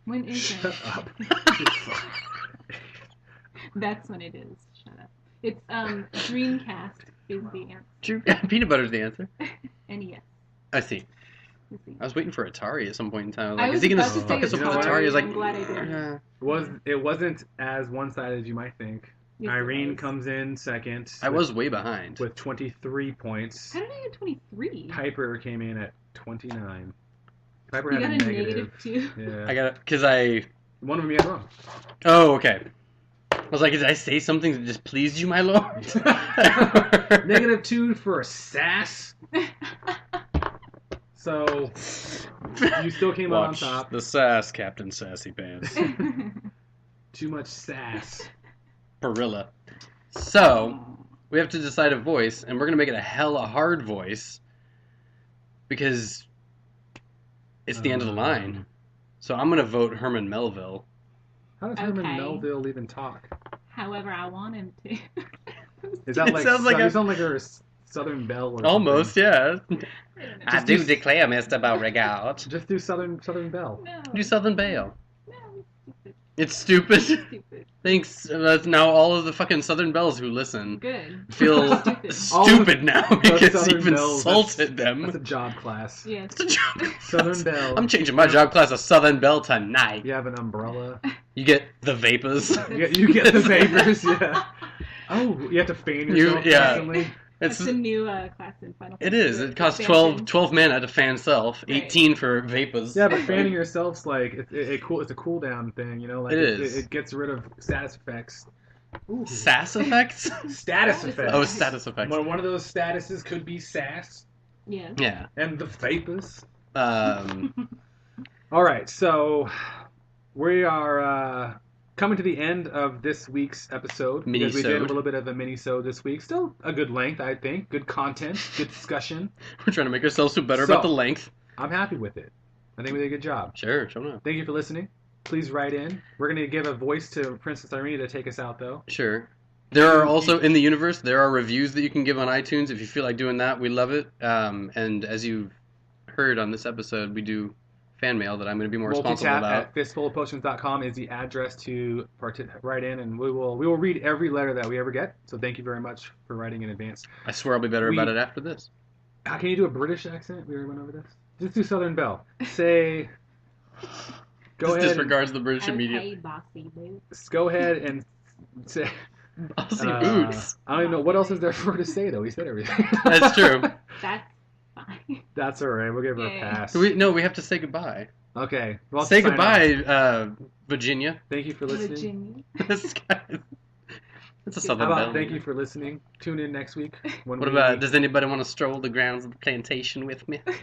Speaker 3: When is
Speaker 1: Shut
Speaker 3: it?
Speaker 1: up.
Speaker 3: That's when it is. Shut up. It's Dreamcast is the answer.
Speaker 2: True. Peanut butter's the answer.
Speaker 3: NES
Speaker 2: I see.
Speaker 3: is the
Speaker 2: I was waiting for Atari at some point in time.
Speaker 3: I
Speaker 2: Like,
Speaker 3: was
Speaker 2: is he gonna
Speaker 3: about to
Speaker 2: fuck
Speaker 3: say
Speaker 2: us with
Speaker 1: Atari.
Speaker 2: Atari? I was like,
Speaker 3: I'm glad I did.
Speaker 2: yeah.
Speaker 1: It wasn't as one-sided as you might think.
Speaker 3: Yes, it
Speaker 1: Irene
Speaker 3: was.
Speaker 1: comes in second.
Speaker 2: I was way behind.
Speaker 1: with 23 points.
Speaker 3: How did I get 23?
Speaker 1: Piper came in at 29. Piper
Speaker 3: You
Speaker 1: had
Speaker 3: got
Speaker 1: a
Speaker 3: a
Speaker 1: negative.
Speaker 3: negative 2.
Speaker 1: Yeah.
Speaker 2: I got it because I.
Speaker 1: One of them you got wrong.
Speaker 2: Oh, okay. I was like, did I say something that just pleased you, my lord?
Speaker 1: -2 for sass. So you still came out on
Speaker 2: Watch
Speaker 1: top.
Speaker 2: the sass, Captain Sassy Pants.
Speaker 1: Too much sass.
Speaker 2: Barilla. So, we have to decide a voice, and we're going to make it a hella hard voice because it's the end of the line. So I'm going to vote Herman Melville.
Speaker 1: How does Herman
Speaker 3: Okay.
Speaker 1: Melville even talk?
Speaker 3: However I want him to.
Speaker 1: Is that
Speaker 2: It
Speaker 1: like
Speaker 2: sounds like
Speaker 1: you
Speaker 2: a-
Speaker 1: sound like a Southern Belle or
Speaker 2: Almost,
Speaker 1: something.
Speaker 2: yeah.
Speaker 3: I
Speaker 2: do declare, Mr. Beauregard.
Speaker 1: Just do Southern Belle.
Speaker 3: No.
Speaker 2: Do Southern Belle.
Speaker 3: No,
Speaker 2: It's stupid.
Speaker 3: it's stupid.
Speaker 2: Thanks. That's now all of the fucking Southern Belles who listen
Speaker 3: Good.
Speaker 2: feel
Speaker 3: Stupid.
Speaker 2: stupid now because
Speaker 1: Southern
Speaker 2: you've
Speaker 1: Belles,
Speaker 2: insulted
Speaker 1: That's
Speaker 2: them.
Speaker 1: a job class.
Speaker 3: Yes.
Speaker 2: It's a job.
Speaker 1: Southern Belle.
Speaker 2: I'm changing my job class to Southern Belle tonight.
Speaker 1: You have an umbrella.
Speaker 2: You get the vapors.
Speaker 1: You get the vapors, yeah. Oh, you have to fan yourself
Speaker 2: yeah.
Speaker 1: constantly.
Speaker 2: It's
Speaker 3: That's a new class in Final
Speaker 2: it
Speaker 3: Fantasy.
Speaker 2: is. It costs
Speaker 3: Expansion.
Speaker 2: 12 mana to fan self,
Speaker 3: Right.
Speaker 2: 18 for vapors.
Speaker 1: Yeah, but fanning yourself's like it's a cooldown thing, you know. Like
Speaker 2: It is.
Speaker 1: It gets rid of status effects. Ooh.
Speaker 2: Sass effects?
Speaker 1: Status effects.
Speaker 2: Oh, status effects.
Speaker 1: One of those statuses could be sass
Speaker 3: Yes.
Speaker 2: Yeah.
Speaker 1: and the vapors.
Speaker 2: Um,
Speaker 1: All right, so we are coming to the end of this week's episode because we did a
Speaker 2: Mini-sode.
Speaker 1: little bit of a mini-sode this week. Still a good length, I think. Good content, good discussion.
Speaker 2: we're trying to make ourselves feel better
Speaker 1: So-
Speaker 2: about the length.
Speaker 1: I'm happy with it. I think we did a good job.
Speaker 2: Sure, show up.
Speaker 1: Thank you for listening. Please write in. We're going to give a voice to Princess Irene to take us out, though.
Speaker 2: Sure. There are also, in the universe, there are reviews that you can give on iTunes. If you feel like doing that, we love it. And as you've heard on this episode, we do fan mail that I'm going to be more responsible
Speaker 1: MultiTap
Speaker 2: about.
Speaker 1: at fistfulofpotions.com is the address to write in, and we will read every letter that we ever get. So thank you very much for writing in advance.
Speaker 2: I swear I'll be better about it after this.
Speaker 1: Can you do a British accent? We already went over this. Just do Southern Belle. Say. Go
Speaker 2: This
Speaker 1: ahead.
Speaker 2: disregards the British media.
Speaker 3: Okay, bossy boots.
Speaker 1: Go ahead and say.
Speaker 2: Aussie boots.
Speaker 1: I don't even know what else is there for her to say though. He said everything.
Speaker 2: That's true.
Speaker 3: That's fine.
Speaker 1: That's all right. We'll give her a
Speaker 3: Yay.
Speaker 1: pass.
Speaker 2: We have to say goodbye.
Speaker 1: Okay. Well,
Speaker 2: Say
Speaker 1: sign
Speaker 2: goodbye,
Speaker 1: off.
Speaker 2: Virginia.
Speaker 1: Thank you for listening.
Speaker 3: Virginia.
Speaker 2: This guy. It's a
Speaker 1: How
Speaker 2: Southern
Speaker 1: about
Speaker 2: Belle.
Speaker 1: thank you for listening? Tune in next week. When
Speaker 2: What about, does anybody want to stroll the grounds of the plantation with me?
Speaker 3: That's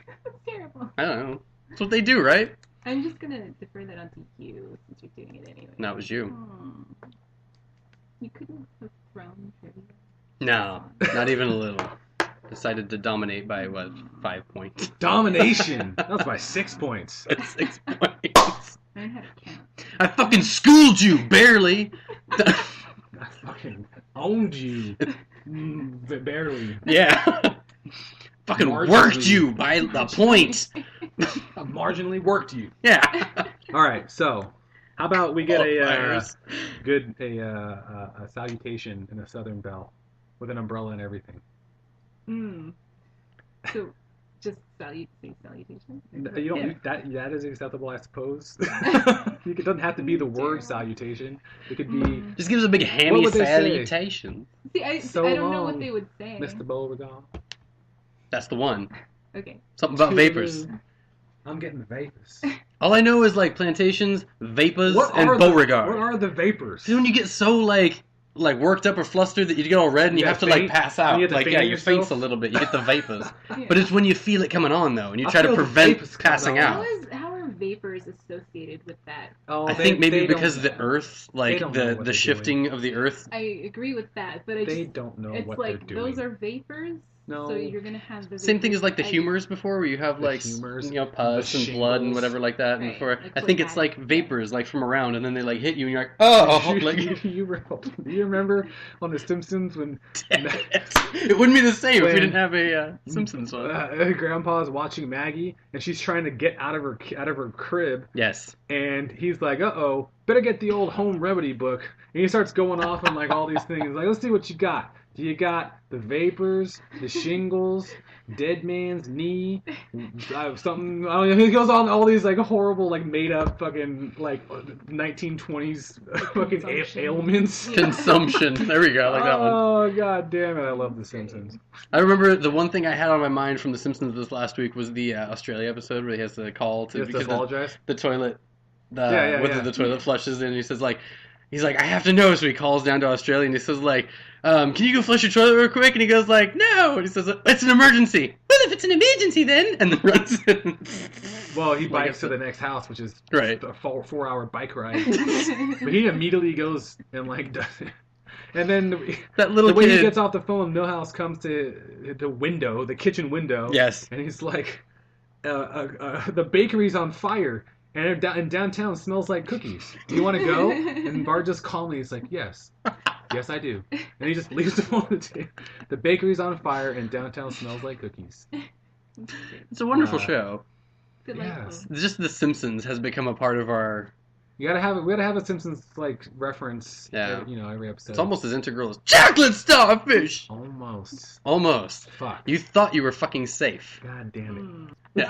Speaker 3: terrible.
Speaker 2: I don't know. That's what they do, right?
Speaker 3: I'm just gonna defer that onto you since you're doing it anyway.
Speaker 2: No, it was you.
Speaker 3: You couldn't have thrown trivia.
Speaker 2: No, not even a little. decided to dominate by, 5 points?
Speaker 1: Domination! That was by 6 points.
Speaker 2: 6 points.
Speaker 3: Learn how to count.
Speaker 2: I fucking schooled you, barely.
Speaker 1: I fucking owned you. Barely.
Speaker 2: Yeah. Fucking
Speaker 1: Marginally.
Speaker 2: worked you by a point.
Speaker 1: I marginally worked you.
Speaker 2: Yeah.
Speaker 1: Alright, so, how about we get a
Speaker 2: Outliers.
Speaker 1: good salutation in a Southern Belle with an umbrella and everything?
Speaker 3: So, just salutation?
Speaker 1: You don't that is acceptable, I suppose. It doesn't have to be the word salutation. It could be
Speaker 2: Just gives a big
Speaker 1: What
Speaker 2: hammy
Speaker 1: would they say?
Speaker 2: salutation.
Speaker 3: See, I don't know what they would say.
Speaker 1: Mr. Beauregard.
Speaker 2: That's the one.
Speaker 3: Okay.
Speaker 2: Something about vapors.
Speaker 1: I'm getting vapors.
Speaker 2: All I know is like plantations, vapors, and
Speaker 1: What
Speaker 2: Beauregard.
Speaker 1: are the vapors?
Speaker 2: See, when you get so like worked up or flustered that you get all red and you have to like
Speaker 1: faint?
Speaker 2: pass
Speaker 1: And
Speaker 2: out.
Speaker 1: you have to
Speaker 2: Like
Speaker 1: faint
Speaker 2: you
Speaker 1: yourself?
Speaker 2: faints a little bit. You get the vapors.
Speaker 3: Yeah.
Speaker 2: But it's when you feel it coming on though, and you
Speaker 1: I
Speaker 2: try to
Speaker 1: feel the
Speaker 2: prevent
Speaker 1: vapors coming
Speaker 2: passing
Speaker 1: on.
Speaker 2: out.
Speaker 3: How are vapors associated with that?
Speaker 1: Oh,
Speaker 2: I think maybe
Speaker 1: they
Speaker 2: because
Speaker 1: don't-
Speaker 2: the Earth, like
Speaker 1: don't know what
Speaker 2: the
Speaker 1: they're
Speaker 2: shifting of the Earth.
Speaker 3: I agree with that, but
Speaker 1: They don't know
Speaker 3: it's
Speaker 1: what
Speaker 3: like
Speaker 1: they're doing.
Speaker 3: those are vapors.
Speaker 1: No.
Speaker 3: So you're gonna have the
Speaker 2: Same thing
Speaker 3: vapors.
Speaker 2: as like the
Speaker 3: I-
Speaker 2: humors before, where you have
Speaker 1: The
Speaker 2: like
Speaker 1: humors,
Speaker 2: pus
Speaker 1: the
Speaker 2: and blood and
Speaker 1: shingles.
Speaker 2: whatever like that. And
Speaker 3: Right,
Speaker 2: before,
Speaker 3: like
Speaker 2: I think it's like
Speaker 3: phlebotomy.
Speaker 2: vapors like from around, and then they like hit you, and you're like, oh, like
Speaker 1: Do you remember on The Simpsons when
Speaker 2: it wouldn't be the same if
Speaker 1: When-
Speaker 2: we didn't have a Simpsons one.
Speaker 1: Grandpa's watching Maggie and she's trying to get out of her crib,
Speaker 2: Yes.
Speaker 1: and he's like, "Uh-oh, better get the old home remedy book." And he starts going off on like all these things. Like, let's see what you got. Do you got the vapors, the shingles, dead man's knee, something? I don't know. He goes on all these like horrible, like made up fucking like 1920s fucking
Speaker 3: Consumption.
Speaker 1: ailments.
Speaker 2: Consumption. There we go. I like that one.
Speaker 1: Oh god damn it! I love The Simpsons.
Speaker 2: I remember the one thing I had on my mind from The Simpsons this last week was the Australia episode where he has to call to
Speaker 1: You have to
Speaker 2: because
Speaker 1: apologize.
Speaker 2: the toilet,
Speaker 1: Yeah,
Speaker 2: whether
Speaker 1: yeah.
Speaker 2: the toilet flushes in. He says like, he's like, I have to know. So he calls down to Australia and he says like, can you go flush your toilet real quick? And he goes like, no. And he says, it's an emergency. Well, if it's an emergency then, and then runs in.
Speaker 1: Well, he
Speaker 2: Like I
Speaker 1: bikes to
Speaker 2: said.
Speaker 1: the next house, which is
Speaker 2: Right.
Speaker 1: a 4-hour bike ride. But he immediately goes and like does it. And then
Speaker 2: That little
Speaker 1: the way
Speaker 2: kid.
Speaker 1: he gets off the phone, Millhouse comes to the window, the kitchen window.
Speaker 2: Yes.
Speaker 1: And he's like, the bakery's on fire, and downtown smells like cookies. Do you want to go? And Bart just calmly is like, yes. Yes, I do. And he just leaves the phone. The bakery's on fire, and downtown smells like cookies.
Speaker 2: It's a wonderful
Speaker 1: Uh,
Speaker 2: show.
Speaker 3: Delightful.
Speaker 1: Yes.
Speaker 2: Just The Simpsons has become a part of our.
Speaker 1: We gotta have a Simpsons like reference.
Speaker 2: Yeah.
Speaker 1: Every episode.
Speaker 2: It's almost as integral as chocolate starfish.
Speaker 1: Almost.
Speaker 2: Almost.
Speaker 1: Fuck.
Speaker 2: You thought you were fucking safe.
Speaker 1: God damn
Speaker 3: Mm.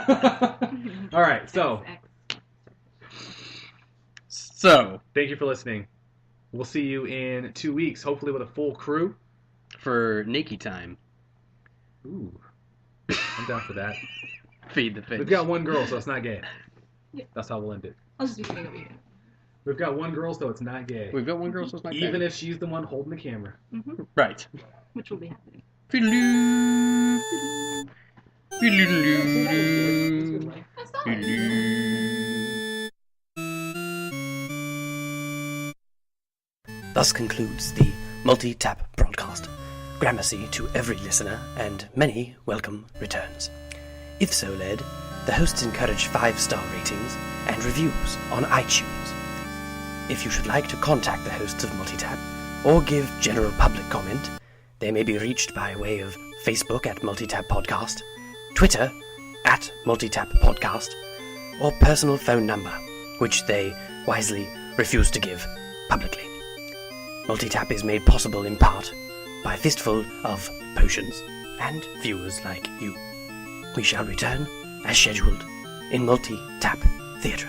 Speaker 1: it. All right. So
Speaker 2: So,
Speaker 1: thank you for listening. We'll see you in 2 weeks, hopefully with a full crew.
Speaker 2: for Nakey time,
Speaker 1: Ooh. I'm down for that.
Speaker 2: feed the fish.
Speaker 1: We've got one girl, so it's not gay.
Speaker 3: Yeah.
Speaker 1: That's how we'll end it.
Speaker 3: I'll just be sitting over here.
Speaker 1: We've got one girl, so it's not gay.
Speaker 2: We've got one girl, so it's not
Speaker 1: Even
Speaker 2: gay.
Speaker 1: if she's the one holding the camera.
Speaker 2: Right.
Speaker 3: Which will be happening.
Speaker 2: Fiddle-oo. Fiddle-oo.
Speaker 3: That's all.
Speaker 2: Fiddle-oo.
Speaker 4: Thus concludes the MultiTap broadcast. Gramercy to every listener, and many welcome returns. If so led, the hosts encourage 5-star ratings and reviews on iTunes. If you should like to contact the hosts of MultiTap, or give general public comment, they may be reached by way of Facebook at MultiTap Podcast, Twitter at MultiTap Podcast, or personal phone number, which they wisely refuse to give publicly. MultiTap is made possible in part by a fistful of potions and viewers like you. We shall return, as scheduled, in MultiTap Theatre.